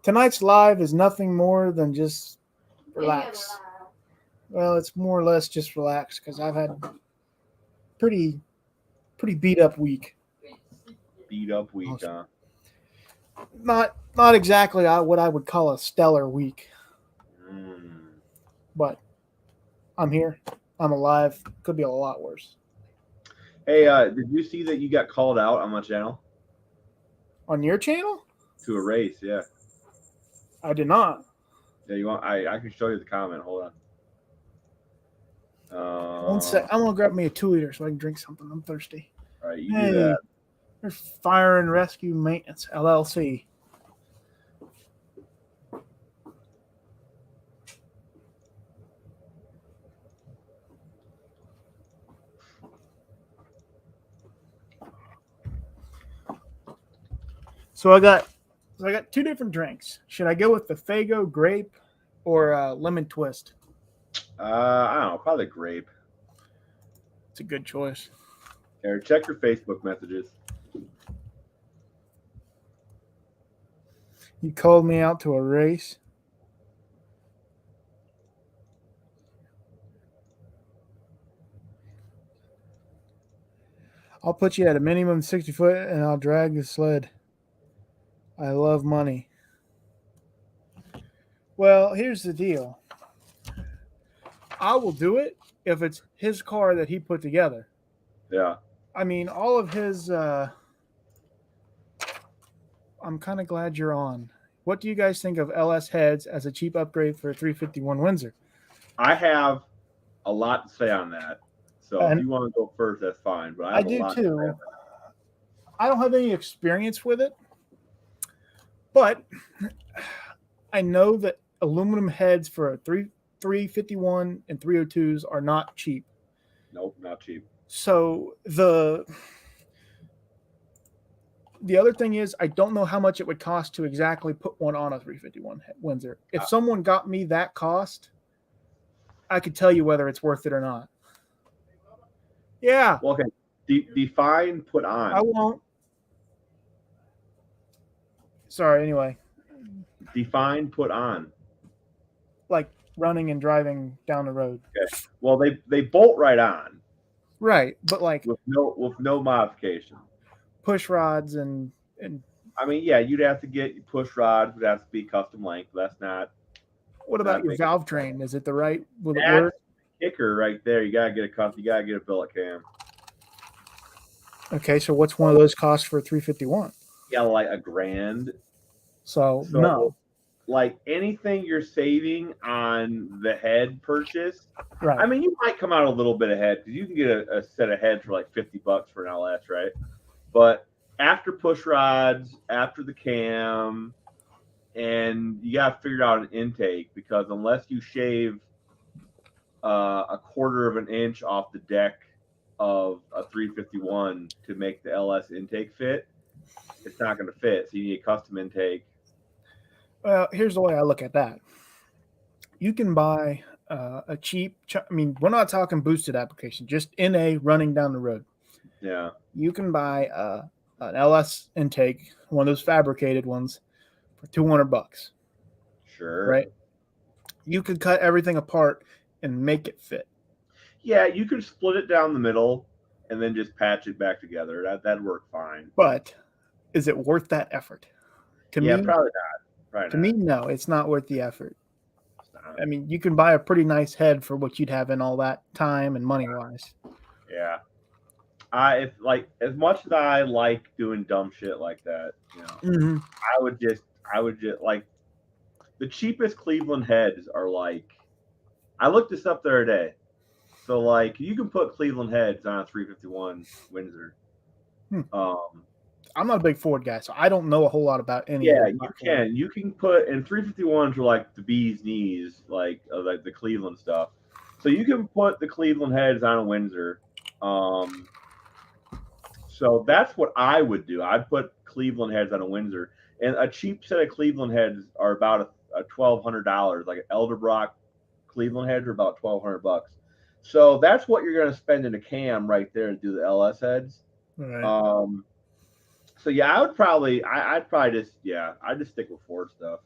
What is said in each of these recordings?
Tonight's live is nothing more than just relax. Well, it's more or less just relax because I've had pretty pretty beat up week. Beat up week, huh? Not exactly what I would call a stellar week, Mm. but I'm here. I'm alive. Could be a lot worse. Hey, did you see that you got called out on my channel On your channel, to a race? Yeah. I did not. Yeah, you want? I can show you the comment. Hold on. One sec. I'm gonna grab me a 2 liter so I can drink something. I'm thirsty. All right, you do Hey, that. there's Fire and Rescue Maintenance LLC. So I got two different drinks. Should I go with the Fago grape or lemon twist? I don't know. Probably grape. It's a good choice. Here, check your Facebook messages. You called me out to a race. I'll put you at a minimum 60 foot and I'll drag the sled. I love money. Well, here's the deal. I will do it if it's his car that he put together. Yeah. I mean, all of his. I'm kind of glad you're on. What do you guys think of LS heads as a cheap upgrade for a 351 Windsor? I have a lot to say on that. So And if you want to go first, that's fine. But I I have a do lot to say on too. that. I don't have any experience with it, but I know that aluminum heads for a 351 and 302s are not cheap. Nope, not cheap. So the other thing is I don't know how much it would cost to exactly put one on a 351 Windsor. If someone got me that cost, I could tell you whether it's worth it or not. Yeah. Well, okay. Define put on. I won't. Sorry, anyway. Define put on. Like running and driving down the road. Okay. Well, they bolt right on. Right, but like with no modification. Push rods and I mean, yeah, you'd have to get push rods. Would have to be custom length. That's not. What about your valve train? Is it the right? Will it That's work? Kicker right there. You gotta get a custom. You gotta get a billet cam. Okay, so what's one of those costs for a 351? Yeah, like $1,000. So no. Like anything you're saving on the head purchase. Right. I mean, you might come out a little bit ahead because you can get a set of heads for like $50 for an LS, right? But after push rods, after the cam, and you got to figure out an intake because unless you shave a quarter of an inch off the deck of a 351 to make the LS intake fit, it's not going to fit. So you need a custom intake. Well, here's the way I look at that. You can buy a cheap. I mean, we're not talking boosted application, just NA running down the road. Yeah. You can buy an LS intake, one of those fabricated ones, for $200. Sure. Right. You could cut everything apart and make it fit. Yeah, you could split it down the middle and then just patch it back together. That'd work fine. But is it worth that effort? To me, probably not. To me, no, it's not worth the effort. I mean, you can buy a pretty nice head for what you'd have in all that time and money wise. Yeah. If like as much as I like doing dumb shit like that, I would just like the cheapest Cleveland heads are like I looked this up the other day. So like you can put Cleveland heads on a 351 Windsor. I'm not a big Ford guy, so I don't know a whole lot about any. Yeah, you can. You can put and 351s are like the bee's knees, like the Cleveland stuff. So you can put the Cleveland heads on a Windsor. So that's what I would do. I'd put Cleveland heads on a Windsor, and a cheap set of Cleveland heads are about a $1,200. Like Elderbrock Cleveland heads are about $1,200. So that's what you're going to spend in a cam right there to do the LS heads. Right. So yeah, I'd probably just stick with Ford stuff.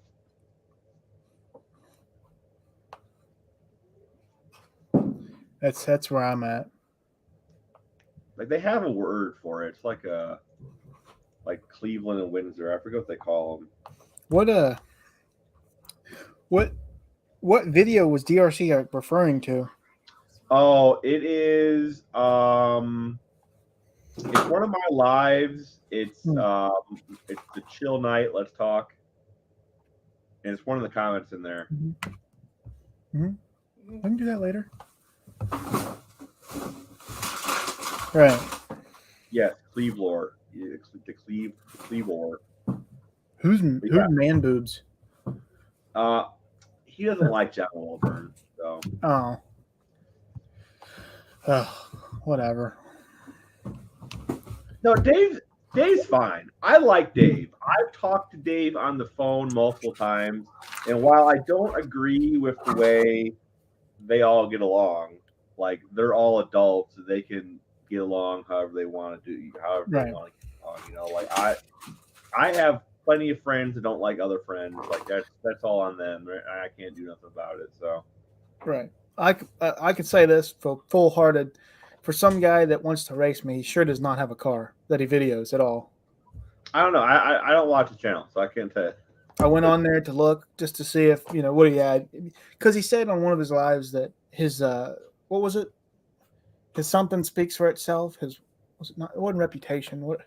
That's where I'm at. Like they have a word for it. It's like Cleveland and Windsor. I forget what they call them. What what what video was DRC referring to? Oh, it is. It's one of my lives. Hmm. It's the chill night. Let's talk. And it's one of the comments in there. I can do that later. Right. Yes, Clevelore. It's the Clevelore. Who's Yeah. man boobs? He doesn't like John Wilburn, so Oh. Oh, whatever. no, Dave's fine. I like Dave. I've talked to Dave on the phone multiple times, and while I don't agree with the way they all get along, like they're all adults, they can get along however they want to do, however Right. they want to get along. You know, like I have plenty of friends that don't like other friends. Like that's all on them. Right? I can't do nothing about it. So Right. I could say this full hearted. For some guy that wants to race me, he sure does not have a car that he videos at all. I don't know. I don't watch the channel, so I can't tell you. I went on there to look just to see if what he had, because he said on one of his lives that his what was it? His something speaks for itself. His was it not? It wasn't reputation. What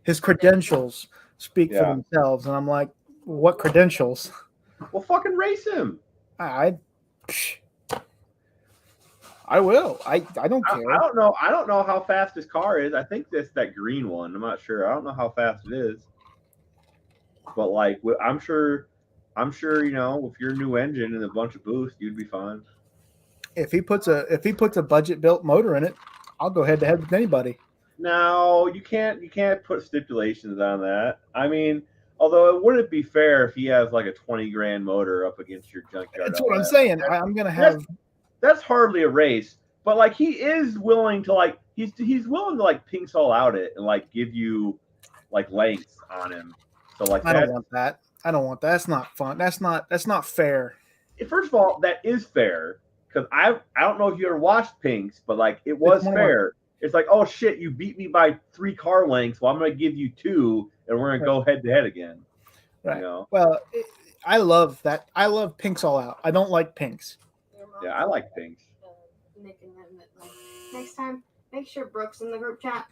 his credentials speak for Yeah. themselves, and I'm like, what credentials? Well, fucking race him. I will. I don't care. I don't know. I don't know how fast his car is. I think that's that green one. I'm not sure. I don't know how fast it is. But like, I'm sure. You know, with your new engine and a bunch of boost, you'd be fine. If he puts a budget built motor in it, I'll go head to head with anybody. No, you can't put stipulations on that. I mean, although it wouldn't be fair if he has like a 20 grand motor up against your junkyard. That's what I'm saying. I'm gonna have. That's hardly a race, but like he is willing to like he's willing to like pink all out it and like give you like lengths on him. So like I don't want that. I don't want that. That's not fun. That's not fair. First of all, that is fair because I don't know if you ever watched Pinks, but like it was fair. It's like, oh shit, you beat me by 3 car lengths. Well, I'm gonna give you 2, and we're gonna go head to head again. Right. You know? Well, I love that. I love Pinks all out. I don't like Pinks. Yeah, I like Pinks. Next time, make sure Brooke's in the group chat.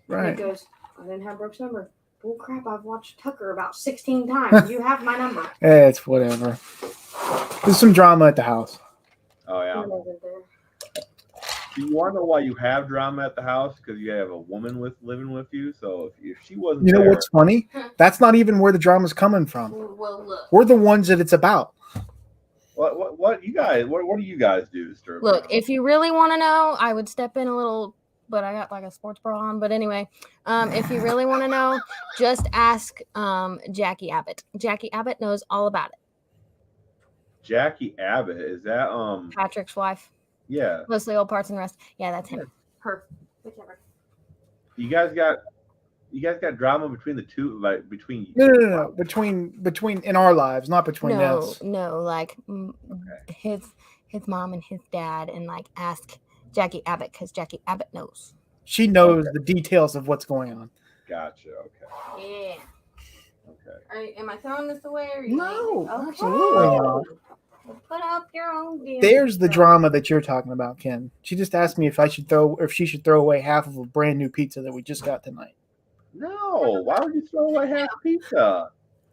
Right. And he goes, I didn't have Brooke's number. Bull crap, I've watched Tucker about 16 times. You have my number. It's whatever. There's some drama at the house. Oh, yeah. Do you want to know why you have drama at the house? Because you have a woman living with you. So if she wasn't, you know what's funny? That's not even where the drama's coming from. Well, look. We're the ones that it's about. What you guys? What do you guys do to stir? Look, if you really want to know, I would step in a little, but I got like a sports bra on. But anyway, if you really want to know, just ask Jackie Abbott. Jackie Abbott knows all about it. Jackie Abbott, is that Patrick's wife? Yeah. Mostly old parts and rest. Yeah, that's him. Her. Whichever. You guys got drama between the two, like between No. Between in our lives, not between us. No, like his mom and his dad, and like ask Jackie Abbott because Jackie Abbott knows. She knows the details of what's going on. Gotcha. Okay. Yeah. Okay. Am I throwing this away? Or No, okay. absolutely not. Put up your own game. There's the drama that you're talking about, Ken. She just asked me if she should throw away half of a brand new pizza that we just got tonight. No, why would you throw away half pizza?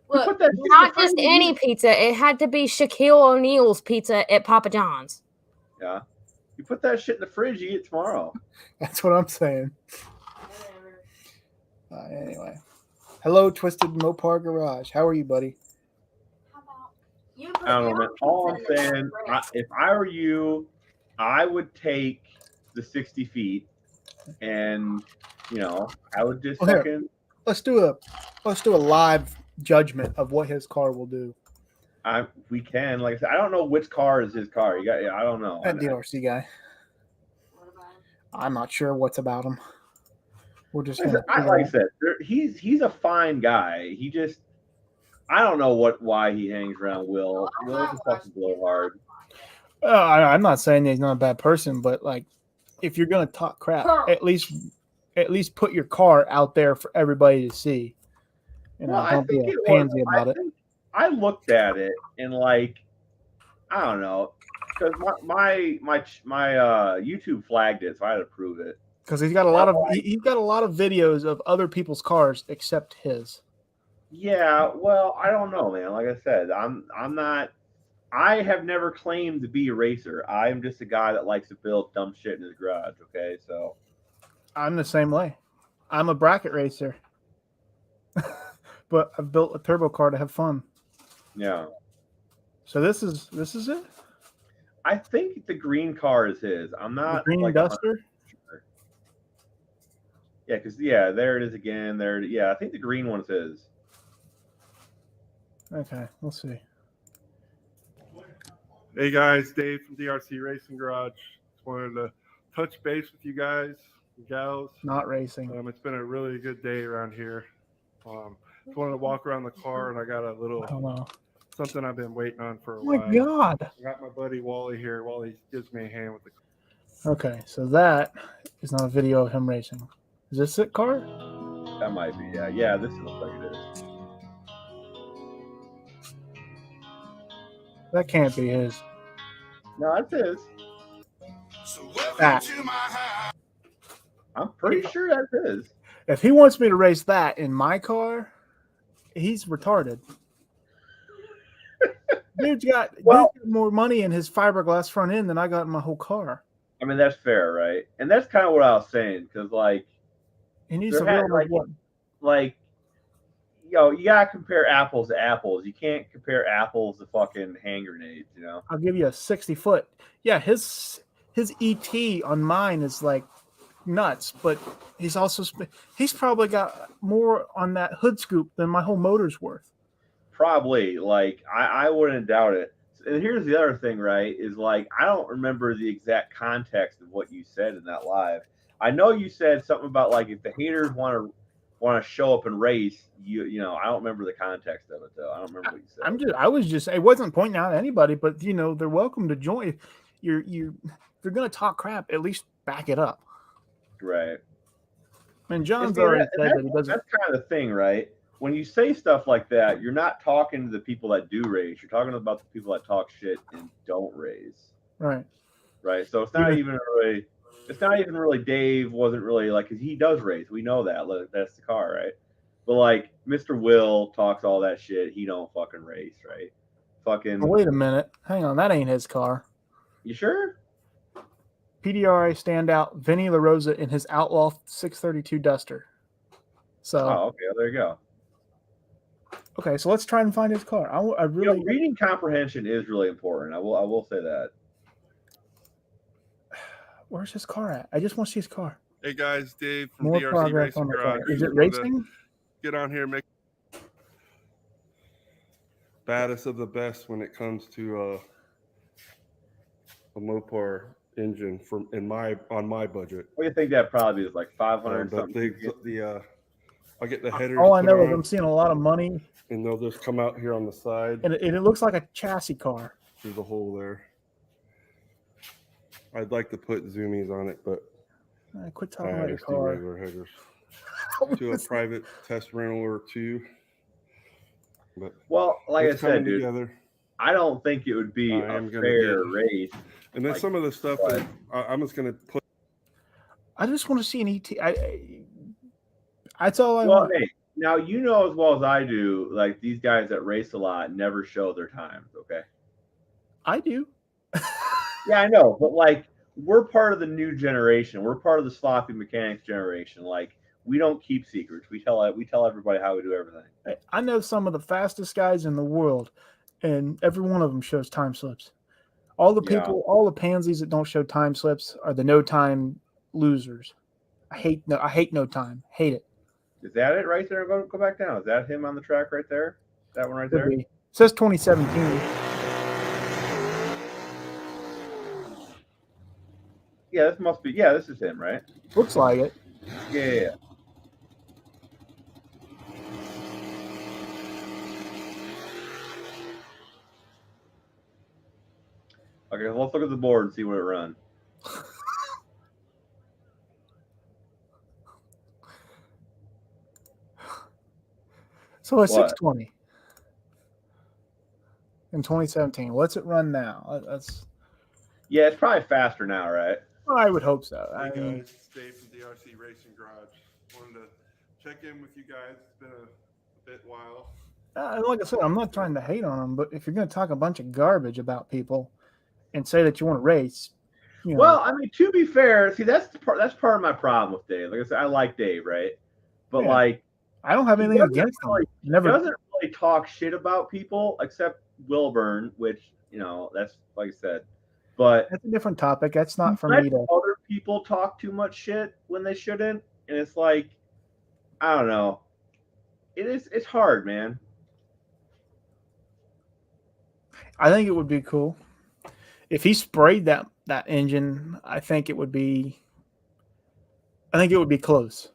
Look, not just any pizza. It had to be Shaquille O'Neal's pizza at Papa John's. Yeah. You put that shit in the fridge, you eat it tomorrow. That's what I'm saying. Anyway. Hello, Twisted Mopar Garage. How are you, buddy? I don't know, man. All I'm saying, if I were you, I would take the 60 feet, and I would just fucking. Let's do a live judgment of what his car will do. We can, like I said, I don't know which car is his car. I don't know. That DRC guy. I'm not sure what's about him. We're just like I said, he's a fine guy. He just. I don't know why he hangs around Will. Will's a fucking blowhard. I'm not saying that he's not a bad person, but like, if you're gonna talk crap, at least put your car out there for everybody to see. You know, Well, I don't be think a it was. pansy about it. I looked at it and like, I don't know, because my YouTube flagged it, so I had to prove it. Because he's got a lot of he's got a lot of videos of other people's cars except his. Yeah, well, I don't know, man. Like I said, I'm not. I have never claimed to be a racer. I'm just a guy that likes to build dumb shit in his garage. Okay, so I'm the same way. I'm a bracket racer, but I've built a turbo car to have fun. yeah. So this is it. I think the green car is his. I'm The not green like Duster. sure. Yeah, because there it is again. Yeah, I think the green one's his. Okay, we'll see. Hey guys, Dave from DRC Racing Garage. Just wanted to touch base with you guys and gals. Not racing. It's been a really good day around here. Just wanted to walk around the car, and I got a little Oh no! something I've been waiting on for a Oh my while. God! I got my buddy Wally here. Wally gives me a hand with the. Okay, so that is not a video of him racing. Is this it, car? That might be. Yeah. This looks like it is. That can't be his. No, that's his. That. I'm pretty sure that's his. If he wants me to race that in my car, he's retarded. Dude's got more money in his fiberglass front end than I got in my whole car. I mean, that's fair, right? And that's kind of what I was saying, because like he needs to realize like you gotta compare apples to apples. You can't compare apples to fucking hand grenades, you know. I'll give you a 60-foot. Yeah, his ET on mine is like nuts, but he's probably got more on that hood scoop than my whole motor's worth. Probably, like I wouldn't doubt it. And here's the other thing, right? Is like I don't remember the exact context of what you said in that live. I know you said something about like if the haters want to show up and race, you know. I don't remember the context of it though. I don't remember what you said. I wasn't pointing out anybody, but you know they're welcome to join. If you're gonna talk crap, at least back it up. Right. And John's already said that he doesn't. That's kind of the thing, right? When you say stuff like that, you're not talking to the people that do race. You're talking about the people that talk shit and don't race. Right. Right. So it's not even really Dave wasn't really like, because he does race. We know that. That's the car, right? But like Mr. Will talks all that shit. He don't fucking race, right? Fucking. Oh, wait a minute. Hang on. That ain't his car. You sure? PDRA standout Vinny LaRosa in his Outlaw 632 Duster. So. Oh, okay. Well, there you go. Okay, so let's try and find his car. I really reading comprehension is really important. I will say that. Where's his car at? I just want to see his car. Hey guys, Dave from More DRC progress Racing on the Garage. car. Is it racing? Get on here, make baddest of the best when it comes to a Mopar engine on my budget. What do you think that probably is, like 500 But something? I'll get the headers. All I know is I'm seeing a lot of money. And they'll just come out here on the side. And it looks like a chassis car. There's a hole there. I'd like to put zoomies on it, but quit talking about your car. Regular headers. To a private test rental or two. But well, like I said, dude, together. I don't think it would be a fair race. And then like, some of the stuff that I'm just going to put. I just want to see an ET. That's all I want. Hey, now, you know as well as I do, like these guys that race a lot never show their times, okay? I do. Yeah, I know. But, like, we're part of the new generation. We're part of the sloppy mechanics generation. Like, we don't keep secrets. We tell everybody how we do everything. I know some of the fastest guys in the world, and every one of them shows time slips. All the people, all the pansies that don't show time slips are the no-time losers. I hate no time. Hate it. Is that it right there? Go back down. Is that him on the track right there? That one right there? It says 2017. Yeah, this must be. Yeah, this is him, right? Looks like it. Yeah. Okay, let's look at the board and see what it runs. So it's What? 620 in 2017. What's it run now? That's Yeah, it's probably faster now, right? I would hope so. Hey I mean, guys, Dave from DRC Racing Garage. Wanted to check in with you guys. It's been a bit while. like I said, I'm not trying to hate on them, but if you're going to talk a bunch of garbage about people and say that you want to race, you know, Well, I mean, to be fair, see, that's part of my problem with Dave. Like I said, I like Dave, right? But Yeah. like, I don't have he anything doesn't against them. really- Never. doesn't really talk shit about people except Wilburn, which that's like I said. But That's a different topic. That's not for let me to. other people talk too much shit when they shouldn't, and it's like, I don't know. It's hard, man. I think it would be cool if he sprayed that engine. I think it would be close.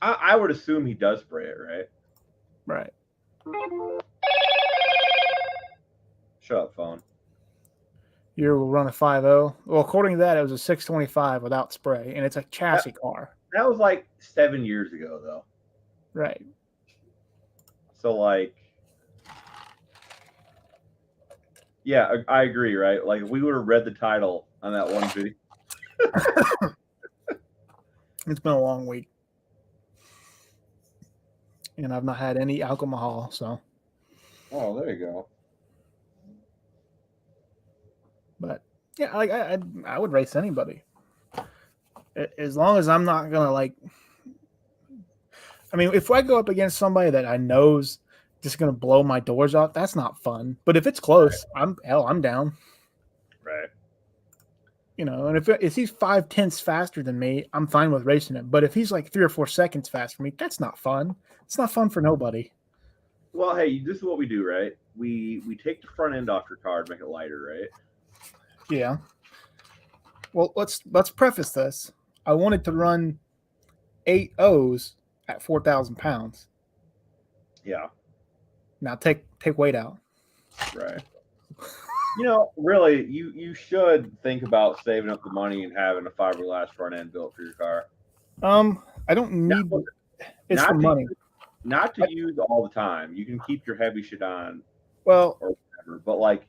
I would assume he does spray it, right? Right. Shut up, phone. You will run a 5.0. Well, according to that, it was a 625 without spray, and it's a chassis car. That was like 7 years ago, though. Right. So, like, yeah, I agree, right? Like, if we would have read the title on that one video. It's been a long week. And I've not had any alcohol, so. Oh, there you go. But, yeah, like I would race anybody. As long as I'm not going to, like. I mean, if I go up against somebody that I know's just going to blow my doors off, that's not fun. But if it's close, I'm down. Right. You know, and if he's 5/10 faster than me, I'm fine with racing him. But if he's like 3 or 4 seconds faster than me, that's not fun. It's not fun for nobody. Well, hey, this is what we do, right? We take the front end off your car to make it lighter, right? Yeah. Well, let's preface this. I wanted to run 8 O's at 4,000 pounds. Yeah. Now take weight out. Right. Really, you should think about saving up the money and having a fiberglass front end built for your car. I don't need. It's not for to money. Not to use all the time. You can keep your heavy shit on Well, or whatever, but like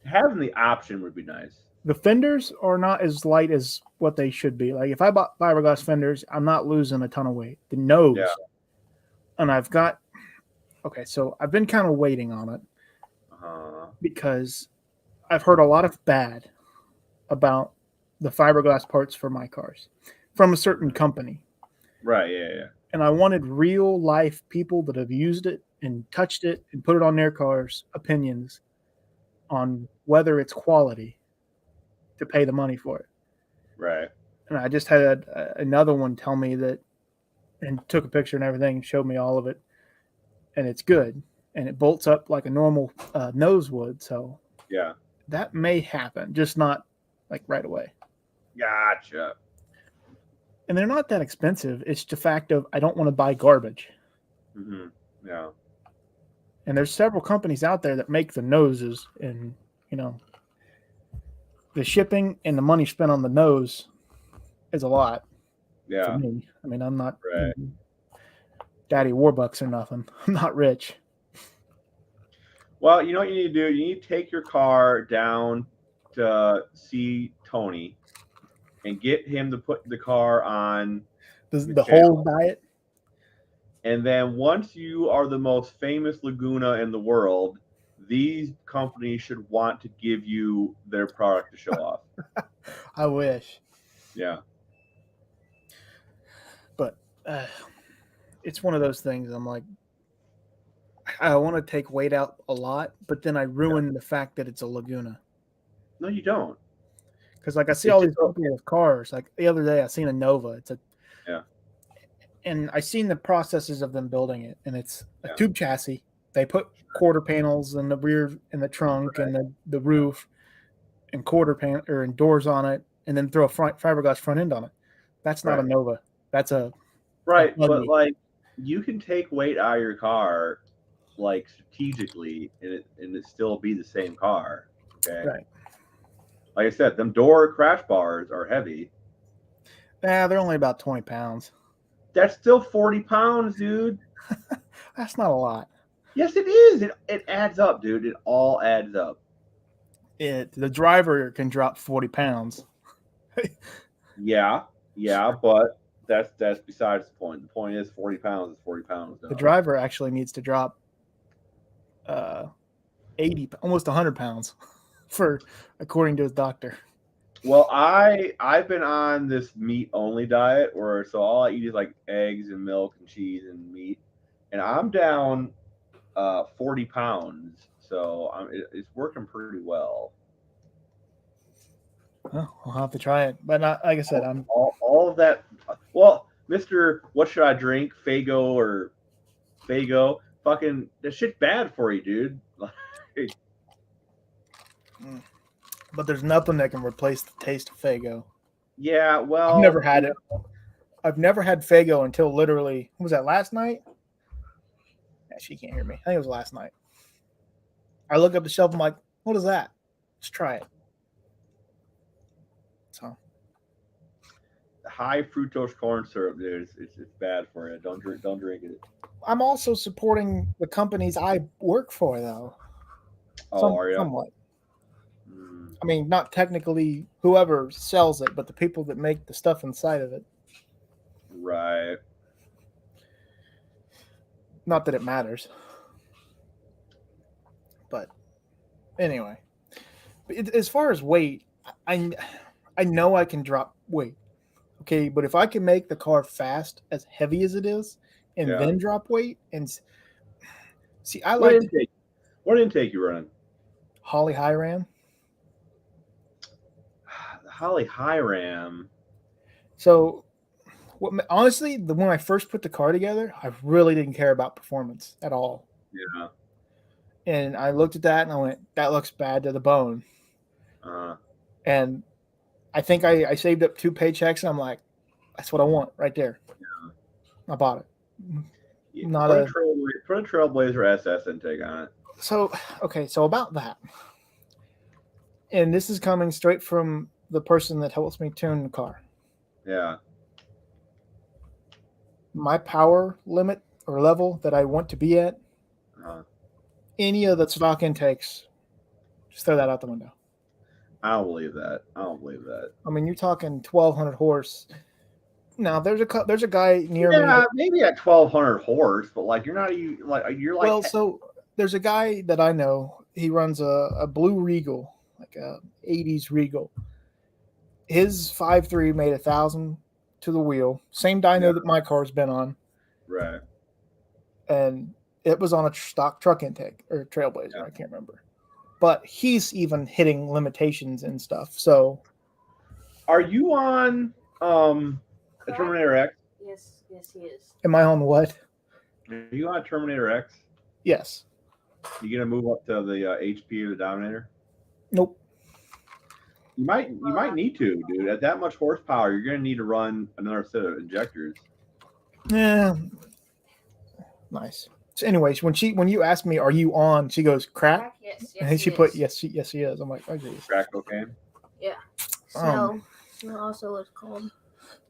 having the option would be nice. the fenders are not as light as what they should be. Like if I bought fiberglass fenders, I'm not losing a ton of weight. The nose, and I've got. Okay, so I've been kind of waiting on it because I've heard a lot of bad about the fiberglass parts for my cars from a certain company. Right. Yeah. And I wanted real life people that have used it and touched it and put it on their cars opinions on whether it's quality to pay the money for it. Right. And I just had another one tell me that and took a picture and everything and showed me all of it. And it's good. And it bolts up like a normal nose would. So yeah, that may happen, just not like right away. Gotcha. And they're not that expensive. It's the fact of I don't want to buy garbage. Mm-hmm. Yeah. And there's several companies out there that make the noses, and the shipping and the money spent on the nose is a lot. Yeah. For me. I mean, I'm not right. Daddy Warbucks or nothing. I'm not rich. Well, you know what you need to do? You need to take your car down to see Tony and get him to put the car on the whole diet. And then once you are the most famous Laguna in the world, these companies should want to give you their product to show off. I wish. Yeah. But it's one of those things. I'm like, I want to take weight out a lot, but then I ruin the fact that it's a Laguna. No, you don't. Because like I see all these people with cars. Like the other day, I seen a Nova. And I seen the processes of them building it, and it's a tube chassis. They put quarter panels in the rear, in the trunk, and the roof, and and doors on it, and then throw a fiberglass front end on it. That's not a Nova. That's a but like you can take weight out of your car like strategically and it still be the same car. Okay. Right. Like I said, them door crash bars are heavy. Nah, they're only about 20 pounds. That's still 40 pounds, dude. That's not a lot. Yes, it is. It adds up, dude. It all adds up. The driver can drop 40 pounds. Yeah, but that's besides the point. The point is 40 pounds is 40 pounds. The driver actually needs to drop 80, almost 100 pounds according to his doctor. Well, I've been on this meat only diet where so all I eat is like eggs and milk and cheese and meat, and I'm down 40 pounds. So it's working pretty well. Well, I'll have to try it, but not, like I said, I'm all of that. Well, Mister, what should I drink? Fago, fucking that shit's bad for you, dude. but there's nothing that can replace the taste of Fago. Yeah, well, I've never had it. I've never had Fago until literally, what was that, last night? Yeah, she can't hear me. I think it was last night. I look up the shelf. I'm like, what is that? Let's try it. So high fructose corn syrup, dude. It's bad for you. Don't drink it. I'm also supporting the companies I work for, though. Are you? Somewhat. I mean, not technically whoever sells it, but the people that make the stuff inside of it. Right. Not that it matters. But anyway, as far as weight, I know I can drop weight. Okay, but if I can make the car fast, as heavy as it is, and then drop weight, and see, I like what intake you running? Holly High Ram. Holly High Ram. So, honestly, when I first put the car together, I really didn't care about performance at all. Yeah. And I looked at that and I went, that looks bad to the bone. And I think I saved up 2 paychecks and I'm like, that's what I want right there. Yeah. I bought it. Yeah, put a Trailblazer SS intake on it. So, okay, so about that. And this is coming straight from the person that helps me tune the car. Yeah. My power limit or level that I want to be at, any of the stock intakes, just throw that out the window. I don't believe that. I mean, you're talking 1,200 horse. Now, there's a guy near me. Yeah, maybe at 1,200 horse, but like you're like. Well, so there's a guy that I know. He runs a blue Regal, like a 80s Regal. His 5.3 made 1,000 to the wheel. Same dyno that my car's been on. Right. And it was on a stock truck intake or Trailblazer. Yeah. I can't remember. But he's even hitting limitations and stuff. So, are you on a Terminator X? Yes, he is. Am I on what? Are you on Terminator X? Yes. You gonna move up to the HP or the Dominator? Nope. You might need to, dude. At that much horsepower, you're gonna need to run another set of injectors. Yeah. Nice. So, anyways, when you asked me, "Are you on?" she goes, "Crack." Yes. And then she put, "Yes, she is." I'm like, "Okay." Crack cocaine. Yeah. So, also what's called.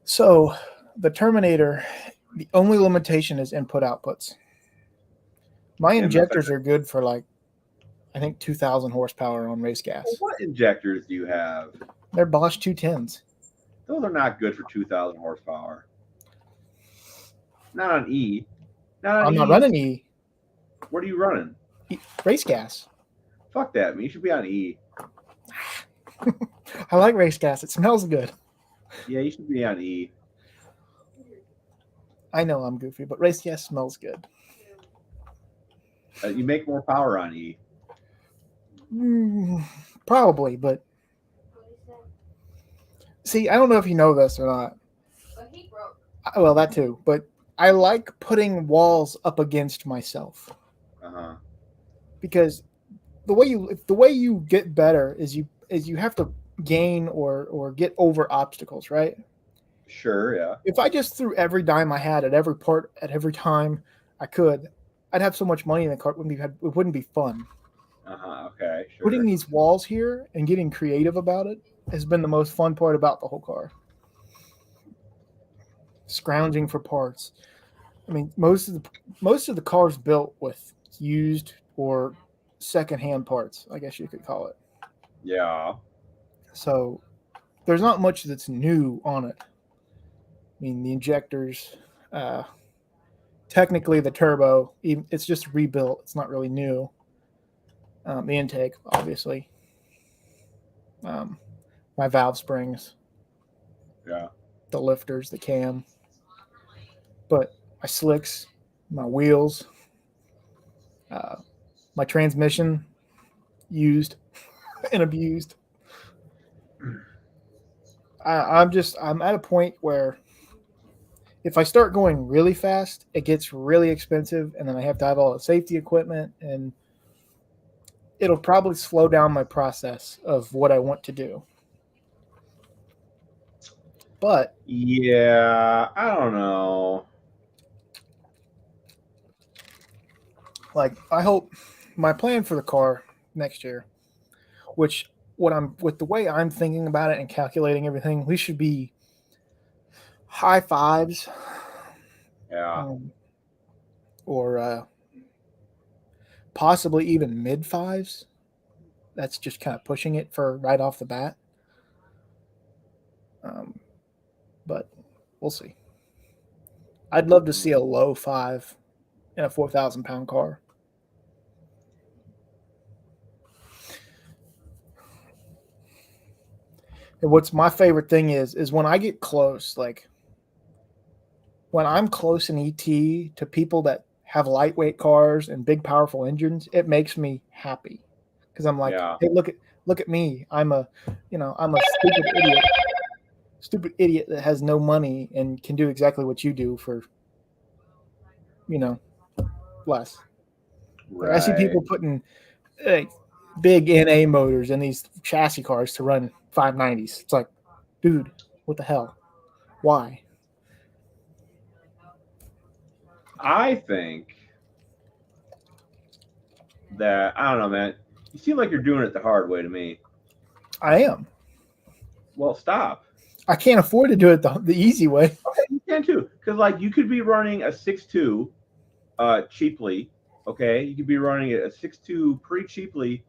So, the Terminator, the only limitation is input outputs. My injectors are good for like, I think 2,000 horsepower on race gas. Well, what injectors do you have? They're Bosch 210s. Those are not good for 2,000 horsepower. Not on E. I'm not running E. What are you running? Race gas. Fuck that, man. You should be on E. I like race gas. It smells good. Yeah, you should be on E. I know I'm goofy, but race gas smells good. You make more power on E. Probably, but see, I don't know if you know this or not. But he broke. Well, that too, but I like putting walls up against myself. Because the way you get better is you have to gain or get over obstacles, right? Sure, yeah. If I just threw every dime I had at every part at every time I could, I'd have so much money in the car, it wouldn't be fun. Okay, sure. Putting these walls here and getting creative about it has been the most fun part about the whole car. Scrounging for parts. I mean, most of the cars built with used or secondhand parts, I guess you could call it. Yeah. So there's not much that's new on it. I mean, the injectors, technically the turbo, it's just rebuilt. It's not really new. The intake, obviously. My valve springs. Yeah. The lifters, the cam. But my slicks, my wheels, my transmission, used and abused. I'm at a point where if I start going really fast, it gets really expensive, and then I have to have all the safety equipment, and it'll probably slow down my process of what I want to do. But yeah, I don't know. Like, I hope my plan for the car next year, which with the way I'm thinking about it and calculating everything, we should be high fives, Yeah. or possibly even mid fives. That's just kind of pushing it for right off the bat. But we'll see. I'd love to see a low five in a 4,000-pound car. And what's my favorite thing is when I get close, like when I'm close in ET to people that have lightweight cars and big powerful engines, it makes me happy because I'm like, Yeah. hey, look at me. I'm a stupid idiot that has no money and can do exactly what you do for, less. Like, I see people putting big NA motors in these chassis cars to run 590s. It's like, dude, what the hell? Why? I think that I don't know, man. You seem like you're doing it the hard way to me. I am. Well, stop. I can't afford to do it the easy way. Okay, you can too, because like you could be running a 6.2 cheaply. Okay, you could be running a 6.2 pretty cheaply,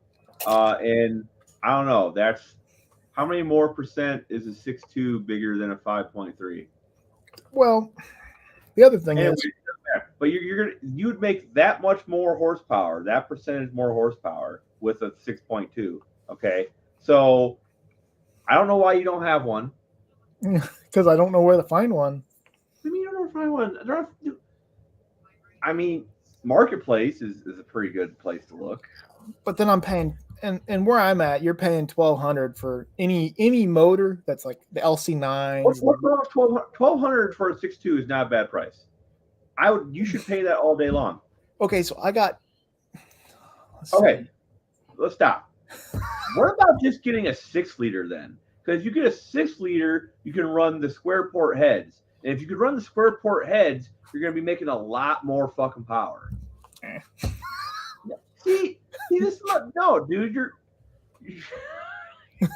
and I don't know. That's how many more percent is a 6.2 bigger than a 5.3? Well, the other thing Anyway, is, but you'd make that much more horsepower, that percentage more horsepower with a 6.2. Okay, so I don't know why you don't have one. because I don't know where to find one. I mean, you don't know where to find one. I mean, Marketplace is a pretty good place to look. But then I'm paying, and where I'm at, you're paying $1,200 for any motor that's like the LC9. What's wrong with $1,200 for a 6.2 is not a bad price. You should pay that all day long. Okay, so I got. Let's stop. What about just getting a 6-liter then? Because you get a 6-liter, you can run the square port heads, and if you could run the square port heads, you're going to be making a lot more fucking power. See, this is no, dude.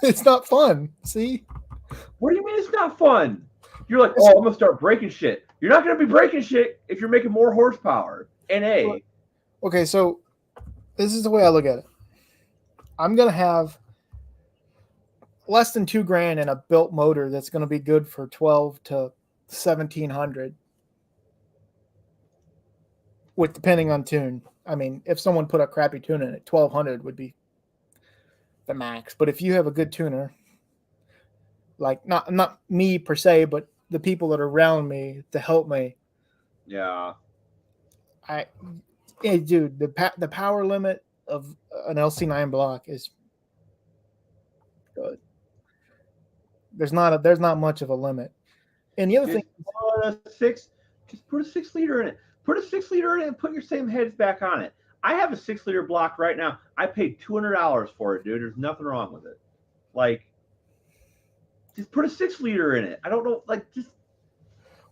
It's not fun. See, what do you mean it's not fun? You're like, oh, I'm gonna start breaking shit. You're not gonna be breaking shit if you're making more horsepower. NA. Okay, so this is the way I look at it. I'm gonna have less than $2,000 in a built motor that's gonna be good for 12 to 1,700, with depending on tune. I mean, if someone put a crappy tune in it, 1,200 would be the max. But if you have a good tuner, like not me per se, but the people that are around me to help me. Yeah. Dude, the power limit of an LC9 block is good. There's not much of a limit. And the other thing, just put a 6-liter in it. Put a 6-liter in it and put your same heads back on it. I have a 6-liter block right now. I paid $200 for it, dude. There's nothing wrong with it. Like, just put a 6-liter in it. I don't know, like, just.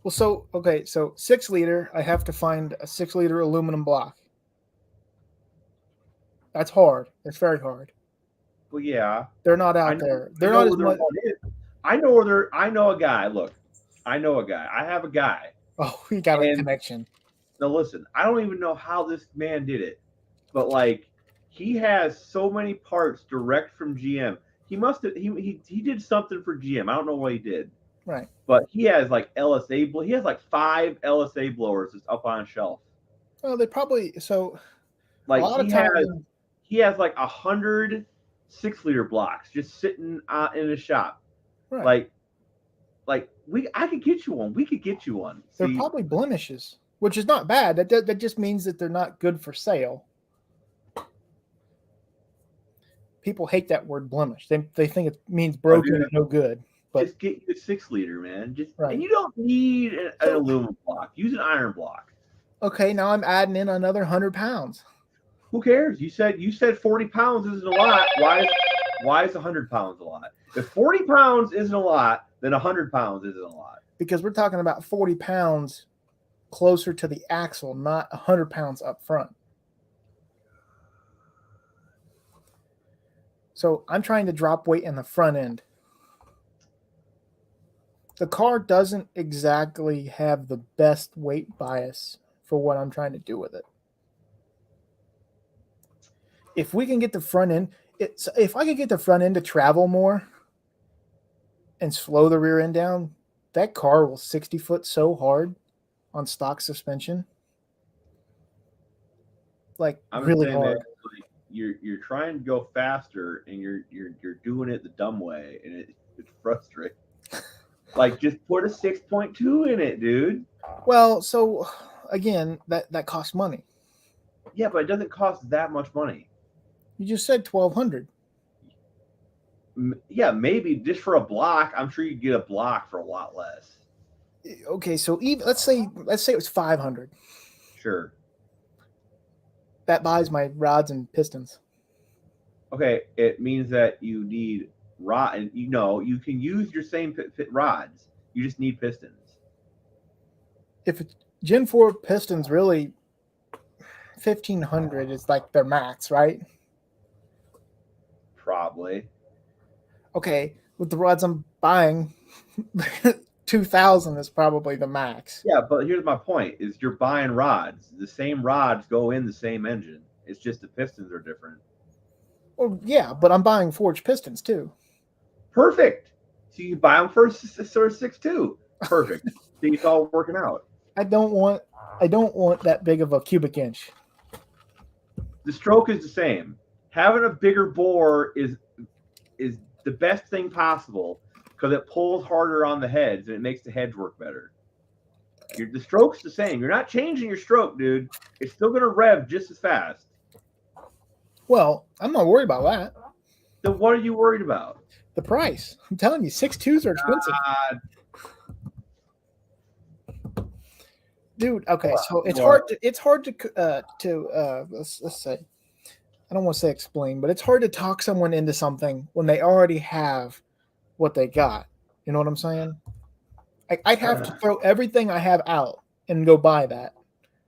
Well, so 6-liter. I have to find a 6-liter aluminum block. That's hard. That's very hard. Well, yeah. They're not I out know, there. I They're know not where as their much. one is. I know where they're. I know a guy. Look, I know a guy. I have a guy. Oh, we got a And- connection. Now listen, I don't even know how this man did it, but like he has so many parts direct from GM. He must have he did something for GM. I don't know what he did, Right. but he has like LSA. He has like 5 LSA blowers that's up on a shelf. Well, they probably so. Like a lot of times, he has like 100 6-liter blocks just sitting in his shop. right. Like I could get you one. We could get you one. They're See, probably blemishes, which is not bad. That just means that they're not good for sale. People hate that word blemish. They think it means broken dude. and no good. But just get you a 6-liter, man. Just Right. and you don't need an aluminum block. Use an iron block. okay, now I'm adding in another 100 pounds. Who cares? You said 40 pounds isn't a lot. Why is 100 pounds a lot? If 40 pounds isn't a lot, then 100 pounds isn't a lot. Because we're talking about 40 pounds closer to the axle, not 100 pounds up front. So I'm trying to drop weight in the front end. The car doesn't exactly have the best weight bias for what I'm trying to do with it. If we can get the front end, if I could get the front end to travel more and slow the rear end down, that car will 60 foot so hard on stock suspension. Like I'm really saying hard. that, like, you're trying to go faster and you're doing it the dumb way and it's frustrating. Like just put a 6.2 in it, dude. Well, so again, that costs money. Yeah, but it doesn't cost that much money. You just said 1,200. Yeah, maybe just for a block. I'm sure you get a block for a lot less. Okay, so even let's say it was 500. Sure. That buys my rods and pistons. Okay, it means that you need rod, and you can use your same rods. You just need pistons. If it's Gen 4 pistons, really 1,500 is like their max, right? Probably. Okay, with the rods I'm buying, 2,000 is probably the max. Yeah, but here's my point: is you're buying rods. The same rods go in the same engine. It's just the pistons are different. Well, yeah, but I'm buying forged pistons too. Perfect. So you buy them for 6.2. Perfect. See, it's all working out. I don't want that big of a cubic inch. The stroke is the same. Having a bigger bore is the best thing possible because it pulls harder on the heads and it makes the heads work better. The stroke's the same. You're not changing your stroke, dude. It's still going to rev just as fast. Well, I'm not worried about that. Then what are you worried about? The price. I'm telling you, 6.2s are expensive. Dude, okay, so it's hard to let's say, I don't want to say explain, but it's hard to talk someone into something when they already have what they got. You know what I'm saying? I'd have to throw everything I have out and go buy that.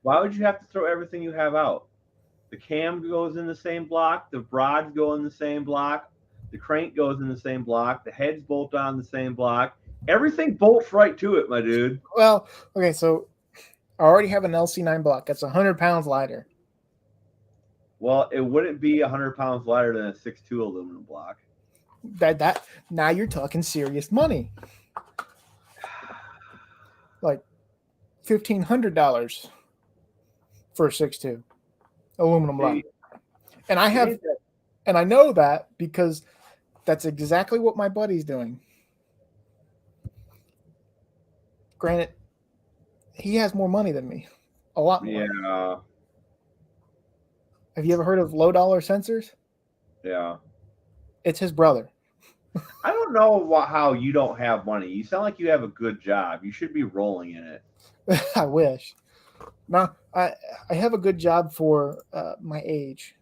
Why would you have to throw everything you have out? The cam goes in the same block. The rods go in the same block. The crank goes in the same block. The heads bolt on the same block. Everything bolts right to it, my dude. Well, okay, so I already have an LC9 block. That's 100 pounds lighter. Well, it wouldn't be 100 pounds lighter than a 6.2 aluminum block. That now you're talking serious money. Like $1,500 for a 6.2 aluminum block. And I know that because that's exactly what my buddy's doing. Granted, he has more money than me. A lot more. Yeah. Have you ever heard of low dollar sensors? Yeah. It's his brother. I don't know how you don't have money. You sound like you have a good job. You should be rolling in it. I wish. No, I have a good job for my age.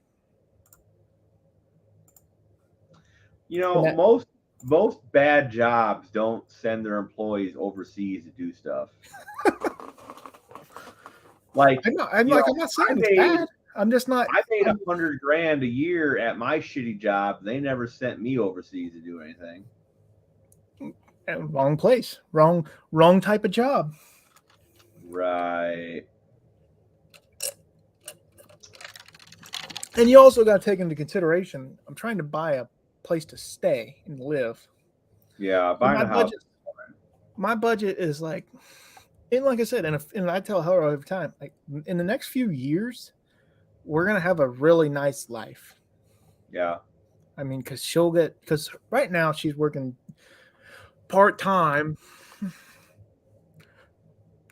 Most bad jobs don't send their employees overseas to do stuff. Like I'm not saying it's bad. I'm just not. I made $100,000 a year at my shitty job. They never sent me overseas to do anything. Wrong place, wrong type of job. Right. And you also got to take into consideration, I'm trying to buy a place to stay and live. Yeah, buying a house. My budget is like, and like I said, and I tell her every time, like in the next few years, we're gonna have a really nice life. Yeah. I mean, because right now she's working part time.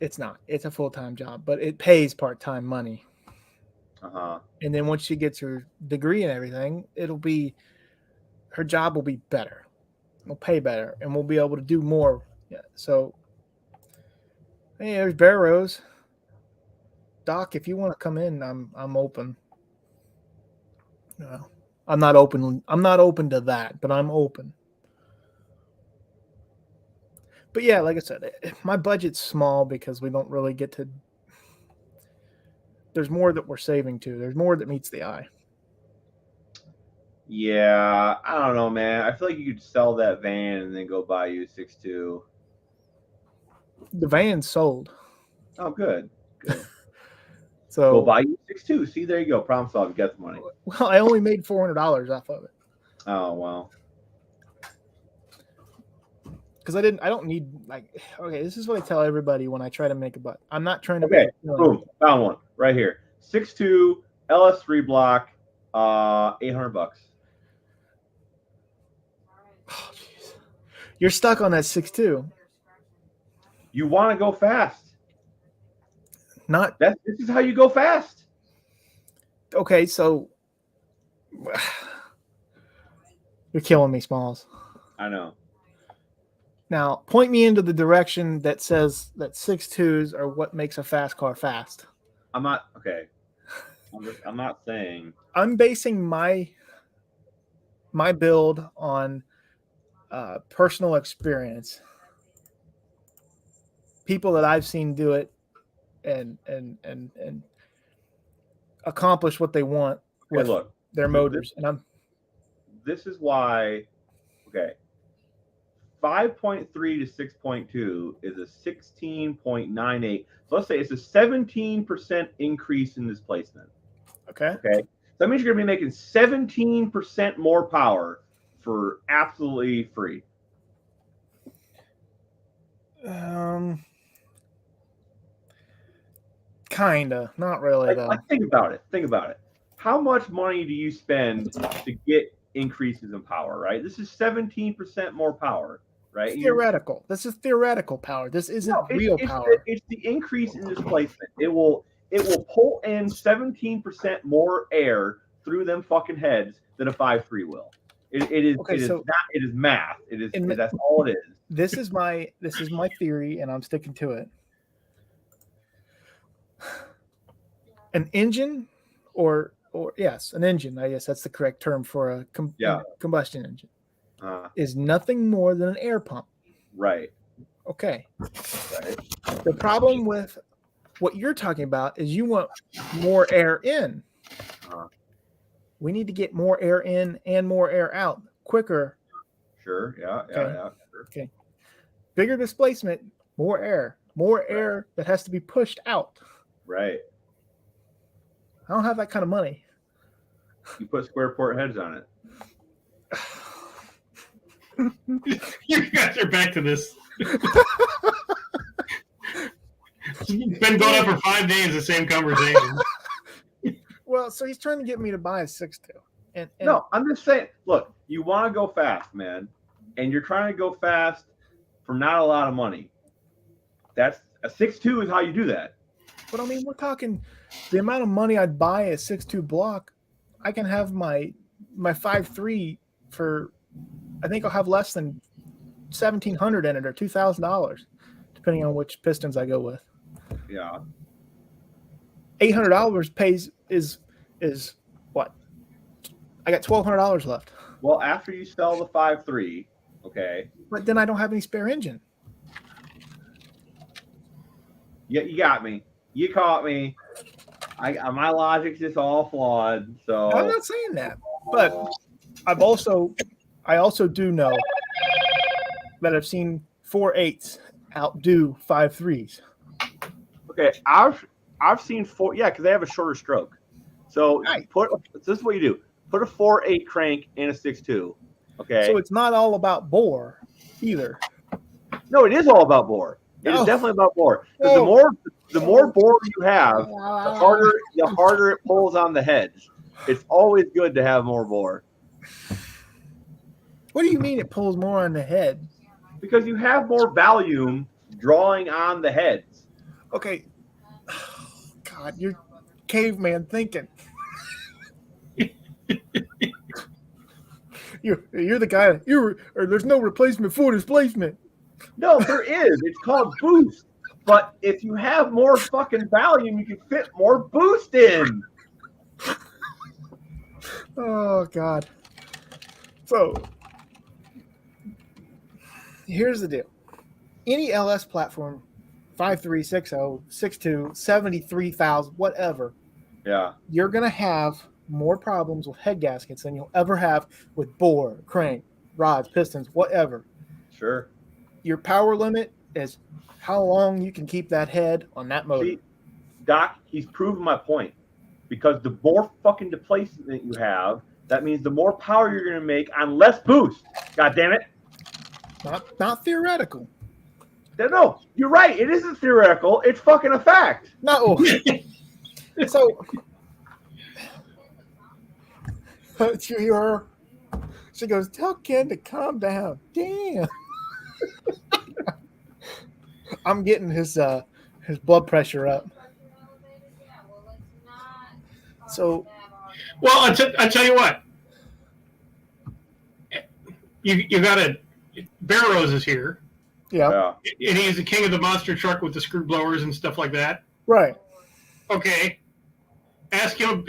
It's a full-time job, but it pays part-time money. And then once she gets her degree and everything, her job will be better. It'll pay better, and we'll be able to do more. Yeah. So, hey, there's Barrows. Doc, if you want to come in, I'm open. No, I'm not open. I'm not open to that, but I'm open. But yeah, like I said, my budget's small because we don't really get to. There's more that we're saving too. There's more that meets the eye. Yeah, I don't know, man. I feel like you could sell that van and then go buy you a 6.2. The van's sold. Oh, good. So go buy you a 6.2. See, there you go. Problem solved. Get the money. Well, I only made $400 off of it. Oh, well. Because I don't need, like, okay, this is what I tell everybody when I try to make a buck. I'm not trying to boom, found one right here. 6.2 LS3 block, $800. Oh, jeez. You're stuck on that 6.2. You want to go fast. This is how you go fast. Okay, so you're killing me, Smalls. I know. Now, point me into the direction that says that 6.2s are what makes a fast car fast. I'm not okay. I'm not saying. I'm basing my build on personal experience. People that I've seen do it and accomplish what they want with their motors. This is why. Okay. 5.3 to 6.2 is a 16.98. So let's say it's a 17% increase in displacement. Okay. So that means you're going to be making 17% more power for absolutely free. Kinda, not really though. Think about it. How much money do you spend to get increases in power? Right. This is 17% more power. Right. Theoretical. This is theoretical power. This isn't real power. It's the increase in displacement. It will pull in 17% more air through them fucking heads than a 5.3 will. It is math. That's all it is. This is my theory, and I'm sticking to it. An engine, or yes, an engine. I guess that's the correct term for a combustion engine. Is nothing more than an air pump. Right. Okay. Right. The problem with what you're talking about is you want more air in. We need to get more air in and more air out quicker. Sure. Yeah. Sure. Okay. Bigger displacement, more air that has to be pushed out. Right. I don't have that kind of money. You put square port heads on it. You guys are back to this. It's been going on for 5 days, the same conversation. Well, so he's trying to get me to buy a 6.2. No, I'm just saying, look, you want to go fast, man, and you're trying to go fast for not a lot of money. That's a 6.2 is how you do that. But I mean, we're talking the amount of money I'd buy a 6.2 block. I can have my 5.3 for, I think I'll have less than $1,700 in it or $2,000, depending on which pistons I go with. Yeah. $800 is what? I got $1,200 left. Well, after you sell the 5.3, okay. But then I don't have any spare engine. Yeah, you got me. You caught me. My logic's just all flawed. So I'm not saying that, but I also do know that I've seen 4.8s outdo 5.3s. okay, I've seen 4. Yeah, because they have a shorter stroke. So Right. this is what you do: put a 4.8 crank in a 6.2. Okay. So it's not all about bore either. No, it is all about bore. It is No. definitely about bore. Because No. the more bore you have, the harder it pulls on the heads. It's always good to have more bore What do you mean it pulls more on the head? because you have more volume drawing on the heads. Okay. God, you're caveman thinking. You're the guy. There's no replacement for displacement. No, there is. It's called boost. But if you have more fucking volume, you can fit more boost in. Oh God. So here's the deal. Any LS platform, 5.3, 6.0, 6.2, 73,000, whatever, Yeah. you're gonna have more problems with head gaskets than you'll ever have with bore, crank, rods, pistons, whatever. Sure. Your power limit is how long you can keep that head on that motor. See, Doc, he's proven my point. Because the more fucking displacement you have, that means the more power you're going to make on less boost. God damn it. Not theoretical. No, you're right. It isn't theoretical. It's fucking a fact. No. So you hear her? She goes, "Tell Ken to calm down." Damn. I'm getting his blood pressure up. So, Well, I tell you what. You got to. Barrows is here, yeah. and he's the king of the monster truck with the screw blowers and stuff like that. Right. Okay. Ask him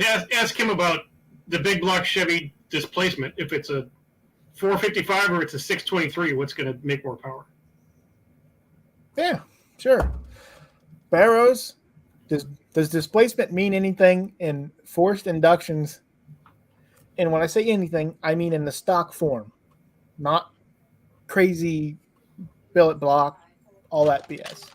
about the big block Chevy displacement. If it's a 455 or it's a 623, what's going to make more power? Yeah, sure. Barrows, does displacement mean anything in forced inductions? And when I say anything, I mean in the stock form, not crazy billet block, all that BS.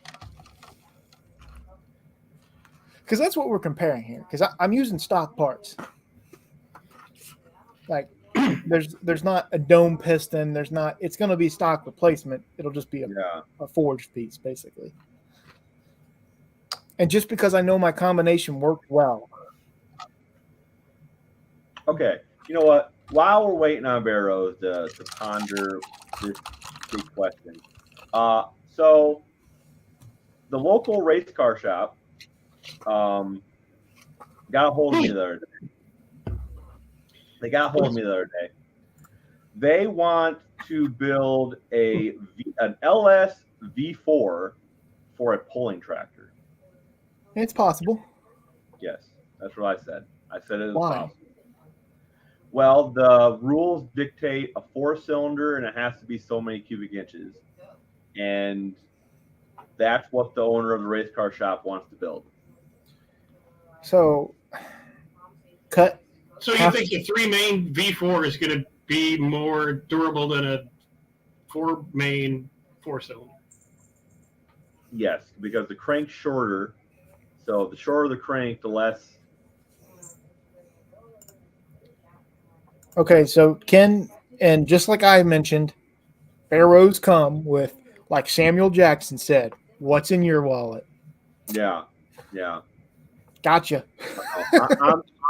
Because that's what we're comparing here. Because I'm using stock parts. Like, there's not a dome piston. There's not. It's going to be stock replacement. It'll just be a forged piece, basically. And just because I know my combination worked well. Okay. You know what? While we're waiting on Barrows to ponder this big question, so the local race car shop got a hold of me the other day. They want to build an LS V4 for a pulling tractor. It's possible. Yes, that's what I said. I said it was Why? possible. Well, the rules dictate a 4-cylinder and it has to be so many cubic inches. And that's what the owner of the race car shop wants to build. So, cut. So you think the 3-main V4 is going to be more durable than a 4-main 4-cylinder? Yes, because the crank's shorter. So the shorter the crank, the less. Okay, so Ken, and just like I mentioned, Barrows come with, like Samuel Jackson said, "What's in your wallet?" Yeah. Gotcha.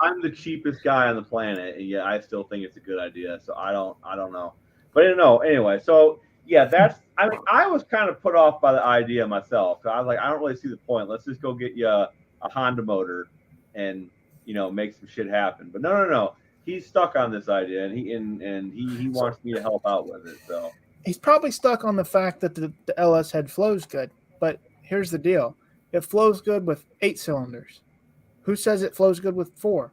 I'm the cheapest guy on the planet, and yet I still think it's a good idea. So I don't know, but no. Anyway, so yeah, I was kind of put off by the idea myself. So I was like, I don't really see the point. Let's just go get you a Honda motor, and make some shit happen. But no. He's stuck on this idea, and he wants me to help out with it. So he's probably stuck on the fact that the LS head flows good. But here's the deal: it flows good with 8 cylinders. Who says it flows good with 4?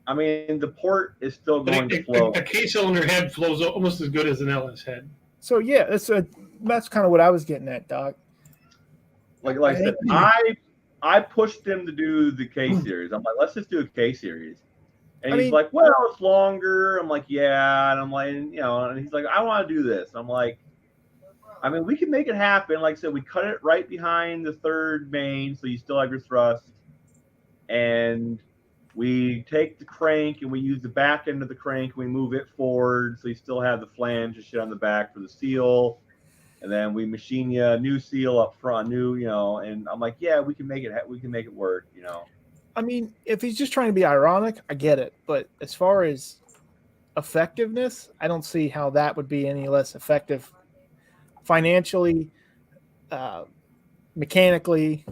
I mean, the port is still going to flow. A K-cylinder head flows almost as good as an LS head. So yeah, that's kind of what I was getting at, Doc. Like I said, I pushed him to do the K series. I'm like, let's just do a K series. And I he's mean- like, well, it's longer. I'm like, yeah. And I'm like, and he's like, I want to do this. I'm like, I mean, we can make it happen. Like I said, we cut it right behind the third main, so you still have your thrust. And we take the crank and we use the back end of the crank and we move it forward, so you still have the flange and shit on the back for the seal. And then we machine you a new seal up front, and I'm like, yeah, we can make it work. I mean, if he's just trying to be ironic, I get it. But as far as effectiveness, I don't see how that would be any less effective financially, mechanically.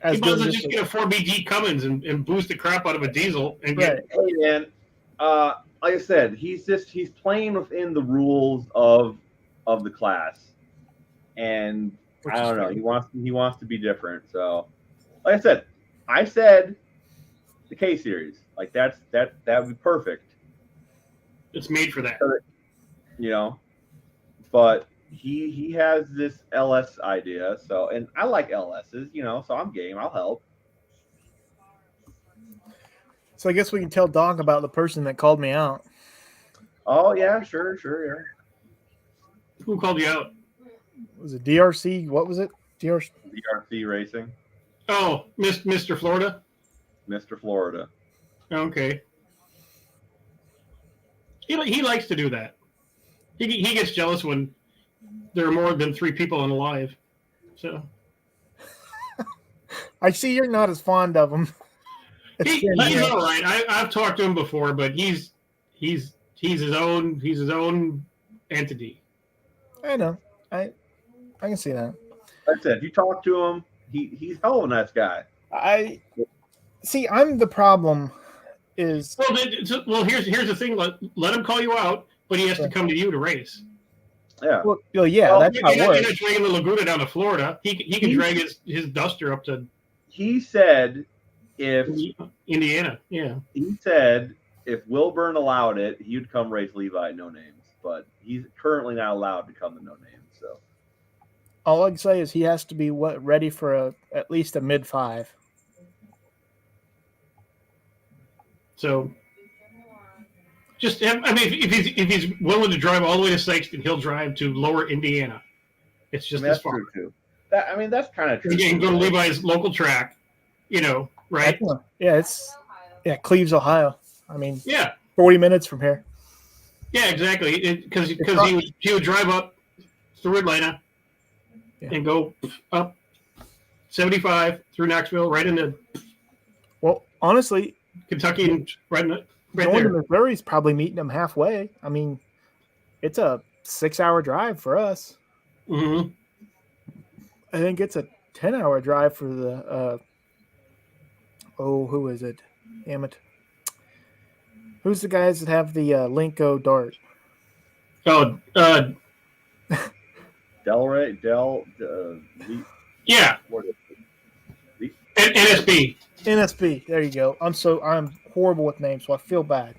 He might as well doing just this- get a 4BD Cummins and boost the crap out of a diesel and get. Right. Hey man, like I said, he's playing within the rules of the class, and Which I is don't know. fair. He wants to be different. So, like I said the K series, like that would be perfect, It's made for that. But he has this LS idea. So, and I like LSs, so I'm game. I'll help. So I guess we can tell Doc about the person that called me out. Oh yeah, sure, yeah. Who called you out? Was it DRC? What was it? DRC? DRC Racing, Oh, Mr. Florida. Mr. Florida. Okay. He likes to do that. He gets jealous when there are more than 3 people on a live. So I see you're not as fond of him. he's all right. I've talked to him before, but he's his own entity. I know. I can see that. Like I said, if you talk to him, he's a hell of a nice guy. I see. I'm the problem. Is Well, here's the thing. Let him call you out, but he has to come to you to race. Yeah. well, yeah, Well, that's how it You're works. not dragging the Laguna down to Florida. He can drag his duster up to He said if Indiana. Yeah. if Wilburn allowed it, he would come race Levi no names. But he's currently not allowed to come to no names. So All I can say is he has to be ready for at least a mid-5. So, if he's willing to drive all the way to Sikeston, he'll drive to Lower Indiana. It's just as that's far. true too. That's kind of true. You can go to Levi's local track, right? Yeah, Cleves, Ohio. I mean, Yeah, 40 minutes from here. yeah, exactly. Because he would drive up through Atlanta and go up 75 through Knoxville, right into Well, honestly, Kentucky, and right going there. to Missouri's probably meeting them halfway. I mean, it's a 6-hour drive for us. Mm-hmm. I think it's a 10-hour drive for the who is it? Damn it. Who's the guys that have the Linko Dart? Oh, yeah, what is it? NSB. NSB. There you go. I'm horrible with names, so I feel bad.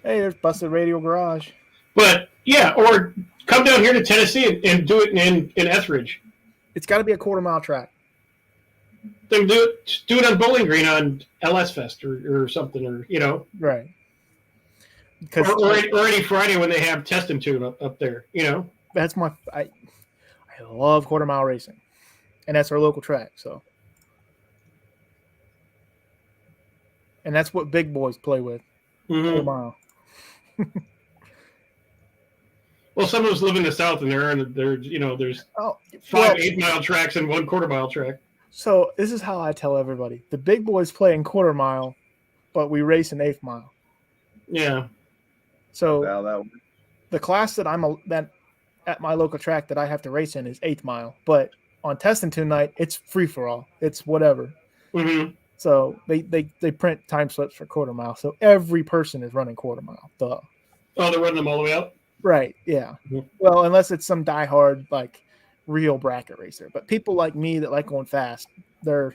Hey, there's Busted Radio Garage. But yeah, or come down here to Tennessee and do it in Etheridge. It's got to be a quarter-mile track. Then do it on Bowling Green on LS Fest or something, or Right. Because or any Friday when they have test and tune up there, that's I love quarter-mile racing, and that's our local track. So, and that's what big boys play with. Mhm. Quarter-mile. Well, some of us live in the South, and there's Oh, 5 8-mile tracks and 1 quarter-mile track. So this is how I tell everybody: the big boys play in quarter-mile, but we race in 1/8 mile. Yeah. So Well, that the class that that at my local track that I have to race in is 1/8 mile, but on test and tune night, it's free for all. It's whatever. Mm-hmm. So they print time slips for quarter-mile. So every person is running quarter-mile. Duh. Oh, they're running them all the way up. Right. Yeah. Mhm. Well, unless it's some diehard like real bracket racer, but people like me that like going fast, they're.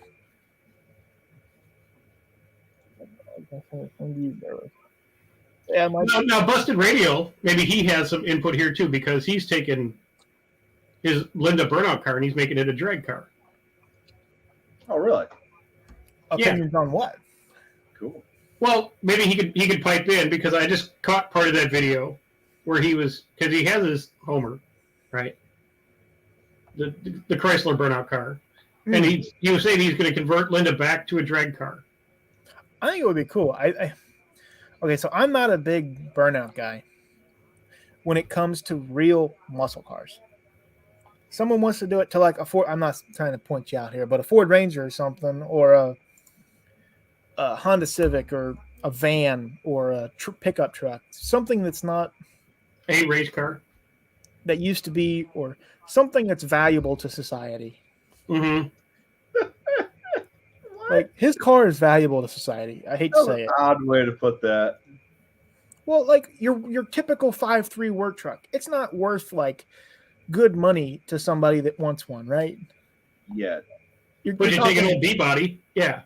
Yeah, Now, Busted Radio, maybe he has some input here too, because he's taken his Linda burnout car and he's making it a drag car. Oh, really? Opinions on what? Cool. Well, maybe he could pipe in because I just caught part of that video where he was because he has his Homer, right? The Chrysler burnout car, and he was saying he's going to convert Linda back to a drag car. I think it would be cool. Okay, so I'm not a big burnout guy when it comes to real muscle cars. Someone wants to do it to like a Ford. I'm not trying to point you out here, but a Ford Ranger or something, or a Honda Civic, or a van, or a pickup truck, something that's not A race car. that used to be, or something that's valuable to society. Mm-hmm. Like his car is valuable to society. I hate to say it. Odd way to put that. Well, like your typical 5.3 work truck, it's not worth like good money to somebody that wants one, right? Yeah. But you take an old B body, yeah.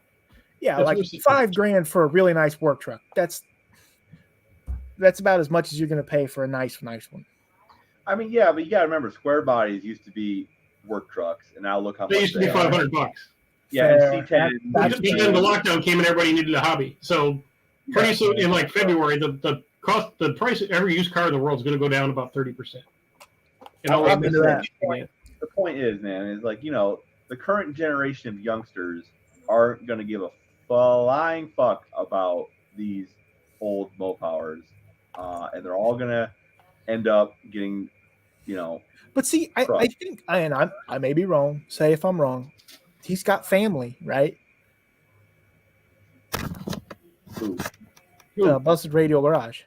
Yeah, That's like worth it. $5,000 for a really nice work truck. That's about as much as you're going to pay for a nice one. I mean, yeah, but you got to remember, square bodies used to be work trucks, and now look how They much used to be they are. $500. Yeah, Fair. and C10. But then the lockdown came and everybody needed a hobby. So pretty soon in like February, the price of every used car in the world is going to go down about 30%. And all I'm into that. The point is, man, is like, the current generation of youngsters aren't going to give a flying fuck about these old Mopowers, and they're all going to end up getting, But see, I think, and I may be wrong. Say if I'm wrong. He's got family, right? Ooh. Busted Radio Garage.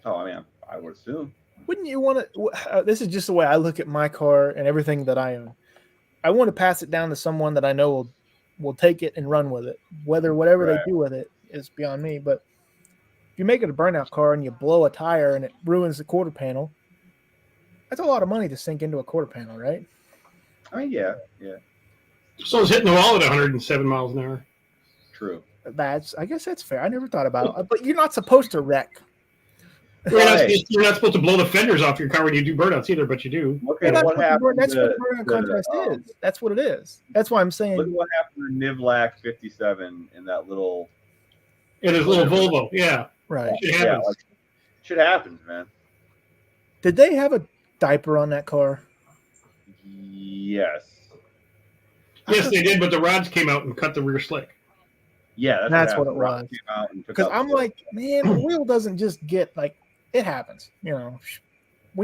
Oh, I mean, I would assume. Wouldn't you want to? This is just the way I look at my car and everything that I own. I want to pass it down to someone that I know will take it and run with it. Whatever Right. they do with it is beyond me. But if you make it a burnout car and you blow a tire and it ruins the quarter panel, that's a lot of money to sink into a quarter panel, right? I mean, yeah, So it's hitting the wall at 107 miles an hour. true. I guess that's fair. I never thought about it. But you're not supposed to wreck. You're not supposed to blow the fenders off your car when you do burnouts either, but you do. Look Yeah, at that's what happened. that's what burnout contest is. That's what it is. That's why I'm saying. Look at what happened to Nivlac 57 in that little. It is a little Volvo, yeah. Right. Shit Yeah, happens. like, shit happens, man. Did they have a diaper on that car? Yes. Yes, they did, but the rods came out and cut the rear slick. Yeah, That's what happened. it Rock was. came out and took Because out I'm the- like, man, oil doesn't just get like it happens. When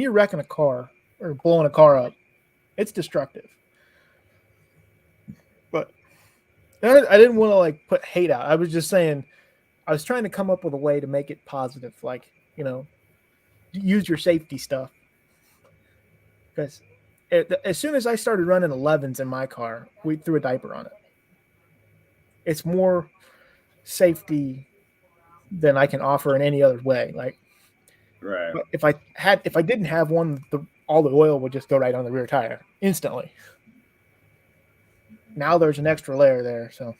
you're wrecking a car or blowing a car up, it's destructive. But I didn't want to like put hate out. I was just saying, I was trying to come up with a way to make it positive, like use your safety stuff. Because as soon as I started running 11s in my car, we threw a diaper on it. It's more safety than I can offer in any other way. Like, right. but if I didn't have one, all the oil would just go right on the rear tire instantly. Now there's an extra layer there. So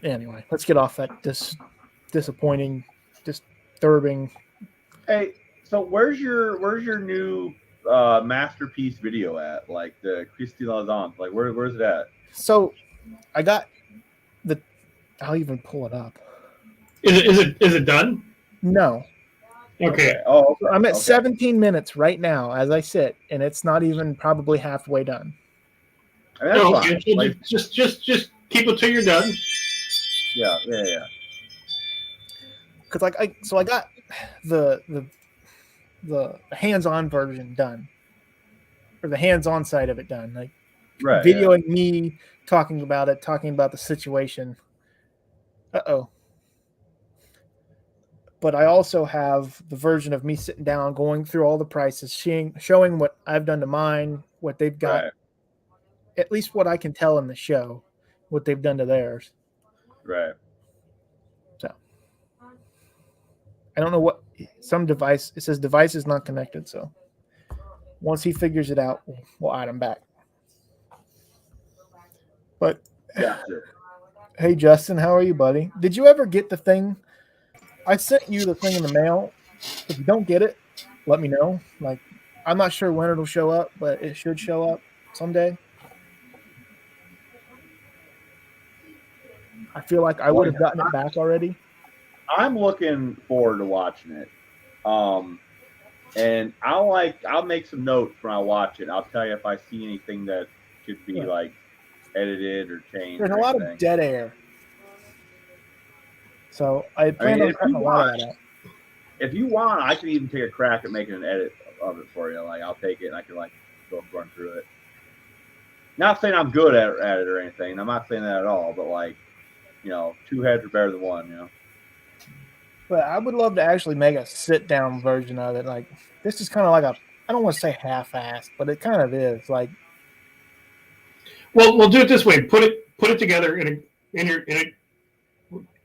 anyway, let's get off that disappointing, disturbing. Hey, so where's your new masterpiece video at? Like the Christy Lazan? Like where's it at? So I got I'll even pull it up. Is it done? No. Okay. Oh, okay. I'm at Okay. 17 minutes right now as I sit, and it's not even probably halfway done. I mean, that's No, fine. okay. Like, Just keep it till you're done. yeah. Because I got the hands-on version done, or the hands-on side of it done, like Right. videoing me talking about it, talking about the situation. But I also have the version of me sitting down, going through all the prices, showing what I've done to mine, what they've got, Right. at least what I can tell in the show, what they've done to theirs. Right. So I don't know what some device. It says device is not connected. So once he figures it out, we'll add him back. But Yeah. hey, Justin, how are you, buddy? Did you ever get the thing? I sent you the thing in the mail. If you don't get it, let me know. Like, I'm not sure when it'll show up, but it should show up. someday. I feel like I would have gotten it back already. I'm looking forward to watching it. And I'll make some notes when I watch it. I'll tell you if I see anything that could be like edited or changed. There's or a lot anything. of dead air. So I plan on cutting a lot of that out. If you want, I can even take a crack at making an edit of it for you. Like I'll take it and I can like go run through it. Not saying I'm good at it or anything. I'm not saying that at all. But like, two heads are better than one. But I would love to actually make a sit-down version of it. Like this is kind of like I don't want to say half-assed, but it kind of is. Like, well, we'll do it this way. Put it together in a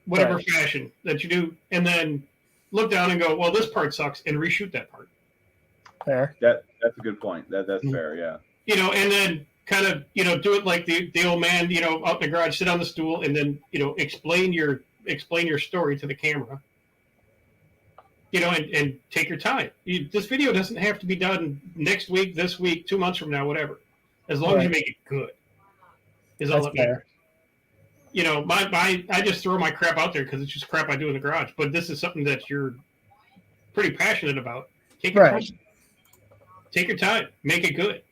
whatever fashion that you do, and then look down and go, well, this part sucks, and reshoot that part. Fair. That's a good point. That's fair. Yeah. And then kind of do it like the old man, out in the garage, sit on the stool, and then explain your story to the camera. And take your time. This video doesn't have to be done next week, this week, 2 months from now, whatever. As long as you make it good, is all that matters. I just throw my crap out there because it's just crap I do in the garage. But this is something that you're pretty passionate about. Take your time. Take your time. Make it good.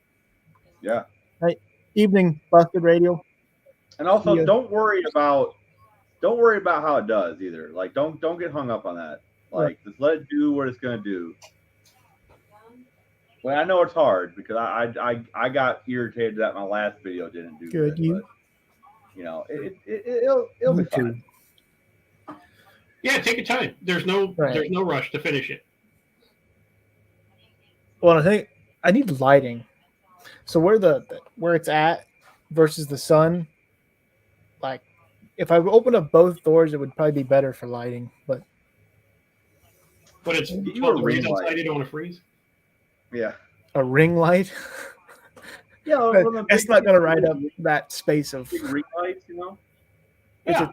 Yeah. Right. Evening Busted Radio. And also, don't worry about how it does either. Like, don't get hung up on that. Like, just let it do what it's gonna do. Well, I know it's hard because I got irritated that my last video didn't do good. But, it'll be fine. Yeah, take your time. There's no rush to finish it. Well, I think I need lighting. So where it's at versus the sun, like if I open up both doors, it would probably be better for lighting. But it's 12 degrees outside, you don't want to freeze. Yeah. A ring light. Yeah, it's not going to ride up that space of big ring lights, Yeah.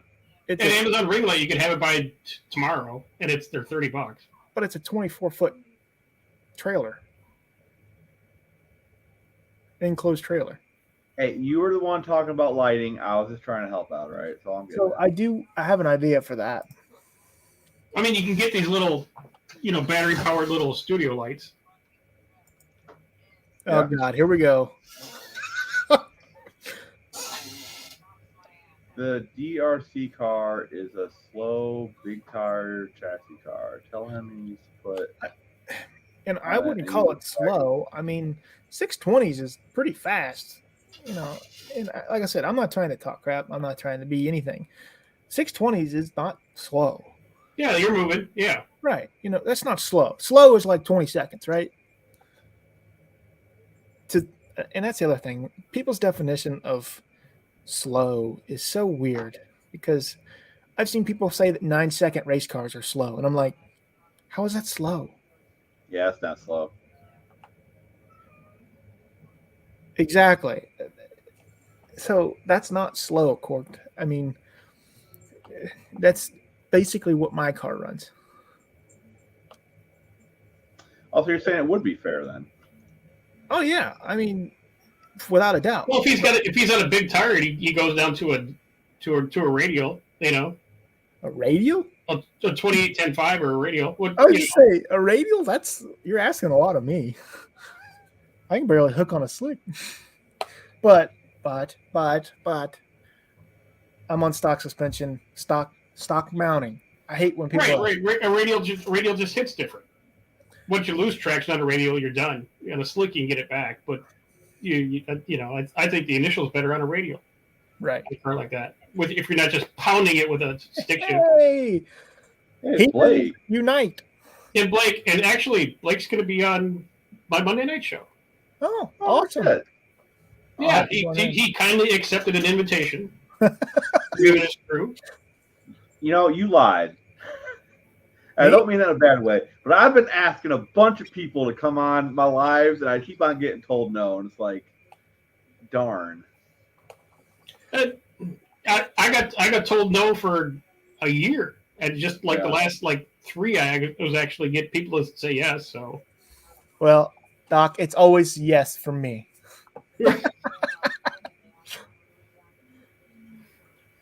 It's an Amazon ring light. You can have it by tomorrow, and they're $30. But it's a 24-foot trailer. Enclosed trailer. Hey, you were the one talking about lighting. I was just trying to help out, right? So I'm good. So I have an idea for that. I mean, you can get these little, battery-powered little studio lights. Oh God, here we go. The DRC car is a slow, big tire chassis car. Tell him he needs to put. And I wouldn't call it slow. I mean, 620s is pretty fast. And like I said, I'm not trying to talk crap. I'm not trying to be anything. 620s is not slow. Yeah, you're moving. Yeah. Right. That's not slow. Slow is like 20 seconds, right? And that's the other thing. People's definition of slow is so weird because I've seen people say that 9-second race cars are slow. And I'm like, how is that slow? Yeah, it's not slow. Exactly. So that's not slow, Court. I mean, that's basically what my car runs. Also, you're saying it would be fair then? Oh yeah, I mean, without a doubt. Well, if he's on a big tire, he goes down to a radial. A radial? A 28-10-5 or a radial. I would say a radial. You're asking a lot of me. I can barely hook on a slick. But I'm on stock suspension, stock mounting. I hate when people. Right. A radial just hits different. Once you lose traction on a radial, you're done. On a slick, you can get it back, but I think the initial is better on a radial. Right. A car like that, if you're not just pounding it with a stick shift. Hey, Blake. Unite. And Blake, and actually, Blake's going to be on my Monday night show. Oh, awesome. Shit. Yeah, he kindly accepted an invitation. Giving his crew. You lied. I don't mean that in a bad way, but I've been asking a bunch of people to come on my lives, and I keep on getting told no, and it's like, darn. I got told no for a year, and just like the last 3, I was actually get people to say yes. So, well, Doc, it's always yes from me.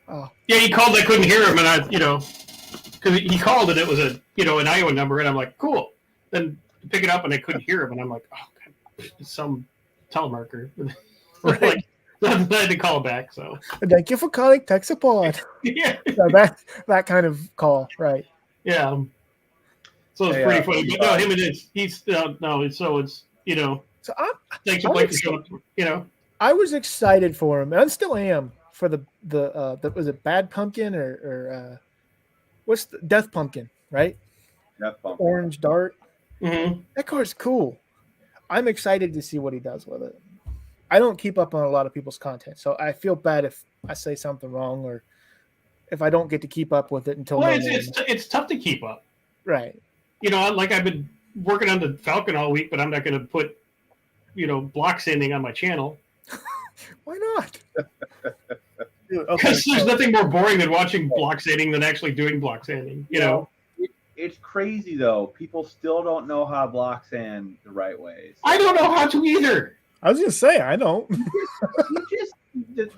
Oh, Yeah, he called. I couldn't hear him, and I, because he called and it was an Iowa number, and I'm like, cool. Then to pick it up, and I couldn't hear him, and I'm like, oh, God, it's some telemarketer. right. I had to call back. So Thank you for calling tech support. yeah, So that kind of call, right? yeah. So it's Hey, pretty funny. But no, him and he's no. So it's So I'm thanks for I'm playing for excited. showing. I was excited for him, and I still am for the was it Bad Pumpkin or what's the Death Pumpkin, right? That bump. Orange Dart. Mm-hmm. That car's cool. I'm excited to see what he does with it. I don't keep up on a lot of people's content, so I feel bad if I say something wrong or if I don't get to keep up with it until Well, no more. it's tough to keep up. Right. Like I've been working on the Falcon all week, but I'm not going to put block sanding on my channel. Why not? Dude, okay, Because there's so- nothing more boring than watching block sanding than actually doing block sanding. It's crazy though. People still don't know how to block sand the right way. So I don't know how to either. I was gonna say I don't.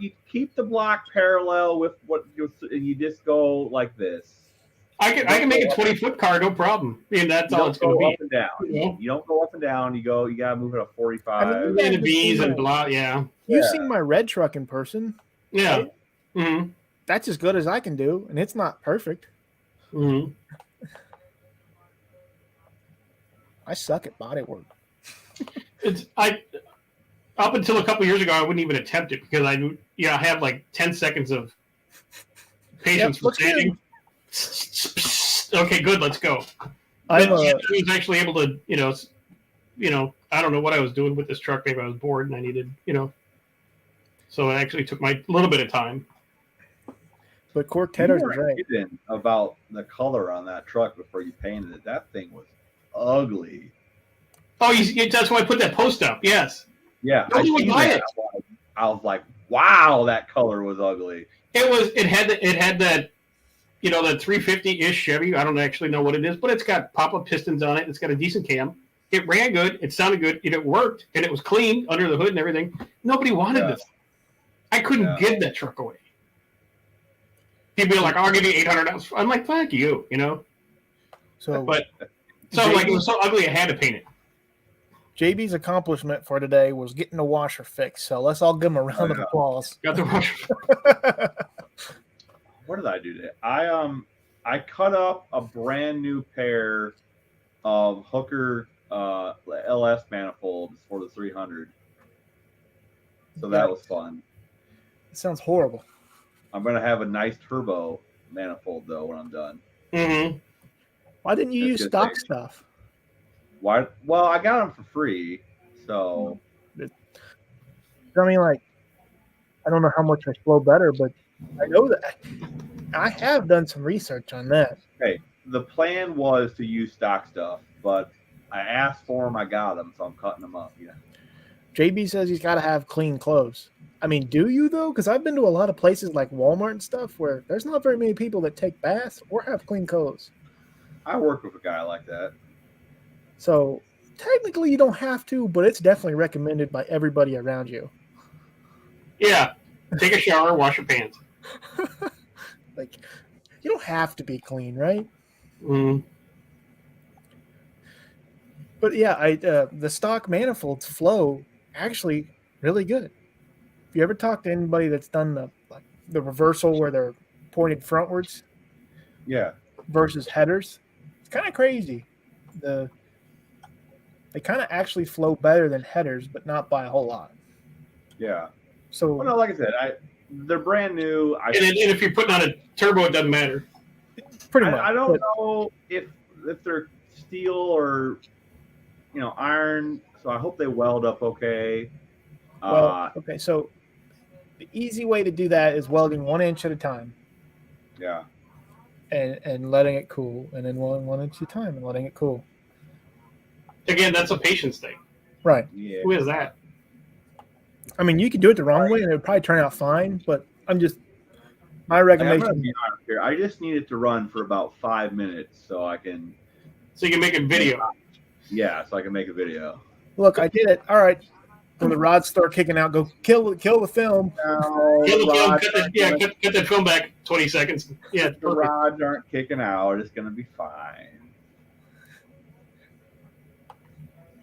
you keep the block parallel with what you just go like this. I can make a 20-foot car, no problem. I mean, that's You all don't it's going to go be. up and down. Yeah. You don't go up and down. You gotta move it at 45. I mean, And the bees and blah, yeah. You've Yeah. seen my red truck in person. Yeah. Mm-hmm. That's as good as I can do, and it's not perfect. Mm-hmm. I suck at body work. Up until a couple years ago, I wouldn't even attempt it because I have like 10 seconds of patience for looks good. standing. Okay, good, let's go. I'm But I was actually able to, I don't know what I was doing with this truck. Maybe I was bored and I needed, so it actually took a little bit of time. but Cork You Tedder's were is right. kidding about the color on that truck before you painted it. That thing was ugly. Oh, that's why I put that post up. Yes. Yeah, Nobody would seen buy that. it. I was like, wow, that color was ugly. It had that, that 350-ish Chevy. I don't actually know what it is, but it's got pop-up pistons on it. It's got a decent cam. It ran good. It sounded good. It worked, and it was clean under the hood and everything. Nobody wanted this. I couldn't give that truck away. People be like, "I'll give you $800." I'm like, "Fuck you," So, But so like it was so ugly, I had to paint it. JB's accomplishment for today was getting the washer fixed. So let's all give him a round of applause. Got the rush. What did I do today? I cut up a brand new pair of Hooker LS manifolds for the 300. So that was fun. It sounds horrible. I'm gonna have a nice turbo manifold though when I'm done. Mm-hmm. Why didn't you That's use good stock thing. stuff? Why? Well, I got them for free, so I mean, like, I don't know how much I flow better, but I know that I have done some research on that. the plan was to use stock stuff, but I asked for them, I got them, so I'm cutting them up. Yeah. JB says he's got to have clean clothes. I mean, do you though? Because I've been to a lot of places like Walmart and stuff where there's not very many people that take baths or have clean clothes. I work with a guy like that. So technically, you don't have to, but it's definitely recommended by everybody around you. Yeah. Take a shower, wash your pants. Like, you don't have to be clean, right? Mm. But yeah, the stock manifolds flow actually really good. If you ever talk to anybody that's done the reversal where they're pointed frontwards Yeah. versus headers, it's kind of crazy. They kind of actually flow better than headers, but not by a whole lot. Yeah. So Well, no, like I said, they're brand new. And if you're putting on a turbo, it doesn't matter. pretty much. I don't but know if they're steel or iron, so I hope they weld up okay. Well, okay, so the easy way to do that is welding 1 inch at a time Yeah. and letting it cool, and then welding 1 inch at a time and letting it cool. Again, that's a patience thing. Right. Yeah. Who is that? I mean, you could do it the wrong way and it would probably turn out fine, but my I'm gonna recommendation. be honest here. I just need it to run for about 5 minutes so I can. So you can make a video. Yeah, so I can make a video. Look, I did it. All right. When the rods start kicking out, go kill the film. No, Kill the film, rods cut, the, aren't yeah, gonna- cut that film back 20 seconds. Yeah, the perfect. rods aren't kicking out. It's gonna be fine.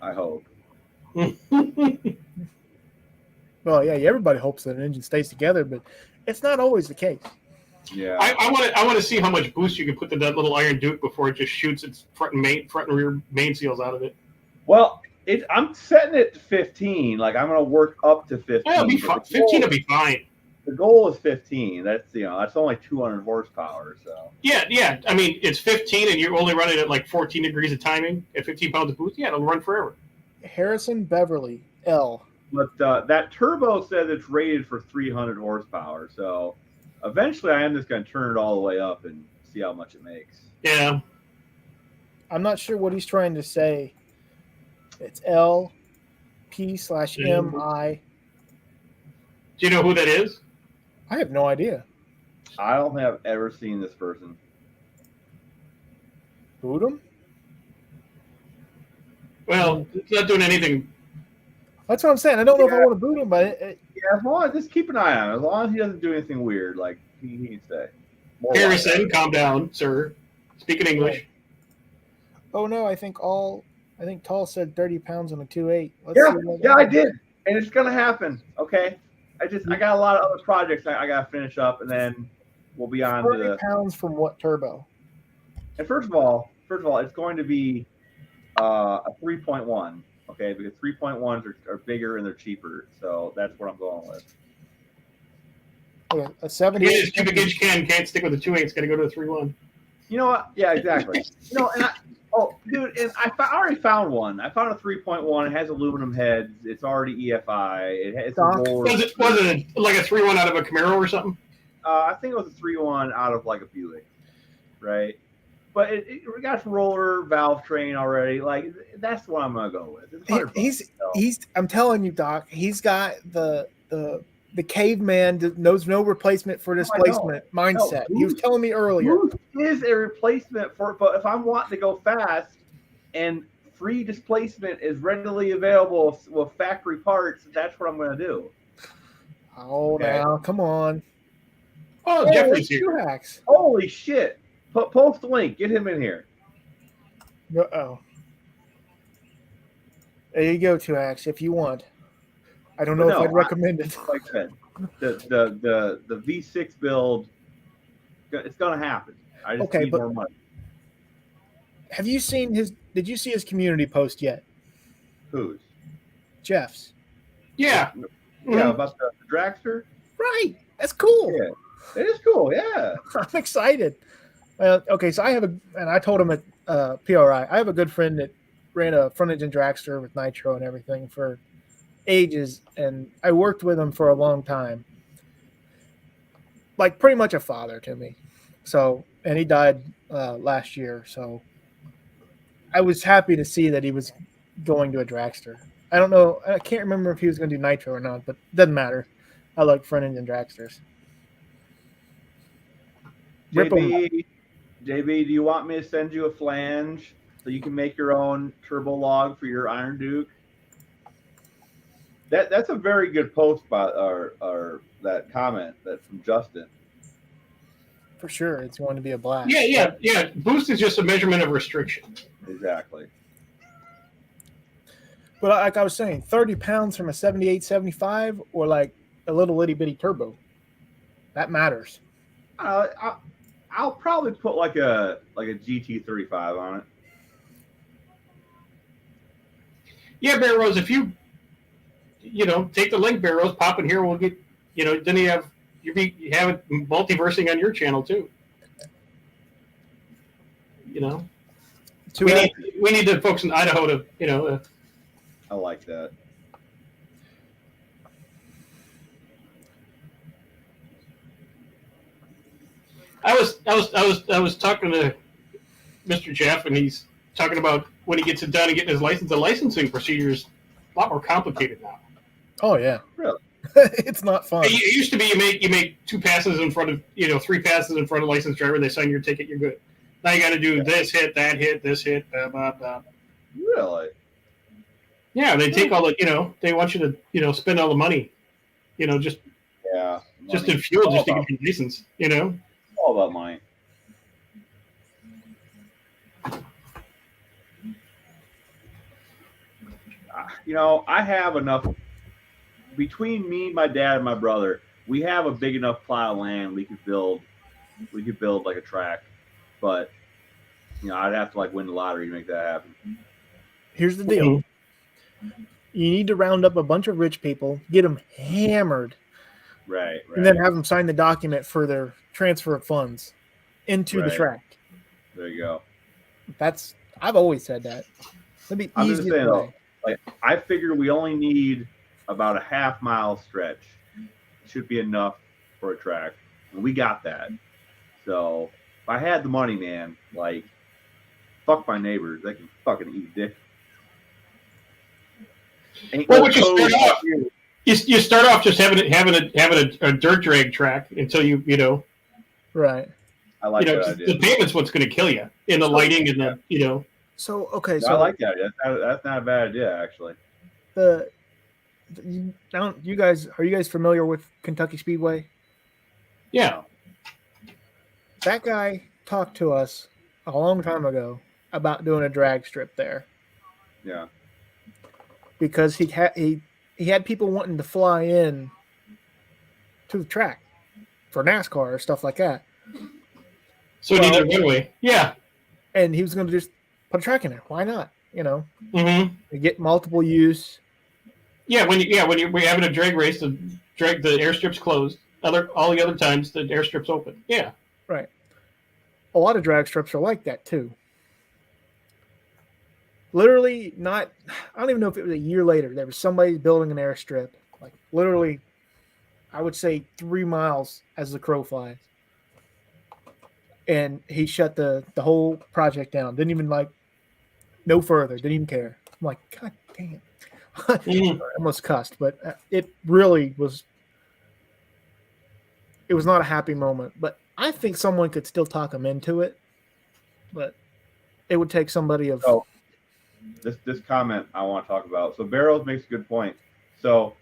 I hope. Well, yeah, everybody hopes that an engine stays together, but it's not always the case. Yeah. I want to see how much boost you can put to that little Iron Duke before it just shoots its front and rear main seals out of it. Well, I'm setting it to 15. Like I'm gonna work up to 15. Yeah, it'll be but fine. the goal- 15 will be fine. The goal is 15. That's that's only 200 horsepower. So Yeah. I mean, it's 15 and you're only running at like 14 degrees of timing at 15 pounds of boost. Yeah, it'll run forever. Harrison Beverly, L. But that turbo says it's rated for 300 horsepower. So eventually, I am just going to turn it all the way up and see how much it makes. Yeah. I'm not sure what he's trying to say. It's LP/MI. Do you know who that is? I have no idea. I don't think I've ever seen this person. Boot him? Well, it's not doing anything. That's what I'm saying. I don't know if I want to boot him, but Yeah, as long as just keep an eye on him. As long as he doesn't do anything weird, like he can stay. More Harrison, like calm down, sir. Speak in English. oh no, I think Tall said 30 pounds on a 2.8. Yeah, I did, and it's gonna happen. Okay, I got a lot of other projects I got to finish up, and then we'll be on to 30 the. pounds from what turbo? And first of all, it's going to be a 3.1. Okay, because 3.1s are bigger and they're cheaper, so that's what I'm going with. Okay, a 70. This cubic inch can't stick with a 2.8. It's got to go to a 3.1. You know what? Yeah, exactly. And I already found one. I found a 3.1. It has aluminum heads. It's already EFI. It's a Doc? roller. Was it like a 3.1 out of a Camaro or something? I think it was a 3.1 out of like a Buick, right? But it got roller valve train already. Like that's what I'm gonna go with. It's $100, so. I'm telling you, Doc. He's got the caveman that knows no replacement for displacement mindset. He was telling me earlier. Boost is a replacement for, but if I'm wanting to go fast and free displacement is readily available with factory parts, that's what I'm going to do. Oh, okay. Now come on. Oh, hey, Jeffrey's here. Hacks. Holy shit! Post the link. Get him in here. Oh. There you go, 2X, if you want. I don't know if I'd recommend it. Like I said, the V6 build, it's going to happen. I just need more money. Have you seen did you see his community post yet? Whose? Jeff's. Yeah. Yeah, about the dragster? Right. That's cool. Yeah. It is cool, yeah. I'm excited. Okay, so I told him at PRI, I have a good friend that ran a front engine dragster with nitro and everything for ages, and I worked with him for a long time. Like pretty much a father to me. So, and he died last year, so I was happy to see that he was going to a dragster. I don't know, I can't remember if he was going to do nitro or not, but it doesn't matter. I like front engine dragsters. JB, do you want me to send you a flange so you can make your own turbo log for your Iron Duke? That's a very good post by or that comment that from Justin. For sure, it's going to be a blast. Yeah. Boost is just a measurement of restriction. Exactly. But like I was saying, 30 pounds from a 78, 75 or like a little itty bitty turbo. That matters. I'll probably put like a GT35 on it. Yeah, Bear Rose, if you take the link, Bear Rose, pop in here, we'll get, then you have it multiversing on your channel too. We need the folks in Idaho to, I like that. I was talking to Mr. Jeff, and he's talking about when he gets it done and getting his license. The licensing procedure is a lot more complicated now. Oh yeah, really? It's not fun. It used to be you make 2 passes in front of 3 passes in front of a licensed driver. They sign your ticket, you're good. Now you got to do this hit, that hit, this hit, blah blah blah. Really? Yeah, they take all the, they want you to, spend all the money, just Yeah, in money. fuel, All just to about, get your license, all about money. I have enough between me, my dad, and my brother. We have a big enough plot of land we could build. We could build like a track, but I'd have to like win the lottery to make that happen. Here's the deal. Mhm. You need to round up a bunch of rich people, get them hammered, Right. and then have them sign the document for their transfer of funds into the Right. track. There you go. I've always said that. That'd be I'm easiest just saying way. though, like I figure we only need about a half-mile stretch. Should be enough for a track, and we got that. So if I had the money, man, like fuck my neighbors, they can fucking eat dick. Ain't Well, no what you code start off, out here. you start off just having a dirt drag track until you Right. I like that the idea. pavement's what's going to kill you in the lighting and the So okay, I like that idea. That's not a bad idea, actually. you guys are you guys familiar with Kentucky Speedway? yeah. That guy talked to us a long time ago about doing a drag strip there Yeah. because he had people wanting to fly in to the track for NASCAR or stuff like that, So it needed a runway. Yeah. and he was going to just put a track in there. Why not? Mm-hmm. You get multiple use. Yeah. When we're having a drag race, the airstrip's closed. All the other times the airstrip's open. Yeah. Right. A lot of drag strips are like that too. Literally, I don't even know if it was a year later. There was somebody building an airstrip, like literally, I would say 3 miles as the crow flies, and he shut the whole project down. Didn't even no further. Didn't even care. I'm like, God damn. Mhm. I almost cussed, but it really was. It was not a happy moment, but I think someone could still talk him into it. But it would take somebody of. Oh, this comment I want to talk about. So Barrows makes a good point. So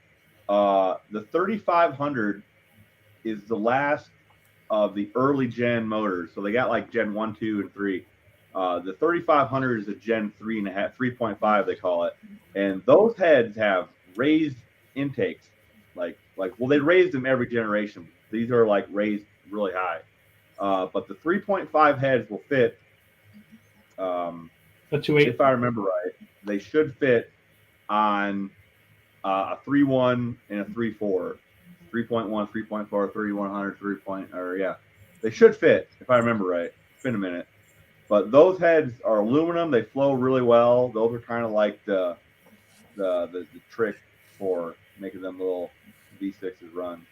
the 3500 is the last of the early gen motors. So they got like Gen 1, 2, and 3. The 3500 is a Gen 3.5, 3.5 they call it, and those heads have raised intakes. Well, they raised them every generation. These are like raised really high, but the 3.5 heads will fit. A 2.8. If I remember right, they should fit on a 3.1 and a 3.4, 3.1, 3.4, 3100, 3. They should fit if I remember right. It's been a minute. But those heads are aluminum. They flow really well. Those are kind of like the trick for making them little V6s run.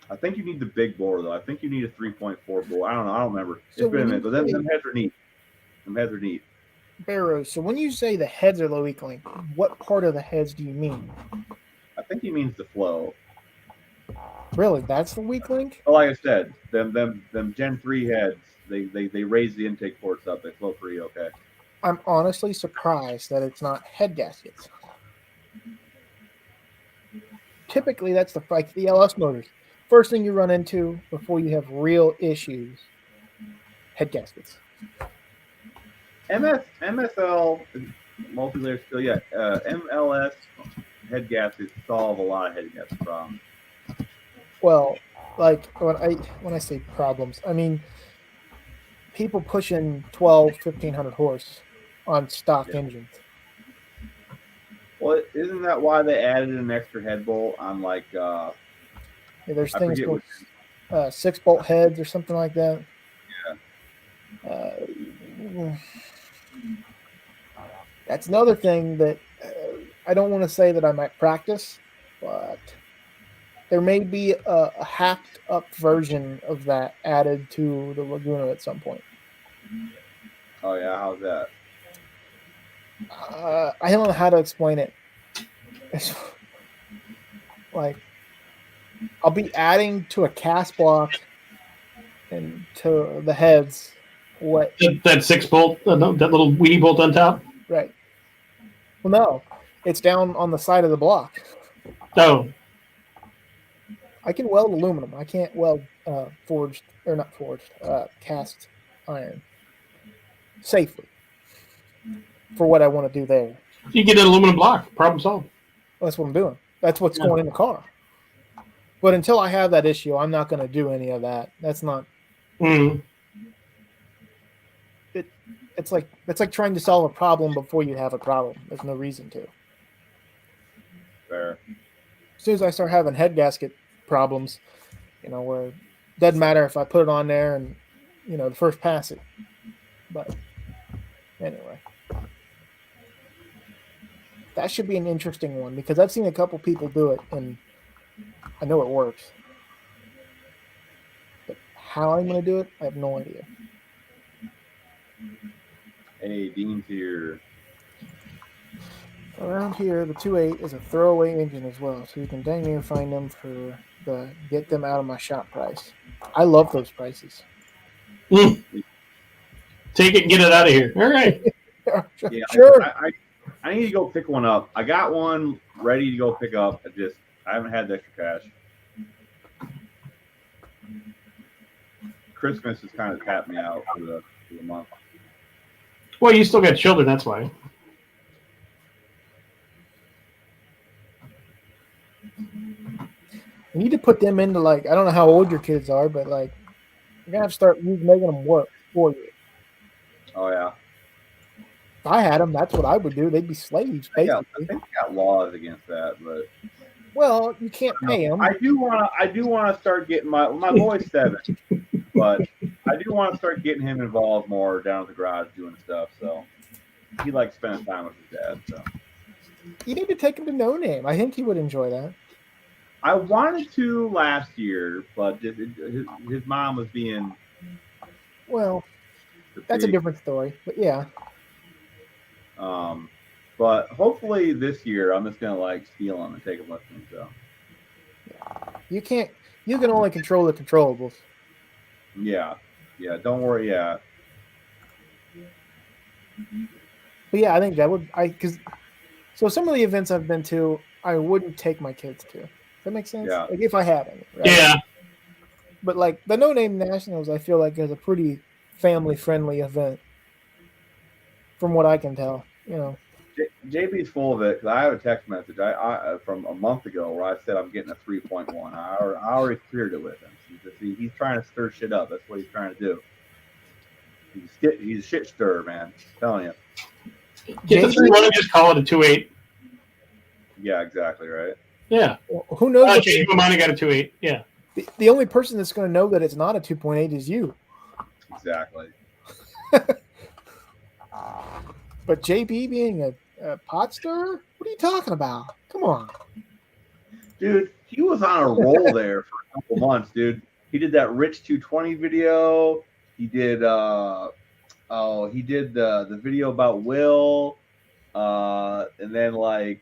I think you need the big bore though. I think you need a 3.4 bore. I don't know. I don't remember. So It's been a minute. But them when heads are neat. Them heads are neat. Barrows. So when you say the heads are low weak link, what part of the heads do you mean? I think he means the flow. Really, that's the weak link? But like I said, them Gen 3 heads, they raise the intake ports up. They flow pretty okay. I'm honestly surprised that it's not head gaskets. Typically, that's like the LS motors. First thing you run into before you have real issues, head gaskets. MSL multi-layer steel, yeah. MLS head gaskets solve a lot of head gasket problems. Well, like when I say problems, I mean people pushing 1,200-1,500 horse on stock engines. Well, isn't that why they added an extra head bolt on Yeah, there's I things forget called 6-bolt heads or something like that. That's another thing that I don't want to say that I might practice, but there may be a hacked up version of that added to the Laguna at some point. Oh yeah, how's that? I don't know how to explain it. It's like I'll be adding to a cast block and to the heads wet. That 6-bolt, that little weenie bolt on top. Right. Well, no, it's down on the side of the block. Oh, I can weld aluminum. I can't weld cast iron safely for what I want to do there. you get an aluminum block. Problem solved. That's what I'm doing. That's what's going in the car. But until I have that issue, I'm not going to do any of that. That's not. Mm. It's like trying to solve a problem before you have a problem. There's no reason to. Fair. As soon as I start having head gasket problems, where it doesn't matter if I put it on there and the first pass it. But anyway, that should be an interesting one because I've seen a couple people do it and I know it works. But how I'm going to do it, I have no idea. Hey, Dean's here. Around here, the 2.8 is a throwaway engine as well, so you can dang near find them for the get them out of my shop price. I love those prices. Mm. Take it and get it out of here. All right. Yeah, Sure. I need to go pick one up. I got one ready to go pick up. I haven't had the extra cash. Christmas has kind of tapped me out for the month. Well, you still got children, that's why. You need to put them into I don't know how old your kids are, but you're gonna have to start making them work for you. Oh yeah. If I had them, that's what I would do. They'd be slaves, basically. Yeah, I think we got laws against that, but Well, you can't pay them. I do want to start getting my boy's 7, but I do want to start getting him involved more down at the garage doing stuff. So he likes spending time with his dad. So You need to take him to No Name. I think he would enjoy that. I wanted to last year, but his mom was being. Well, that's a different story. But yeah. But hopefully this year I'm just gonna steal him and take him with me. So You can't. You can only control the controllables. yeah. Don't worry. Yeah. But yeah, I think that would so some of the events I've been to, I wouldn't take my kids to. Does that make sense? Yeah. If I had any. Right? Yeah. But the No Name Nationals, I feel like is a pretty family friendly event. From what I can tell, JB's full of it because I have a text message I from a month ago where I said I'm getting a 3.1. I already cleared it with him. He's trying to stir shit up. That's what he's trying to do. He's a shit stirrer, man. I'm telling you. Get the 3.1 and just call it a 2.8. Yeah, exactly right. Yeah. Well, who knows? Mine got a 2.8. Yeah. The only person that's going to know that it's not a 2.8 is you. Exactly. But JB being a pot stirrer? What are you talking about? Come on. Dude, he was on a roll there for a couple months, dude. He did that Rich 220 video. He did the video about Will. And then I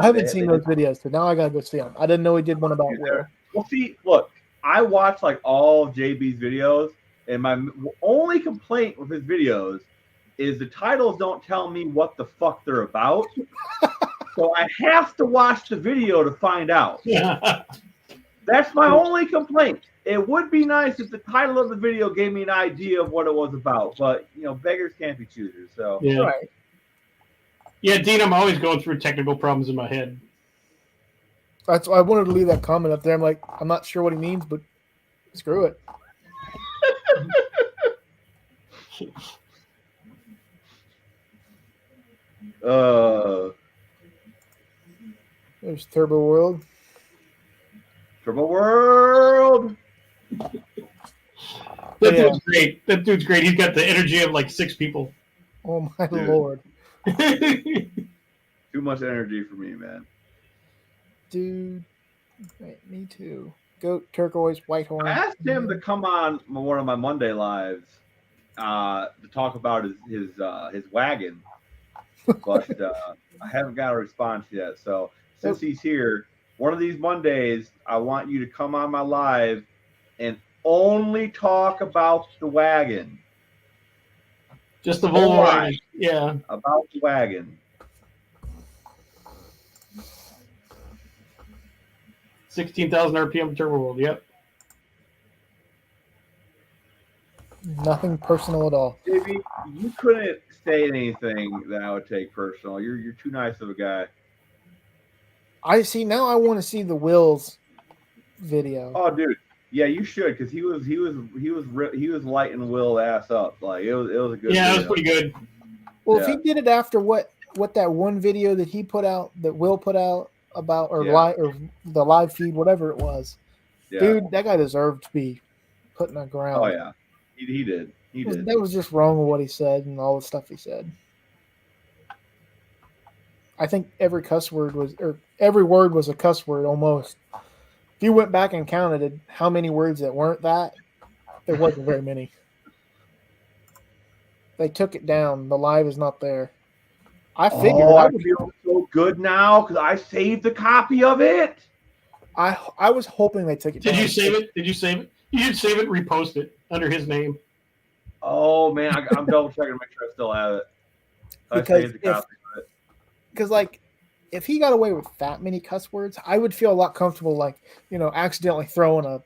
haven't seen those videos, so now I gotta go see them. I didn't know he did one about Will. Well, see, look, I watch all of JB's videos, and my only complaint with his videos is the titles don't tell me what the fuck they're about. So I have to watch the video to find out. Yeah. That's my only complaint. It would be nice if the title of the video gave me an idea of what it was about, but beggars can't be choosers. So Yeah. Right. Yeah, Dean, I'm always going through technical problems in my head. That's why I wanted to leave that comment up there. I'm like, I'm not sure what he means, but screw it. There's Turbo World. Turbo World. That dude's great. That dude's great. He's got the energy of 6 people. Oh my Dude. lord. Too much energy for me, man. Dude. Wait, me too. Goat, turquoise, white horn. I asked him to come on one of my Monday lives to talk about his wagon, but I haven't got a response yet. So since he's here, one of these Mondays, I want you to come on my live and only talk about the wagon. Just the Whole Volvo lot. wagon. Yeah. About the wagon. 16,000 RPM turbo world. Yep. Nothing personal at all. JB, you couldn't say anything that I would take personal. You're too nice of a guy. I see now. I want to see the Wills video. Oh, dude, yeah, you should, because he was lighting Will ass up. Like it was a good. Yeah, it was video. pretty good. Well, yeah. if he did it after what that one video that he put out, that Will put out about, or Yeah. live, or the live feed, whatever it was, Yeah. dude, that guy deserved to be put in the ground. Oh yeah, he did. He did. That was just wrong with what he said and all the stuff he said. I think every cuss word was, or every word was a cuss word almost. If you went back and counted how many words that weren't that, there wasn't very many. They took it down. The live is not there. I figured Oh, I I would. feel so good now because I saved a copy of it. I was hoping they took it down. Did you save it? Did you save it? You should save it and repost it under his name. Oh man, I'm double checking to make sure I still have it. I Because saved the copy of it. Because like, if he got away with that many cuss words, I would feel a lot comfortable, like, accidentally throwing a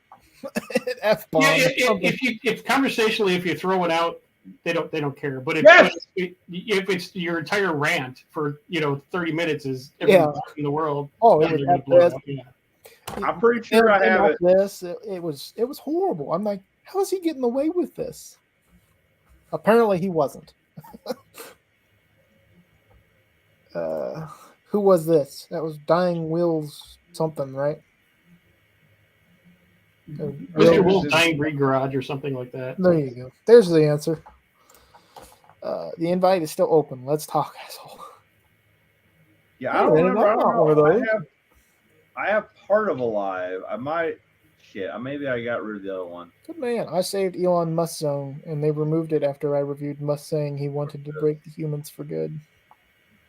an F-bomb. Yeah, or something. if conversationally, if you throw it out, they don't care. But if, Yes! if it's your entire rant for 30 minutes is Yeah. everything in the world, Oh, then it they're was gonna blow it that up, yeah. I'm pretty sure I have it. This it was horrible. I'm like, how is he getting away with this? Apparently, he wasn't. Who was this? That was Dying Wheels something, right? Mr. Will's Dying Breed Garage or something like that. There you go. There's the answer. The invite is still open. Let's talk, asshole. Yeah, I don't Hey, remember. I I'm don't not one of know. those. I have part of a live. I might. Shit. Maybe I got rid of the other one. Good man. I saved Elon Musk Zone, and they removed it after I reviewed Musk saying he wanted to break the humans for good.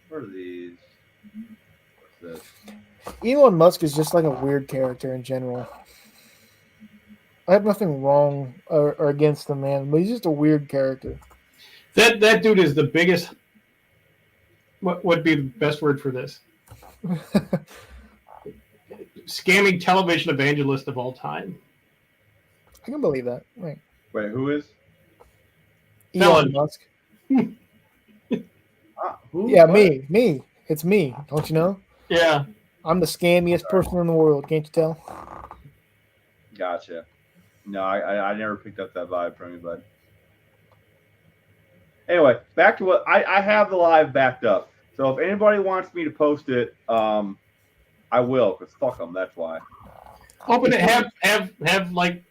What are these? What's this? Elon Musk is just like a weird character in general. I have nothing wrong or against the man, but he's just a weird character. That dude is the biggest. What would be the best word for this? Scamming television evangelist of all time. I can believe that. Right. Wait, who is? Elon Felon. Musk. Who? Yeah, What? me. It's me. Don't you know? Yeah. I'm the scammiest person in the world. Can't you tell? Gotcha. No, I never picked up that vibe from you, bud. Anyway, back to what I have the live backed up. So if anybody wants me to post it, I will, because fuck them. That's why. Open it. Have like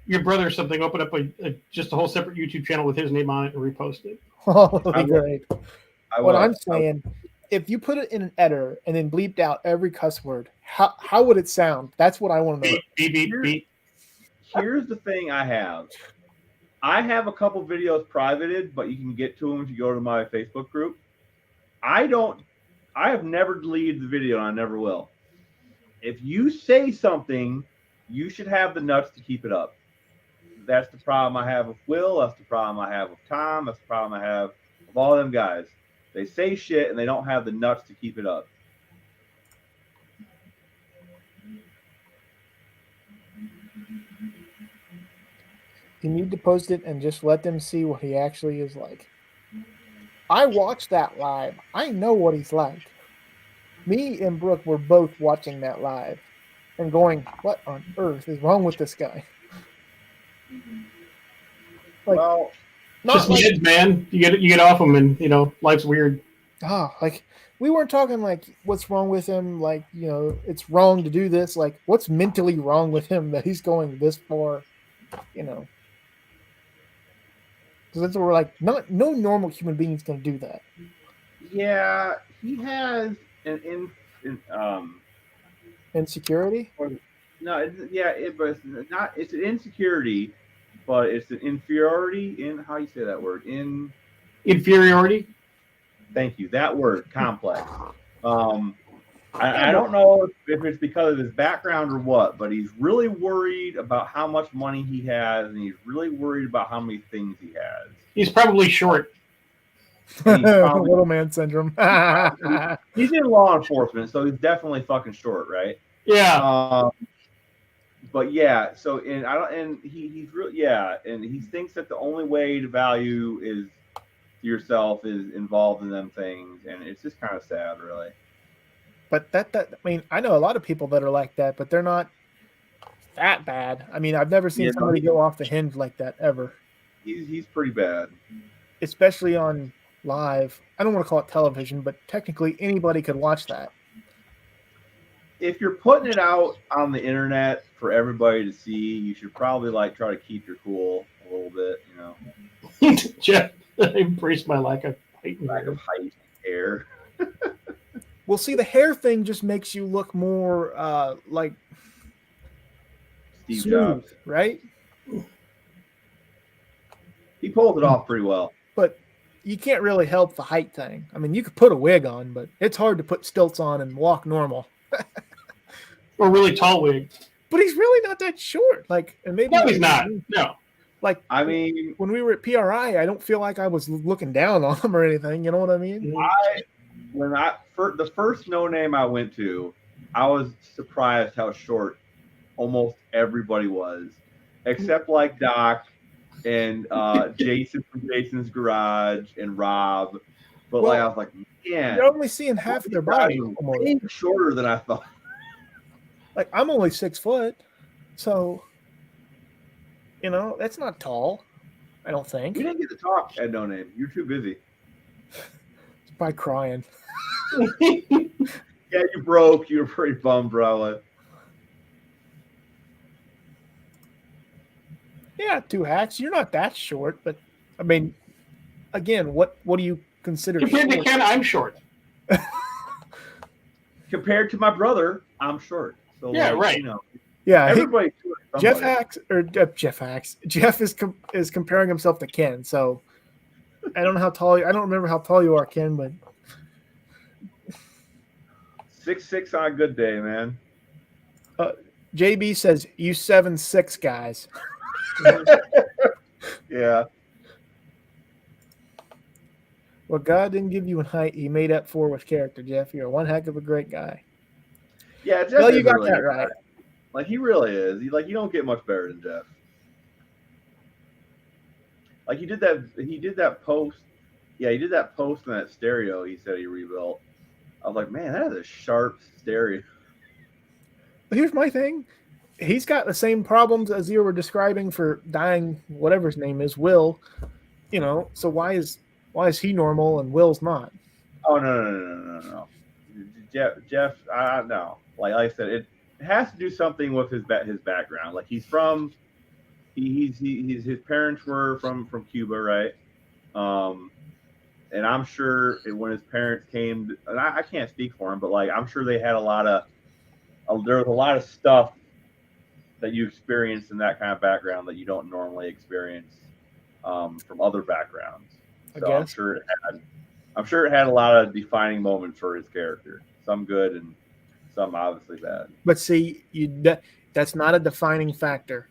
your brother or something. Open up just a whole separate YouTube channel with his name on it and repost it. Oh, that'd I be will. great. I What will. I'm saying, if you put it in an editor and then bleeped out every cuss word, how would it sound? That's what I want to know. Beep beep beep. Here's the thing I have. I have a couple videos privated, but you can get to them if you go to my Facebook group. I have never deleted the video, and I never will. If you say something, you should have the nuts to keep it up. That's the problem I have with Will. That's the problem I have with Tom. That's the problem I have with all them guys. They say shit, and they don't have the nuts to keep it up. You need to post it and just let them see what he actually is like. I watched that live. I know what he's like. Me and Brooke were both watching that live and going, what on earth is wrong with this guy? Like, Well, Just not like, meds, man. You get off them, and life's weird. like we weren't talking like what's wrong with him, like, it's wrong to do this. Like, what's mentally wrong with him that he's going this far, Because that's what we're like, no normal human being is going to do that. yeah, he has Insecurity? no, but it's not. It's an insecurity, but it's an inferiority in how you say that word. Inferiority. Thank you. That word complex. I don't know if it's because of his background or what, but he's really worried about how much money he has, and he's really worried about how many things he has. He's probably short. And he's probably, Little man syndrome. he's in law enforcement, so he's definitely fucking short, right? Yeah. But yeah, so and I don't, and he's real, yeah, and he thinks that the only way to value is yourself is involved in them things, and it's just kind of sad, really. But that I mean, I know a lot of people that are like that, but they're not that bad. I mean, I've never seen somebody go off the hinge like that ever. He's pretty bad, especially on live. I don't want to call it television, but technically anybody could watch that. If you're putting it out on the internet for everybody to see, you should probably like try to keep your cool a little bit, you know. Jeff, embrace my lack of height. And hair. Well, see, the hair thing just makes you look more like Steve smooth, Jobs, right? He pulled it off pretty well. But you can't really help the height thing. I mean, you could put a wig on, but it's hard to put stilts on and walk normal. Or really tall wig. But he's really not that short. Like, and maybe No, he's not. No. Like, I mean, when we were at PRI, I don't feel like I was looking down on him or anything. You know what I mean? The first no name I went to, I was surprised how short almost everybody was, except like Doc and Jason from Jason's Garage and Rob. But Well, like I was like, man, you're only seeing half of their body. way shorter than I thought. Like, I'm only 6 foot, so you know that's not tall. I don't think. You didn't get to talk at No Name. You're too busy. By crying. Yeah, you broke. You were pretty bummed, probably. Yeah, 2 hacks. You're not that short, but I mean, again, what do you consider? Compared to short? Ken, I'm short. Compared to my brother, I'm short. So Yeah, like, right. You know, Yeah, everybody's short. Jeff hacks. Jeff is comparing himself to Ken. So I don't know how tall. I don't remember how tall you are, Ken, but 6'6" on a good day, man. JB says you 7'6" guys. Yeah. Well, God didn't give you in height; He made up for with character, Jeff. You're one heck of a great guy. Yeah, Jeff Well, you is got really that good right. guy. Like he really is. You don't get much better than Jeff. Like he did that post. Yeah, he did that post in that stereo he said he rebuilt. I was like, man, that is a sharp stereo. But here's my thing: he's got the same problems as you were describing for dying, whatever his name is, Will. You know, so why is he normal and Will's not? Oh no. Jeff, no. Like I said, it has to do something with his background. Like he's from, his parents were from Cuba, right? And I'm sure when his parents came, and I can't speak for him, but like I'm sure they had there was a lot of stuff that you experienced in that kind of background that you don't normally experience from other backgrounds. So I'm sure it had a lot of defining moments for his character. Some good and some obviously bad. But see, that's not a defining factor.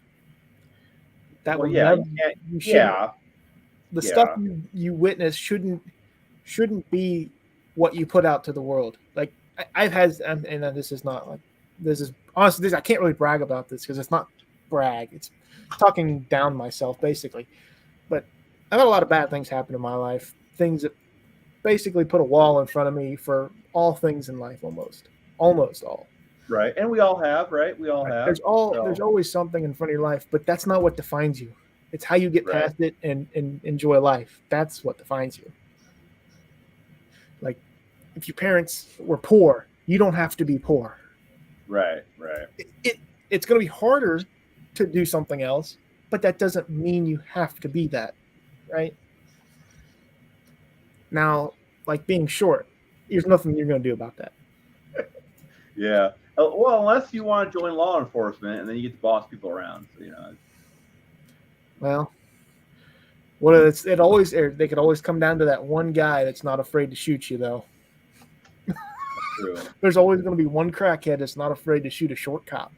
That Well, will yeah, never, the stuff you witness shouldn't be what you put out to the world. Like I've had, and this is honestly, I can't really brag about this because it's not brag. It's talking down myself basically. But I've had a lot of bad things happen in my life. Things that basically put a wall in front of me for all things in life, almost all. Right, and we all have, right? We all have. There's always something in front of your life, but that's not what defines you. It's how you get past it and enjoy life. That's what defines you. Like, if your parents were poor, you don't have to be poor. Right. It's going to be harder to do something else, but that doesn't mean you have to be that, right? Now, like being short, there's nothing you're going to do about that. Yeah. Well, unless you want to join law enforcement, and then you get to boss people around. So, Well, they could always come down to that one guy that's not afraid to shoot you, though. true. There's always going to be one crackhead that's not afraid to shoot a short cop.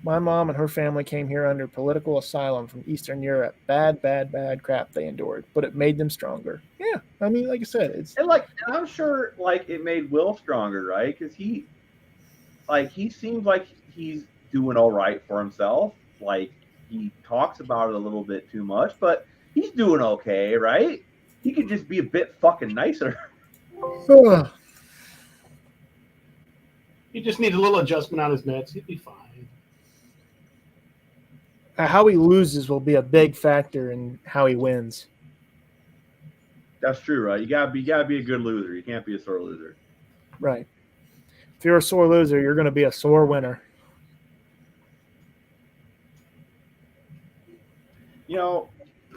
My mom and her family came here under political asylum from Eastern Europe. Bad, bad, bad crap they endured, but it made them stronger. Yeah, I mean, like I said, it's And I'm sure like it made Will stronger, right? Because he seems like he's doing all right for himself. Like he talks about it a little bit too much, but he's doing okay, right? He could just be a bit fucking nicer. He just needs a little adjustment on his meds. He'll be fine. how he loses will be a big factor in how he wins. That's true, right? You gotta be a good loser. You can't be a sore loser. Right. If you're a sore loser, you're going to be a sore winner. You know,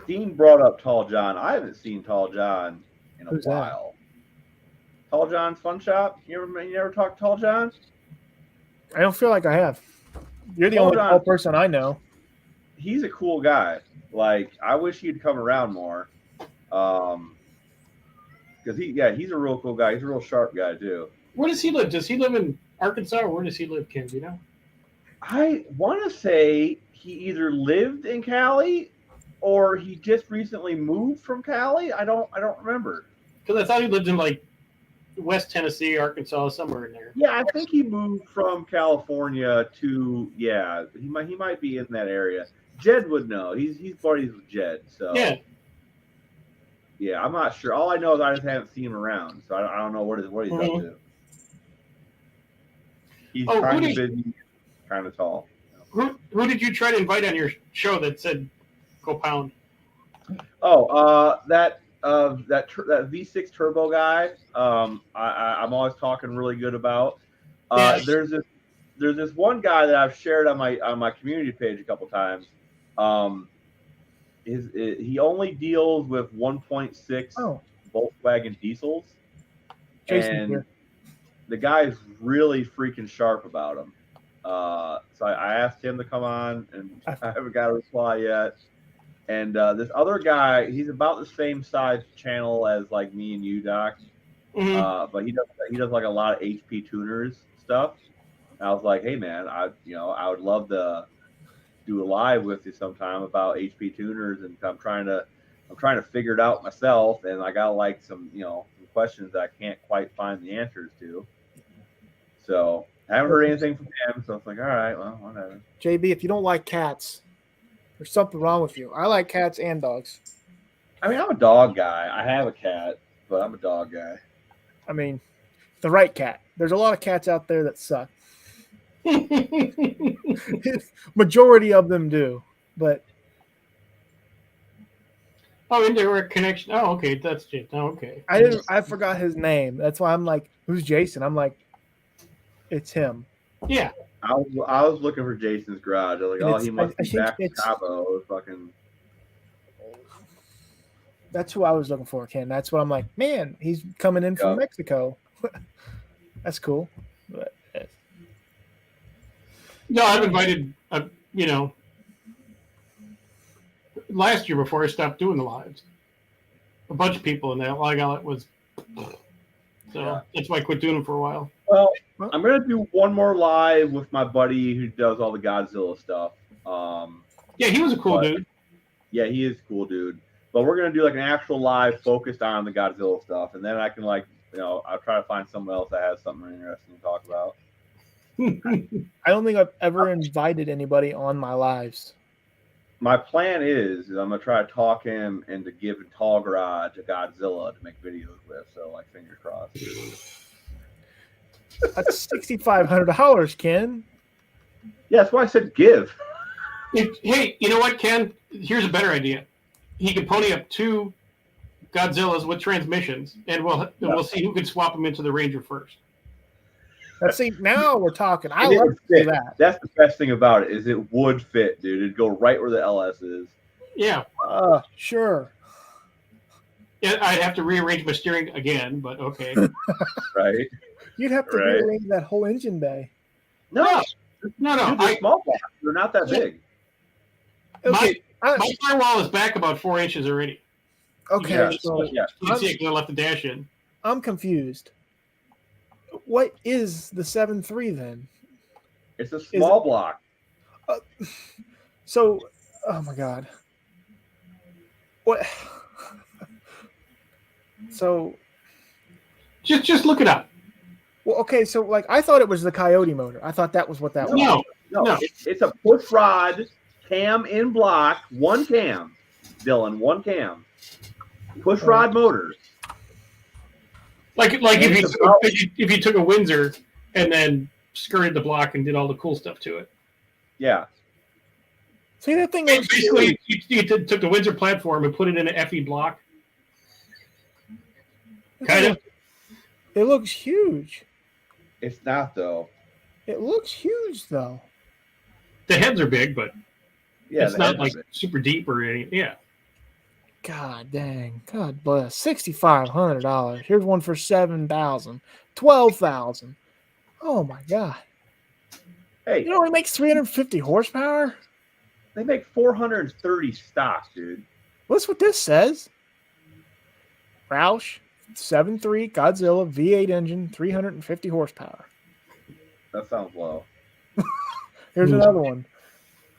Dean brought up Tall John. I haven't seen Tall John in a Who's that? while. Tall John's Fun Shop. You ever talk to Tall John? I don't feel like I have. You're the Hold only on. tall person I know. He's a cool guy. Like, I wish he'd come around more. Because he's a real cool guy. He's a real sharp guy too. Where does he live? Does he live in Arkansas or where does he live, Ken? Do you know? I want to say he either lived in Cali or he just recently moved from Cali. I don't remember. Because I thought he lived in like West Tennessee, Arkansas, somewhere in there. Yeah, I think he moved from California to he might be in that area. Jed would know. He's buddies with Jed. So yeah, I'm not sure. All I know is I just haven't seen him around, so I don't know what he's up to. He's kind of busy, kind of tall. Who did you try to invite on your show that said go pound? Oh, that V6 turbo guy. I'm always talking really good about. There's this one guy that I've shared on my community page a couple times. He only deals with 1.6 Volkswagen diesels, Jason and here. the guy's really freaking sharp about them. So I asked him to come on, and I haven't got a reply yet. And this other guy, he's about the same size channel as like me and you, Doc. Mm-hmm. But he does like a lot of HP tuners stuff. And I was like, hey man, I would love to do a live with you sometime about HP tuners, and I'm trying to figure it out myself, and I got like some some questions that I can't quite find the answers to. So I haven't heard anything from him, so it's like, all right, well, whatever. JB, if you don't like cats, there's something wrong with you. I like cats and dogs. I mean, I'm a dog guy. I have a cat, but I'm a dog guy. I mean, the right cat. There's a lot of cats out there that suck. Majority of them do, but indirect connection. Oh, okay, that's Jason. Oh, okay. I forgot his name. That's why I'm like, who's Jason? I'm like, it's him. Yeah. I was looking for Jason's garage. I was like, And he must I be think back in it's- Cabo. Fucking. That's who I was looking for, Ken. That's what I'm like, man, he's coming in from Yeah. Mexico. That's cool. But No, I've invited, last year before I stopped doing the lives, a bunch of people, and all I got was, that's why I quit doing them for a while. Well, I'm gonna do one more live with my buddy who does all the Godzilla stuff. Yeah, he was a cool dude. Yeah, he is a cool dude. But we're gonna do like an actual live focused on the Godzilla stuff, and then I can I'll try to find someone else that has something interesting to talk about. I don't think I've ever invited anybody on my lives. My plan is I'm gonna try to talk him into giving Tall Garage a Godzilla to make videos with. So like, fingers crossed. That's $6,500, Ken. Yeah, that's why I said give. Hey, you know what, Ken? Here's a better idea. He could pony up 2 Godzillas with transmissions, and we'll see who can swap them into the Ranger first. Let's see. Now we're talking. I And it love would to do fit. that. That's the best thing about it is it would fit, dude. It'd go right where the LS is. Yeah. Sure. Yeah, I'd have to rearrange my steering again, but okay. Right? You'd have to Right. rearrange that whole engine bay. No, No. dude, they're small blocks. They're not that big. Okay. My firewall is back about 4 inches already. Okay, Yeah, so yeah. You see it because I left the dash in. I'm confused. What is the 7.3 then? It's a small block. So, oh my god. What? So, Just look it up. well, okay, so like I thought it was the Coyote motor. I thought that was what that was. No. It's a push rod cam in block, one cam, Dylan, one cam. Push rod motor. Like if you took a Windsor and then skirted the block and did all the cool stuff to it. Yeah. See that thing looks Basically, you took the Windsor platform and put it in an FE block. Kind of. It looks huge. It's not though. It looks huge though. The heads are big, but Yeah, it's not like super deep or anything. Yeah. God dang. God bless. $6,500. Here's one for $7,000. $12,000. Oh my god. Hey, You know it makes 350 horsepower? they make 430 stock, dude. What's what this says? Roush 7.3 Godzilla V8 engine, 350 horsepower. That sounds low. Here's another one.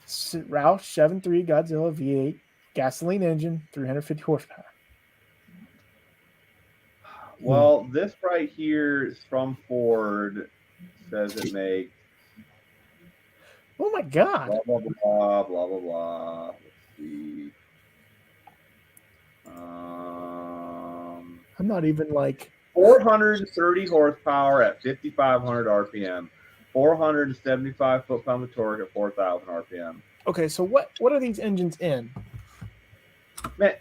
Roush 7.3 Godzilla V8 gasoline engine, 350 horsepower. Well, this right here is from Ford. Says it makes Oh my god. blah blah blah blah blah blah. Let's see. I'm not even like 430 horsepower at 5,500 RPM. 475 foot-pound of torque at 4,000 RPM. okay, so what are these engines in? Man,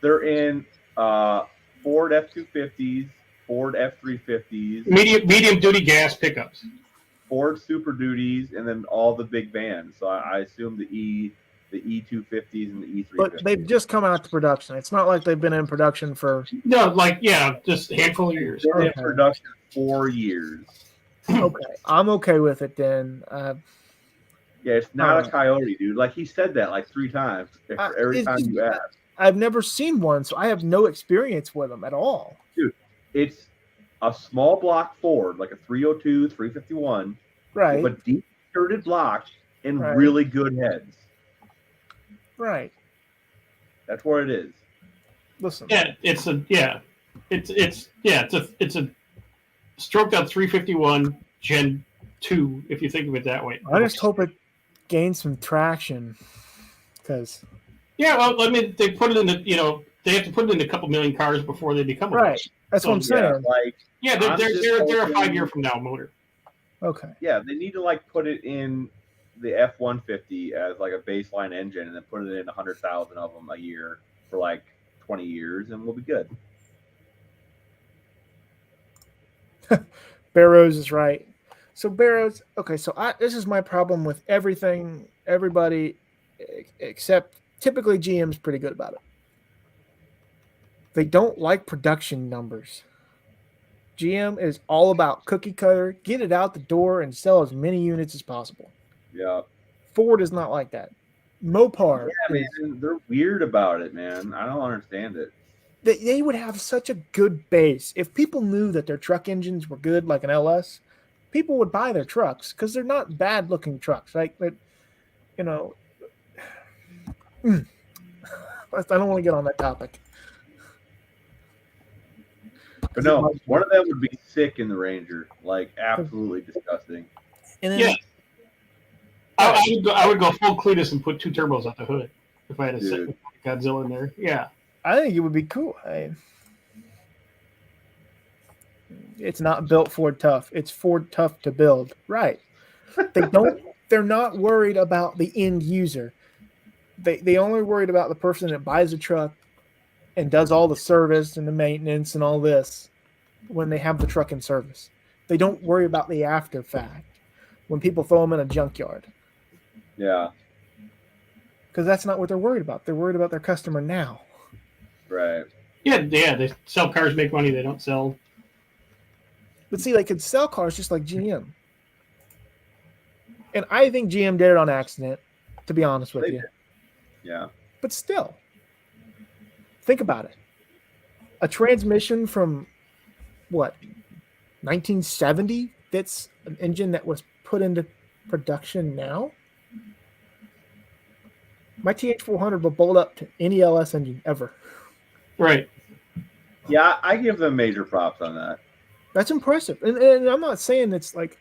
they're in Ford F-250s, Ford F-350s, Medium duty gas pickups. Ford Super Duties, and then all the big vans. So I assume the E250s and the E350s. But they've just come out to production. It's not like they've been in production for No, just a handful of years. They're in Okay. production 4 years. okay. I'm okay with it then. Yeah, it's not a Coyote, dude. Like he said that like 3 times every it's time just- you ask. I've never seen one, so I have no experience with them at all. It's a small block Ford, like a 302, 351, Right. but deep skirted block and Right. really good heads. Right. That's what it is. Listen. Yeah, it's a stroked out 351 Gen 2, if you think of it that way. I just hope it gains some traction. Because Yeah, well, I mean, they put it in they have to put it in a couple million cars before they become a right. motor. That's what I'm Yeah, saying. like Yeah, I'm they're just a hoping- 5 year from now motor. Okay. yeah, they need to like put it in the F-150 as like a baseline engine, and then put it in 100,000 of them a year for like 20 years, and we'll be good. Barrows is right. So Barrows, okay, so this is my problem with everybody except typically GM's pretty good about it. They don't like production numbers. GM is all about cookie cutter, get it out the door and sell as many units as possible. Yeah. Ford is not like that. Mopar, Yeah, man, they're weird about it, man. I don't understand it. they would have such a good base. If people knew that their truck engines were good, like an LS, people would buy their trucks because they're not bad looking trucks. Like, but, you know, I don't want to get on that topic. But no, one of them would be sick in the Ranger, like absolutely disgusting. And then, Yeah. I would go full Cletus and put 2 turbos at the hood if I had a Dude. Godzilla in there. Yeah. I think it would be cool. It's not built Ford tough. It's Ford tough to build. Right. They're not worried about the end user. They only worried about the person that buys a truck and does all the service and the maintenance and all this when they have the truck in service. They don't worry about the after fact when people throw them in a junkyard. Yeah, Because that's not what they're worried about. They're worried about their customer now. right. Yeah, they sell cars, make money. They don't sell. But see, they could sell cars just like GM. And I think GM did it on accident, to be honest with They you. did. Yeah. But still, think about it. A transmission from what 1970 fits an engine that was put into production now. My TH400 will bolt up to any LS engine ever. Right. Yeah, I give them major props on that. That's impressive. And I'm not saying it's like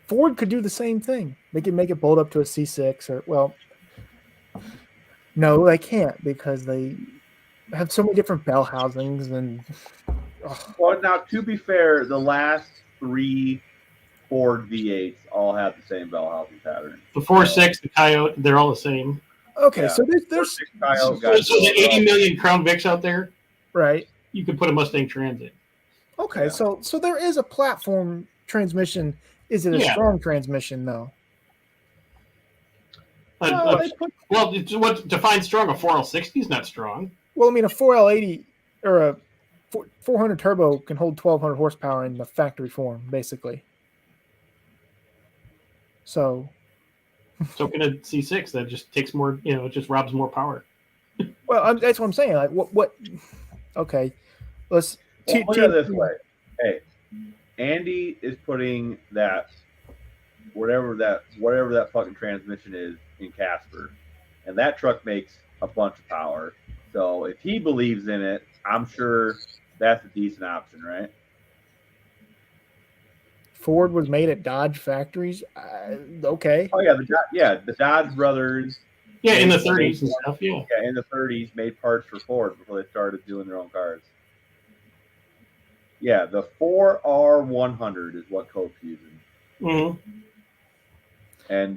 Ford could do the same thing. They could make it bolt up to a C6 or, well, no, they can't because they have so many different bell housings and. Well, now to be fair, the last 3 Ford V8s all have the same bell housing pattern. The 4.6, the Coyote, they're all the same. Okay, Yeah. so there's 4.6 Coyote So got the 80 million Crown Vics out there, right. you could put a Mustang Trans in. Okay, Yeah. so there is a platform transmission. Is it a Yeah. strong transmission though? Well, they put Well, it's what defines strong? A 4L60 is not strong. Well, I mean, a 4L80 or a 400 turbo can hold 1,200 horsepower in the factory form, basically. So can a C6 that just takes more, it just robs more power. well, that's what I'm saying. Like, what? Okay, let's. Well, look at it this way. Hey, Andy is putting that whatever that fucking transmission is in Casper, and that truck makes a bunch of power. So if he believes in it, I'm sure that's a decent option, right? Ford was made at Dodge factories. Okay. Oh yeah, the Dodge brothers. Yeah, in the 30s and stuff. Yeah. Yeah, in the 30s, made parts for Ford before they started doing their own cars. Yeah, the 4R100 is what Cope's using. Mm-hmm. And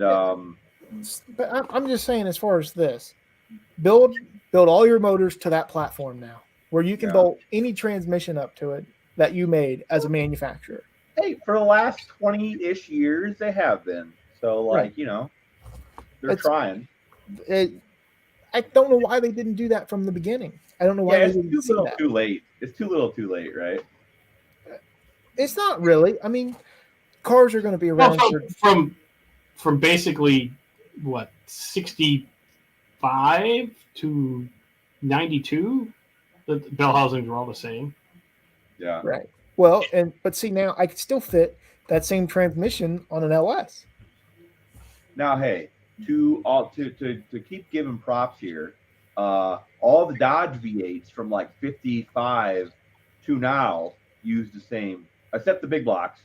But I'm just saying, as far as this, build all your motors to that platform now, where you can bolt any transmission up to it that you made as a manufacturer. hey, for the last 20-ish years, they have been. So, like, Right. They're trying. I don't know why they didn't do that from the beginning. I don't know why they didn't see that. Too late. It's too little too late, right? It's not really. I mean, cars are going to be around from basically what 65 to 92. The bell housings are all the same. Yeah. Right. Well, but see now I could still fit that same transmission on an LS. Now, hey, to keep giving props here, all the Dodge V8s from like 55 to now use the same, except the big blocks,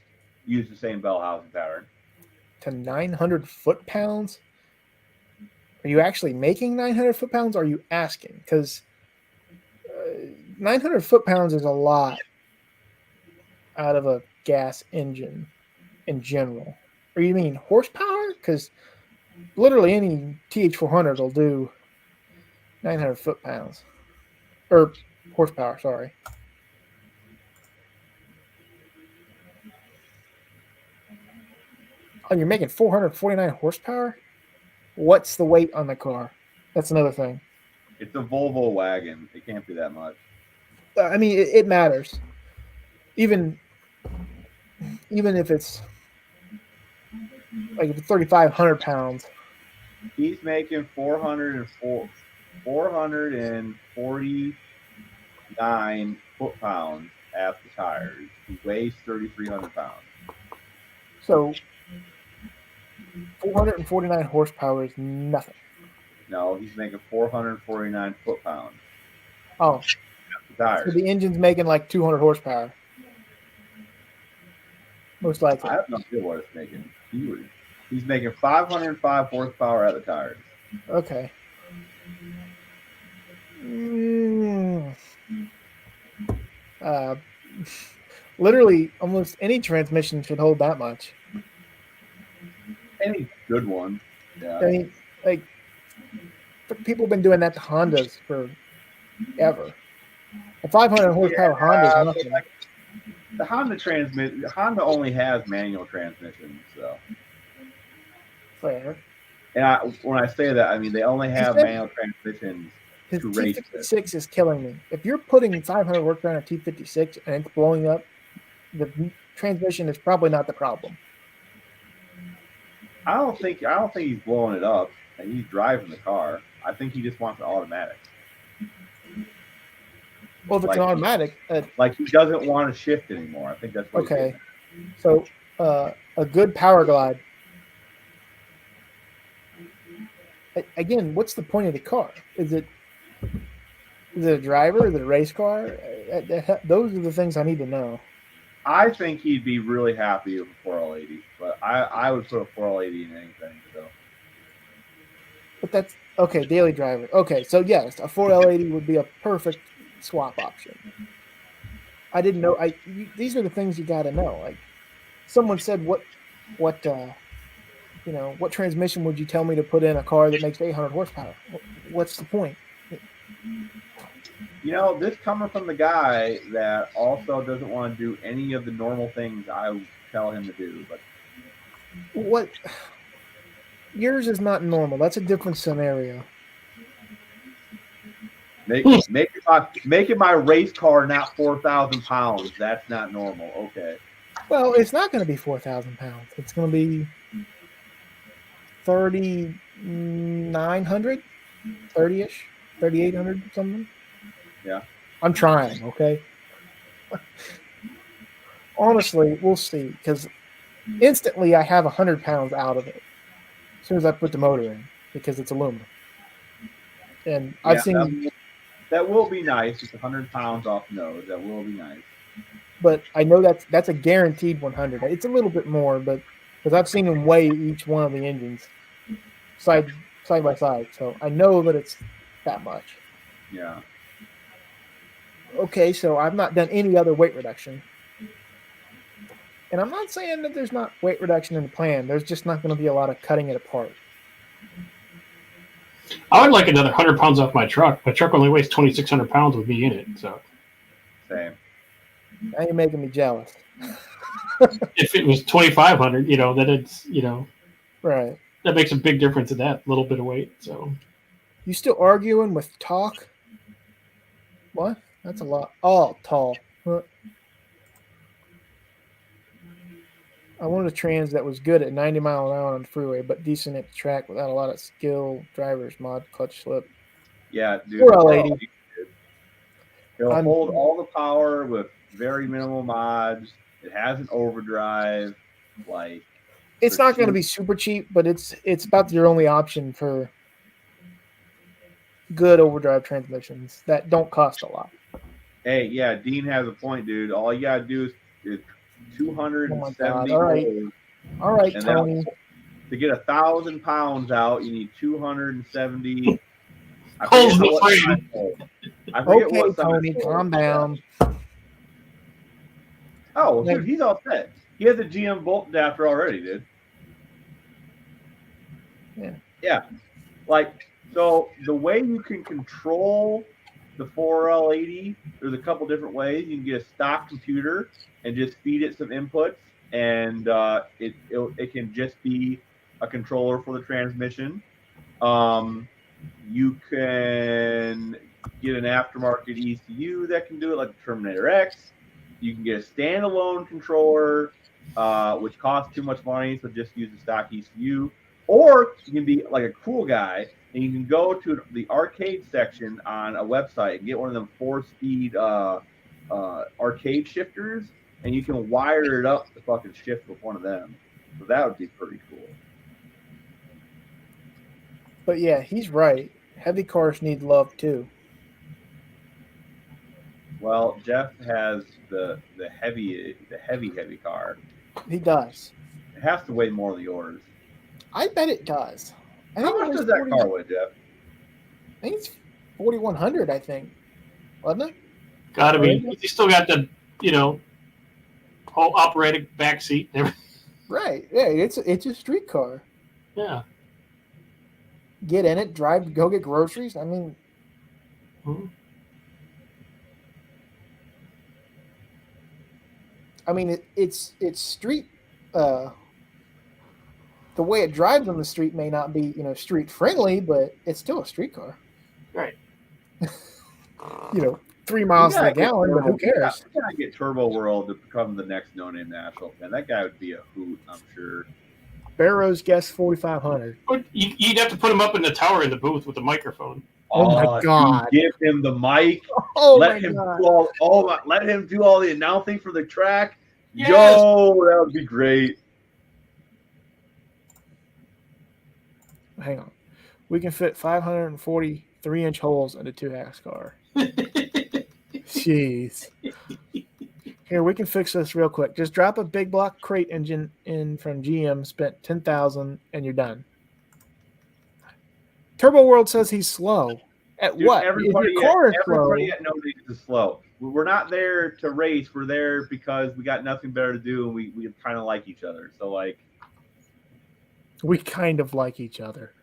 use the same bell housing pattern. To 900 foot-pounds? Are you actually making 900 foot-pounds? Or are you asking? Because 900 foot-pounds is a lot out of a gas engine in general. Or you mean horsepower? Because literally any TH400 will do 900 foot-pounds. Or horsepower, sorry. Oh, you're making 449 horsepower? What's the weight on the car? That's another thing. It's a Volvo wagon. It can't be that much. I mean, it matters. Even if it's like if it's 3,500 pounds. He's making 449 foot-pounds after tires. He weighs 3,300 pounds. So 449 horsepower is nothing. No, he's making 449 foot-pounds. Oh, After tires. so the engine's making like 200 horsepower. Most likely. I have no idea what it's making. He's making 505 horsepower at the tires. Okay. Literally, almost any transmission should hold that much. Any good one. Yeah. I mean, like, people have been doing that to Hondas forever. A 500 horsepower Honda is nothing. Like, the Honda only has manual transmissions, so. Fair. And when I say that, I mean they only have manual transmissions His to race with. T56 is killing me. If you're putting 500 horsepower on a T56 and it's blowing up, the transmission is probably not the problem. I don't think he's blowing it up, and he's driving the car. I think he just wants an automatic. Well, if it's an Like- automatic, Like he doesn't want to shift anymore. I think that's what he's okay. getting So a good power glide. Again, what's the point of the car? Is it a driver? Is it a race car? Those are the things I need to know. I think he'd be really happy with a 4L80, but I would put a 4L80 in anything. So But that's okay. Daily driver. Okay, so yes, a 4L80 would be a perfect swap option. I didn't know. These are the things you got to know. Like someone said, what what transmission would you tell me to put in a car that makes 800 horsepower? What's the point? this coming from the guy that also doesn't want to do any of the normal things I would tell him to do. But What? Yours is not normal. That's a different scenario. make it my race car not 4,000 pounds. That's not normal. Okay. Well, it's not going to be 4,000 pounds. It's going to be 3,900, 30-ish, 3,800 something. Yeah. I'm trying. Okay. Honestly, we'll see. Because instantly, I have 100 pounds out of it as soon as I put the motor in, because it's aluminum. And I've seen, that will be nice. It's 100 pounds off nose. That will be nice. but I know that's a guaranteed 100. It's a little bit more, but because I've seen them weigh each one of the engines side by side, so I know that it's that much. Yeah. Okay, so I've not done any other weight reduction. And I'm not saying that there's not weight reduction in the plan. There's just not going to be a lot of cutting it apart. I would like another 100 pounds off my truck. My truck only weighs 2,600 pounds with me in it. So Same. Now you're making me jealous. if it was 2,500, then it's, Right. that makes a big difference in that little bit of weight. So You still arguing with talk? What? That's a lot. Oh, tall. Huh. I wanted a trans that was good at 90 miles an hour on the freeway, but decent at the track without a lot of skill, drivers, mod, clutch slip. Yeah, dude. 4L80. It'll I'm- hold all the power with very minimal mods. It has an overdrive. Like It's not going to be super cheap, but it's about your only option for good overdrive transmissions that don't cost a lot. Hey, yeah, Dean has a point, dude. All you gotta do is 270 Oh my God. All right, and Tony. to get 1,000 pounds out, you need 270. I Holds forget the what frame. size hole. I forget Okay, what size Tony, hole. calm down. Oh, dude, he's all set. He has a GM bolt adapter already, dude. Yeah. Yeah. Like, so the way you can control the 4L80, there's a couple different ways. You can get a stock computer and just feed it some inputs, and it can just be a controller for the transmission. You can get an aftermarket ECU that can do it, like the Terminator X. You can get a standalone controller, which costs too much money, so just use the stock ECU. Or you can be like a cool guy, and you can go to the arcade section on a website and get one of them 4-speed arcade shifters, and you can wire it up to fucking shift with one of them. So that would be pretty cool. But yeah, he's right. Heavy cars need love too. Well, Jeff has the heavy car. He does. It has to weigh more than yours. I bet it does. I How think it much was does that 40 car weigh, Jeff? I think it's 4,100. I think, wasn't it? gotta be. You still got the, whole operating back seat and everything. Right. Yeah, it's a street car. Yeah. Get in it, drive, go get groceries. I mean, Mhm. it's street. The way it drives on the street may not be street friendly, but it's still a street car. Right. 3 miles to the We gotta get gallon, but who cares? We gotta get Turbo World to become the next no-name national fan. That guy would be a hoot, I'm sure. Barrow's guess 4,500. But you'd have to put him up in the tower in the booth with the microphone. Oh my God. Give him the mic. Oh my let him god! do let him do all the announcing for the track. Yes. Yo, that would be great. Hang on. We can fit 540 3-inch holes into 2-ax car. Jeez. Here, we can fix this real quick. Just drop a big block crate engine in from GM, spent $10,000, and you're done. Turbo World says he's slow. At Dude, what? If everybody your car is slow, at No Names is slow. We're not there to race. We're there because we got nothing better to do, and we kind of like each other. So, like, we kind of like each other.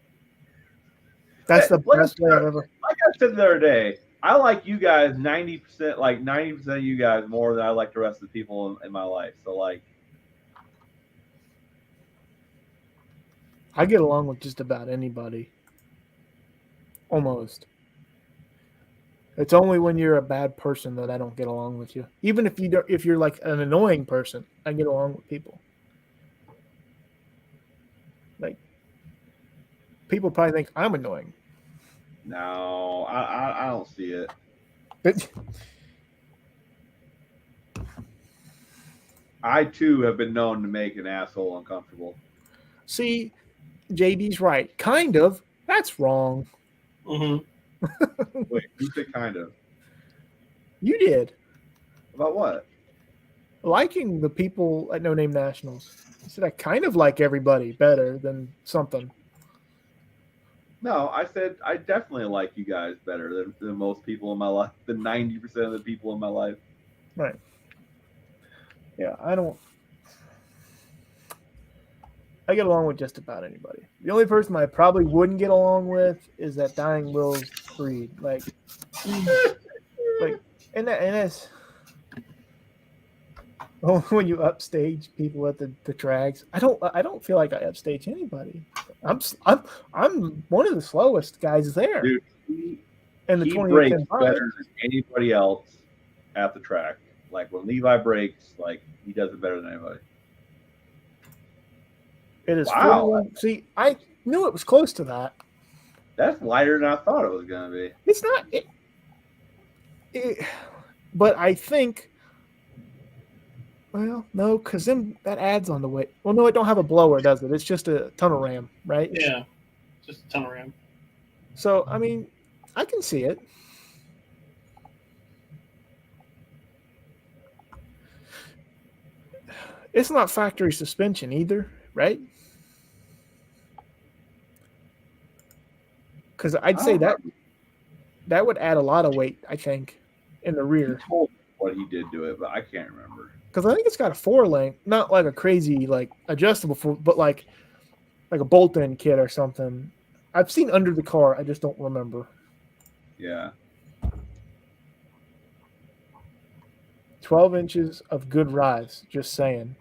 That's Hey, the like best way I've ever. I said the other day, I like you guys 90%, like 90% of you guys more than I like the rest of the people in my life. So, like, I get along with just about anybody. Almost. It's only when you're a bad person that I don't get along with you. Even if you don't, if you're like an annoying person, I get along with people. Like, people probably think I'm annoying. no, I don't see it. But I too have been known to make an asshole uncomfortable. see, JD's right. Kind of. That's wrong. Mhm. Wait, you said kind of You did. about what? Liking the people at No Name Nationals. I said I kind of like everybody better than something. No, I said I definitely like you guys better than most people in my life, than 90% of the people in my life. Right. Yeah, I get along with just about anybody. The only person I probably wouldn't get along with is that Dying Will's breed. Like, and that's when you upstage people at the tracks. I don't feel like I upstage anybody. I'm one of the slowest guys there. Dude, in the he 28 breaks 10 better than anybody else at the track. Like when Levi breaks, like he does it better than anybody. It is Wow. 41. See, I knew it was close to that. That's lighter than I thought it was gonna be. It's not. But I think. Well, no, because then that adds on the weight. Well, no, it don't have a blower, does it? It's just a tunnel ram, right? Yeah, just a ton of RAM. So, I mean, I can see it. It's not factory suspension either, right? Because I'd say that would add a lot of weight, I think, in the He rear. told me what he did to it, but I can't remember. Because I think it's got a 4-link, not like a crazy like adjustable, but like a bolt-in kit or something. I've seen under the car, I just don't remember. Yeah. 12 inches of good rise, just saying.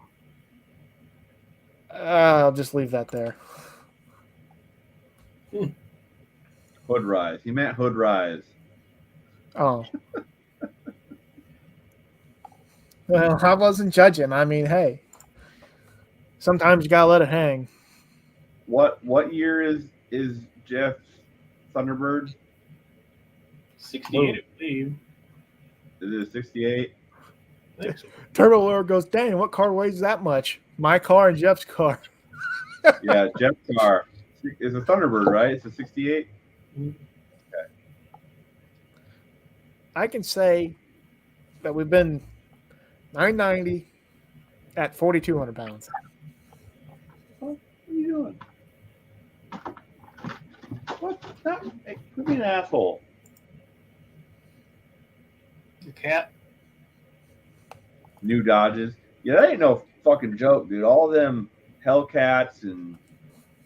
I'll just leave that there. Hood rise. He meant hood rise. Oh. Well, I wasn't judging. I mean, hey, sometimes you gotta let it hang. What year is Jeff's Thunderbird? 68, I believe. Is it 68? I think so. Turbo Lord goes, dang, what car weighs that much? My car and Jeff's car. Yeah, Jeff's car. It's a Thunderbird, right? It's a 68? I can say that we've been 990 at 4,200 pounds. What are you doing? What? Hey, quit being an asshole. The cat. New Dodges. Yeah, that ain't no fucking joke, dude. All them Hellcats and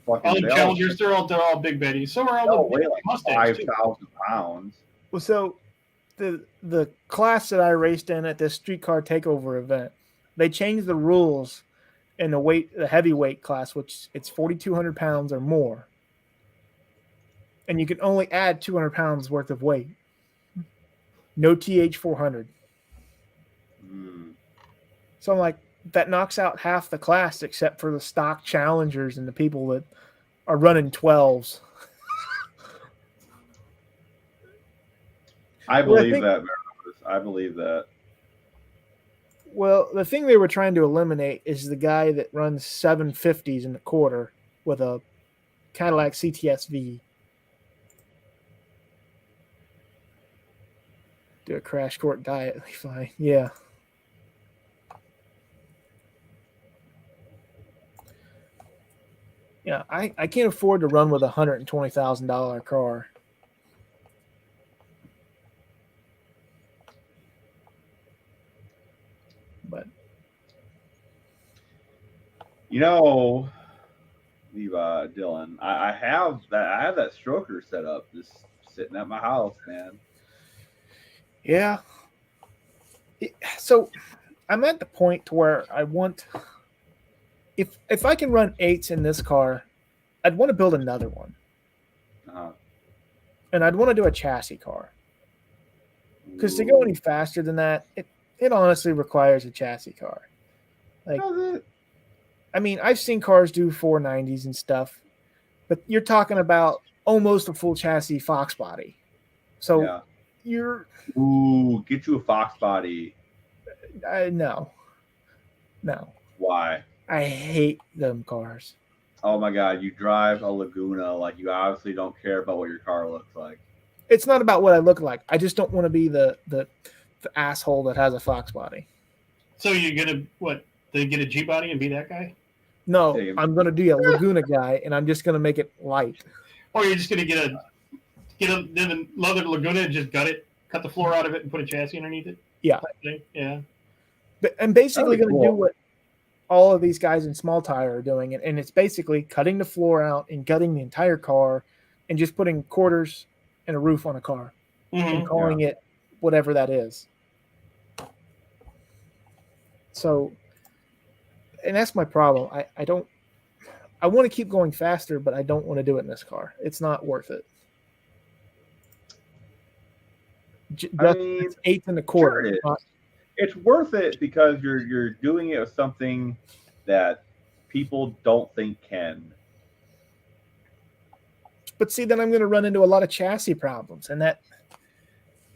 fucking All the Challengers, they're all big betties. So are all the weigh big like Mustangs, too. 5,000 pounds. Well, so the class that I raced in at this streetcar takeover event, they changed the rules in the heavyweight class, which it's 4,200 pounds or more, and you can only add 200 pounds worth of weight. No TH 400. So I'm like, that knocks out half the class except for the stock challengers and the people that are running 12s. I Well, I believe think- that, Mariners. I believe that. Well, the thing they were trying to eliminate is the guy that runs 750s in the quarter with a Cadillac CTS-V. Do a crash court diet, Levi. Yeah. Yeah, I can't afford to run with a $120,000 car. But You know, Levi, Dylan, I have that stroker set up just sitting at my house, man. yeah. So I'm at the point to where I want, if I can run 8s in this car, I'd want to build another one. Uh-huh. And I'd want to do a chassis car. Because to go any faster than that, it honestly requires a chassis car. Like, Does it? I mean, I've seen cars do 490s and stuff, but you're talking about almost a full chassis Fox body. So Yeah. you're Ooh, get you a Fox body. no. Why? I hate them cars. Oh my God, you drive a Laguna, like you obviously don't care about what your car looks like. It's not about what I look like. I just don't want to be the asshole that has a Fox body. So you're gonna what? They get a G body and be that guy, No, Same. I'm going to be a Laguna guy, and I'm just going to make it light. or you're just gonna get a leather Laguna and just gut it, cut the floor out of it, and put a chassis underneath it. Yeah. Type thing? Yeah. But I'm basically That'd be going to do cool. what all of these guys in small tire are doing, and it's basically cutting the floor out and gutting the entire car, and just putting quarters and a roof on a car Mhm. and calling it whatever that is. So, and that's my problem. I want to keep going faster, but I don't want to do it in this car. It's not worth it. I mean, It's 8 and a quarter. it is. Not- It's worth it because you're doing it with something that people don't think can. But see, then I'm going to run into a lot of chassis problems, and that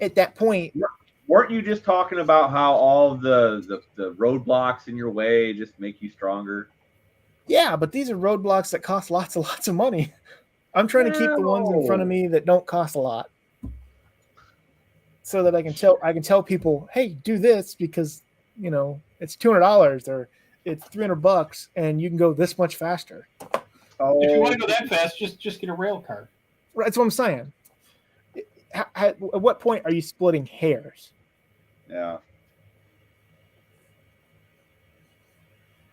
at that point, Weren't you just talking about how all of the roadblocks in your way just make you stronger? yeah. But these are roadblocks that cost lots and lots of money. I'm trying to keep the ones in front of me that don't cost a lot, so that I can tell people, hey, do this because it's $200 or it's $300, and you can go this much faster. Oh, If you want to go that fast, just get a rail car. That's what I'm saying. At what point are you splitting hairs? yeah.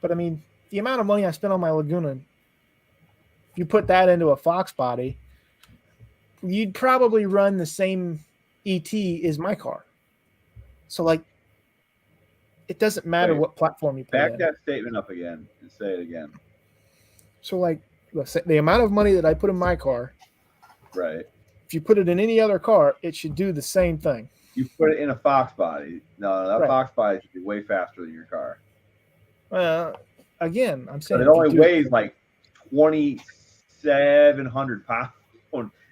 But I mean, the amount of money I spent on my Laguna, if you put that into a Fox body, you'd probably run the same ET as my car. So like, it doesn't matter Wait, what platform you put Back in. that statement up again and say it again. So like, the amount of money that I put in my car, Right. if you put it in any other car, it should do the same thing. You put it in a Fox body. No, that Right. Fox body should be way faster than your car. Again, I'm saying But it if you only do- weighs like 2,700 pounds.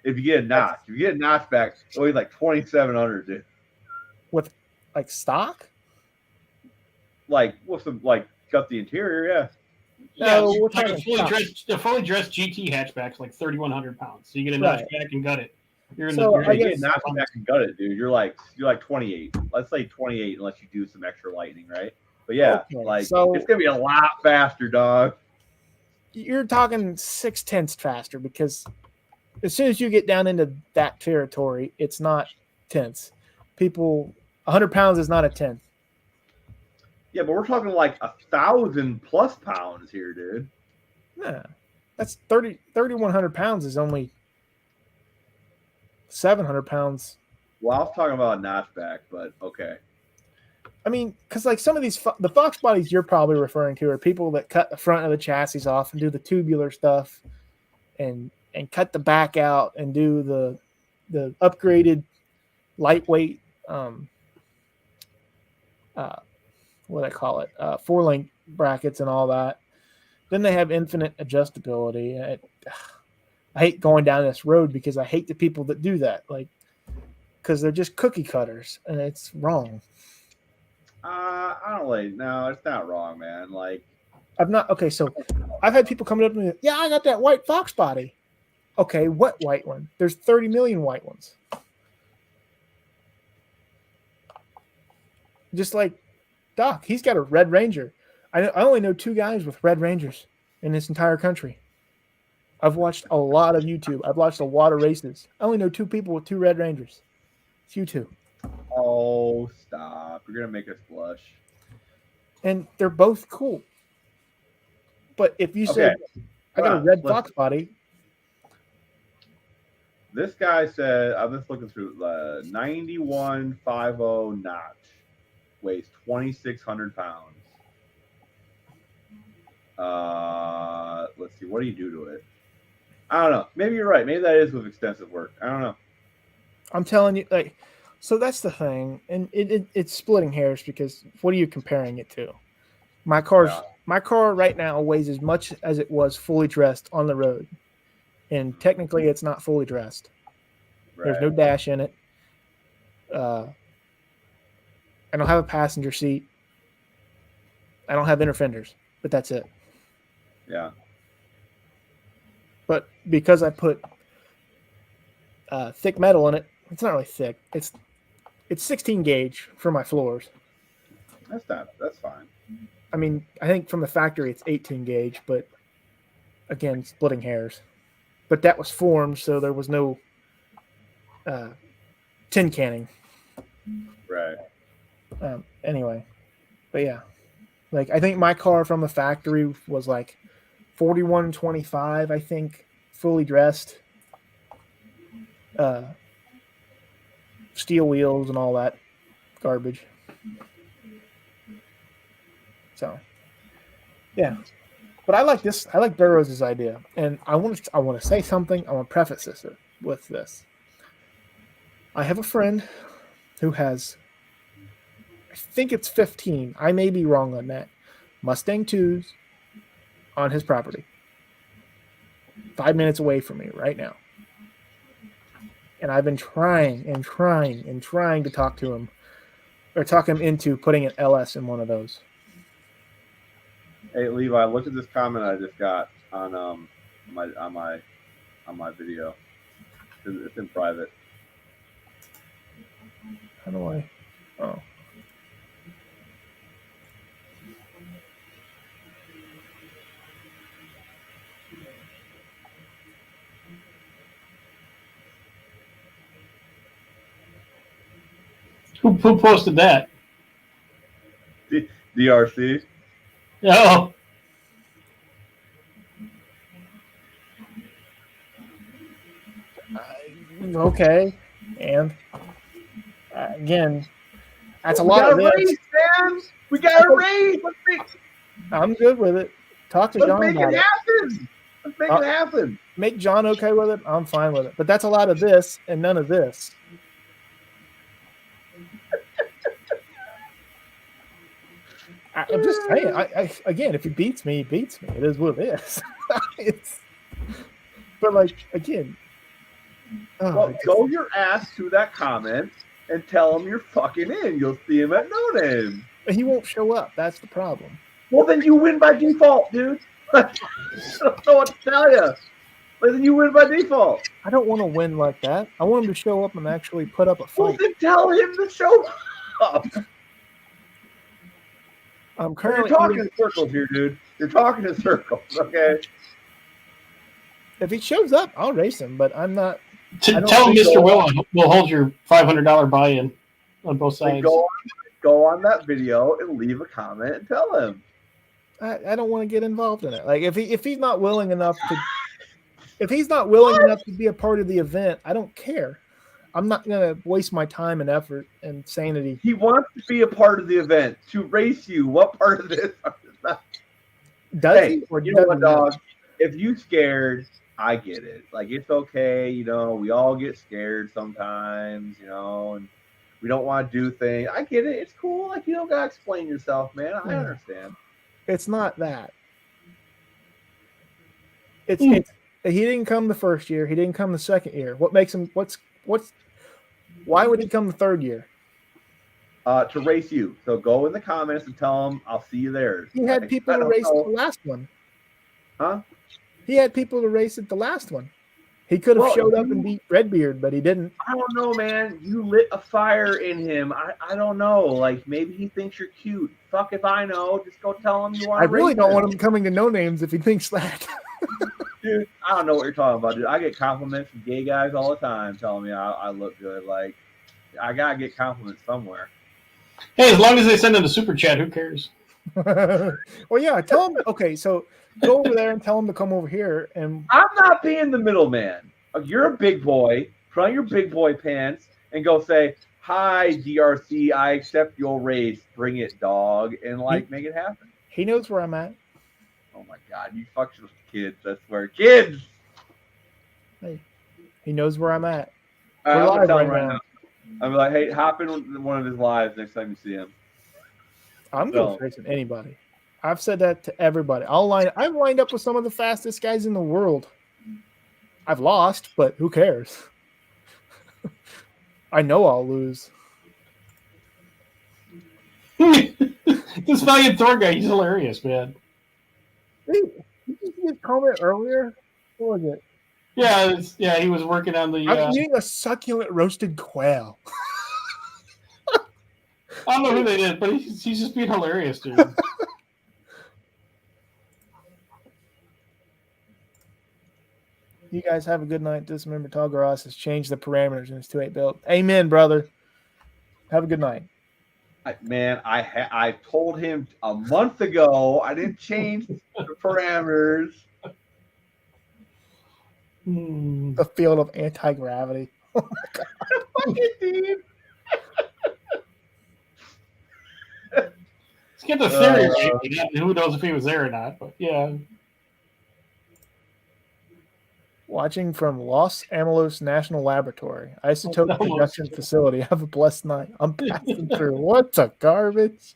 If you get a notch, it weighs like 2,700, dude. like stock. Like with some cut the interior, yeah. No, we're like talking stock. a fully dressed GT hatchback's like 3,100 pounds. So you get a Right. notchback and gut it. You're in So, the. I You're You in get guess- a notch back and gut it, dude. You're like 28. Let's say 28 unless you do some extra lightning, right? But yeah, Okay, so- it's gonna be a lot faster, dog. You're talking 6/10 faster because as soon as you get down into that territory, it's not tenths. 100 pounds is not a tenth. Yeah, but we're talking like 1,000+ pounds here, dude. Yeah, that's 3,100 pounds is only 700 pounds. Well, I was talking about a notchback, but okay. I mean, because like some of these the Fox bodies you're probably referring to are people that cut the front of the chassis off and do the tubular stuff, and cut the back out and do the upgraded lightweight what do I call it 4-link brackets and all that. Then they have infinite adjustability. I hate going down this road because I hate the people that do that. Like because they're just cookie cutters, and it's wrong. I don't like. No, it's not wrong, man. Like, I've not okay. So I've had people coming up to me. Yeah, I got that white fox body. Okay, what white one? There's 30 million white ones. Just like Doc, he's got a Red Ranger. I only know 2 guys with Red Rangers in this entire country. I've watched a lot of YouTube. I've watched a lot of races. I only know 2 people with 2 Red Rangers. It's you 2. oh, stop! You're gonna make us blush. And they're both cool. But if you said I got a red fox body, this guy said, I'm just looking through 9150 notch, weighs 2,600 pounds. Let's see, what do you do to it? I don't know. Maybe you're right. Maybe that is with extensive work. I don't know. I'm telling you, like, so that's the thing, and it's splitting hairs because what are you comparing it to? My car right now weighs as much as it was fully dressed on the road, and technically it's not fully dressed. Right. There's no dash in it. I don't have a passenger seat. I don't have inner fenders, but that's it. Yeah. But because I put thick metal in it, it's not really thick. It's 16 gauge for my floors. That's fine. I mean, I think from the factory it's 18 gauge, but again, splitting hairs. But that was formed, so there was no tin canning. Right. Anyway, but yeah, like I think my car from the factory was like 4125, I think, fully dressed, steel wheels and all that garbage. So, yeah, but I like this. I like Burroughs' idea, and I want to say something. I want to preface this with this. I have a friend who has, I think it's 15. I may be wrong on that. Mustang 2s on his property, 5 minutes away from me right now. And I've been trying to talk to him, or talk him into putting an LS in one of those. Hey Levi, look at this comment I just got on my video. It's in private. How do I? Oh. Who posted that? DRC. Oh, Okay, and again, that's a We lot got of a this. race, man. We got a race. I'm good with it. Talk to Let's John make about it it. happen. Let's make it happen. Make John okay with it. I'm fine with it. But that's a lot of this and none of this. I'm just saying. Again, if he beats me, he beats me. It is what it is. But like again, Well, go your ass to that comment and tell him you're fucking in. You'll see him at no name. he won't show up. That's the problem. Well, then you win by default, dude. I don't know what to tell you. But then you win by default. I don't want to win like that. I want him to show up and actually put up a Well, fight. then tell him to show up. I'm You're currently talking in circles here, dude. You're talking in circles, okay? if he shows up, I'll race him. But I'm not. I don't tell him think Mr. so. Will hold your $500 buy-in on both Then sides. go on that video and leave a comment and tell him. I don't want to get involved in it. Like if he's not willing enough to be a part of the event, I don't care. I'm not gonna waste my time and effort and sanity. He wants to be a part of the event to race you. What part of this? Does Hey, he? Or you know what, doesn't he? dog? If you scared, I get it. Like, it's okay. You know, we all get scared sometimes, you know, and we don't want to do things. I get it. It's cool. Like, you don't got to explain yourself, man. I understand. It's not that. It's he didn't come the first year. He didn't come the second year. What makes him? What's Why would he come the third year? To race you. So go in the comments and tell them I'll see you there. He had people to race at the last one. Huh? He had people to race at the last one. He could have Well, showed up and beat Redbeard, but he didn't. I don't know, man. You lit a fire in him. I don't know. Like, maybe he thinks you're cute. Fuck if I know. Just go tell him you want I to really race don't him. want him coming to No Names if he thinks that. Dude, I don't know what you're talking about, dude. I get compliments from gay guys all the time telling me I look good. Like, I gotta get compliments somewhere. Hey, as long as they send in a super chat, who cares? Well, yeah, tell him. Okay, so go over there and tell him to come over here. And I'm not being the middleman. You're a big boy. Put on your big boy pants and go say, "Hi, DRC. I accept your race. Bring it, dog," and like make it happen. he knows where I'm at. Oh my God, you fuck with kids. I swear, kids. He knows where I'm at. I'm We're gonna live tell him right right now. now. I'm like, hey, hop in one of his lives next time you see him. I'm No. good for racing anybody. I've said that to everybody. I've lined up with some of the fastest guys in the world. I've lost, but who cares? I know I'll lose. This Valiant Thor guy, he's hilarious, man. Hey, did you see his comment earlier? What was it? Yeah, he was working on the. I'm eating a succulent roasted quail. I don't know who they did, but he's just being hilarious, dude. You guys have a good night. Just remember, Togaros has changed the parameters in his 2.8 build. Amen, brother. Have a good night. I told him a month ago I didn't change the parameters. The field of anti-gravity. Oh my God. Fucking dude. Let's get the theory right. Who knows if he was there or not? But yeah. Watching from Los Alamos National Laboratory, isotope production facility. Have a blessed night. I'm passing through. What's a garbage?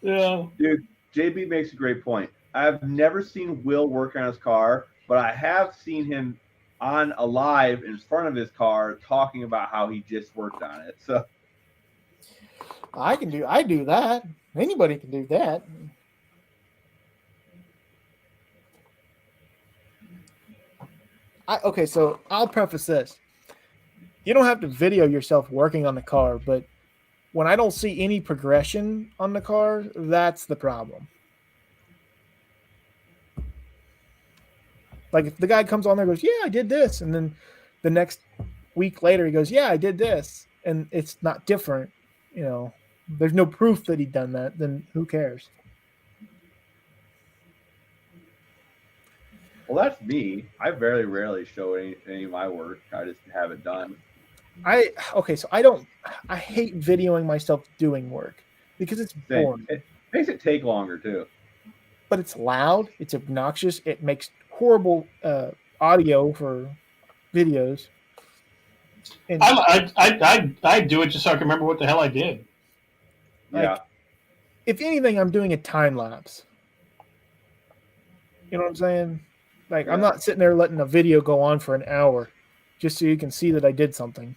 Yeah. Dude, JB makes a great point. I've never seen Will work on his car, but I have seen him on a live in front of his car talking about how he just worked on it. So I do that. Anybody can do that. Okay, so I'll preface this. You don't have to video yourself working on the car, but when I don't see any progression on the car, that's the problem. Like if the guy comes on there and goes, yeah, I did this. And then the next week later, he goes, yeah, I did this. And it's not different. You know, there's no proof that he'd done that. Then who cares? well, that's me. I very rarely show any of my work. I just have it done. I hate videoing myself doing work because it's boring. It makes it take longer too. But it's loud, it's obnoxious, it makes horrible audio for videos. And I do it just so I can remember what the hell I did. Yeah. If anything, I'm doing a time lapse. You know what I'm saying? Like I'm not sitting there letting a video go on for an hour just so you can see that I did something.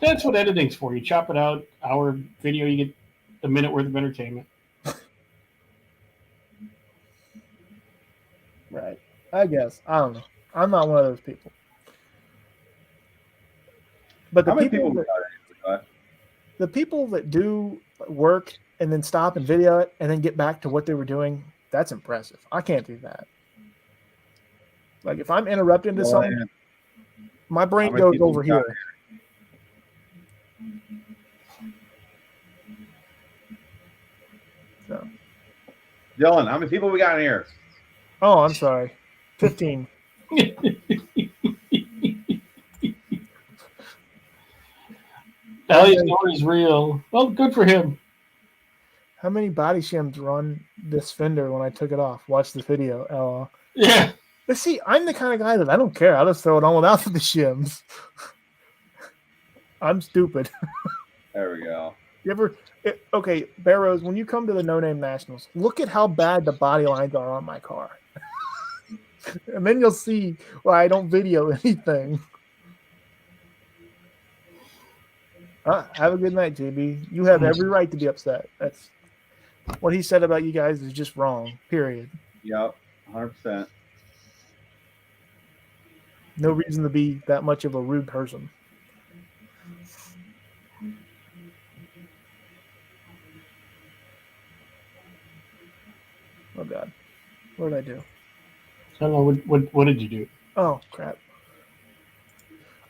That's what editing's for. You chop it out, hour video, you get a minute worth of entertainment. Right. I guess. I don't know. I'm not one of those people. But the people that do work and then stop and video it and then get back to what they were doing, that's impressive. I can't do that. Like if I'm interrupted into something, my brain goes over here. So. Dylan, how many people we got in here? Oh, I'm sorry. 15. Ellie's story's real. Well, good for him. How many body shims run this fender when I took it off? Watch the video. Yeah. But see, I'm the kind of guy that I don't care. I'll just throw it on without the shims. I'm stupid. There we go. Okay, Barrows, when you come to the No Name Nationals, look at how bad the body lines are on my car. And then you'll see why I don't video anything. Have a good night, JB. You have every right to be upset. That's what he said about you guys is just wrong. Period. Yep, 100%. No reason to be that much of a rude person. Oh God, what did I do? I don't know what did you do? Oh crap!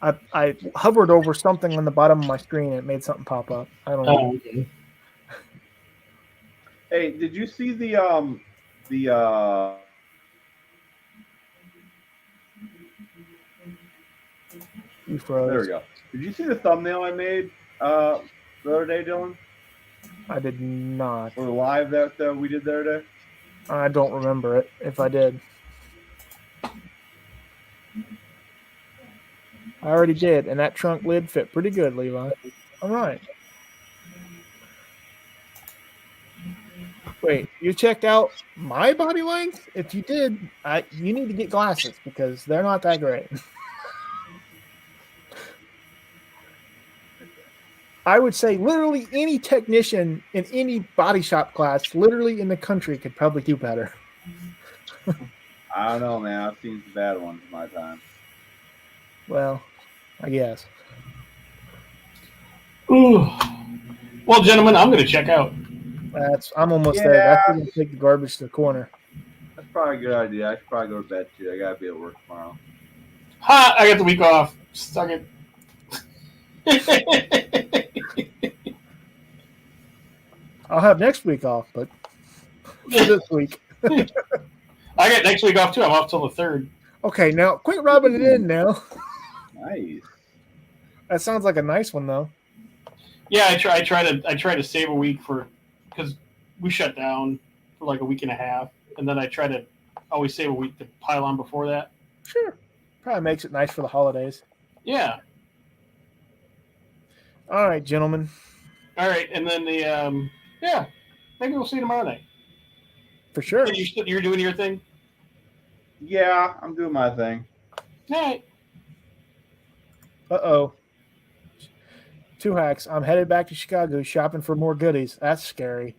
I hovered over something on the bottom of my screen and it made something pop up. I don't know. Oh, okay. Hey, did you see the You froze. there we go. Did you see the thumbnail I made the other day, Dylan? I did not. For the live that we did the other day? I don't remember it. If I did, I already did, and that trunk lid fit pretty good, Levi. All right. Wait, you checked out my body length? If you did, you need to get glasses because they're not that great. I would say literally any technician in any body shop class, literally in the country, could probably do better. I don't know, man. I've seen some bad ones in my time. Well, I guess. Ooh. Well, gentlemen, I'm going to check out. I'm almost there. That's going to take the garbage to the corner. That's probably a good idea. I should probably go to bed too. I gotta be at work tomorrow. Ha! I got the week off. Stuck it. I'll have next week off, but for this week. I got next week off too. I'm off till the 3rd. Okay, now quit rubbing it in now. Nice. That sounds like a nice one though. Yeah, I try to save a week because we shut down for like a week and a half, and then I try to always save a week to pile on before that. Sure. Probably makes it nice for the holidays. Yeah. All right, gentlemen. All right, and then maybe we'll see you tomorrow night. For sure. You're doing your thing. Yeah, I'm doing my thing. All right. Uh-oh. Two hacks. I'm headed back to Chicago shopping for more goodies. That's scary.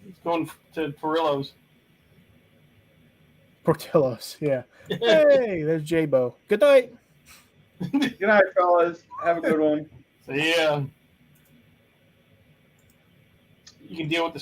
It's going to Perillo's. Portillo's, yeah. Hey, there's J-Bo. Good night. Good night, fellas. Have a good one. So yeah. You can deal with the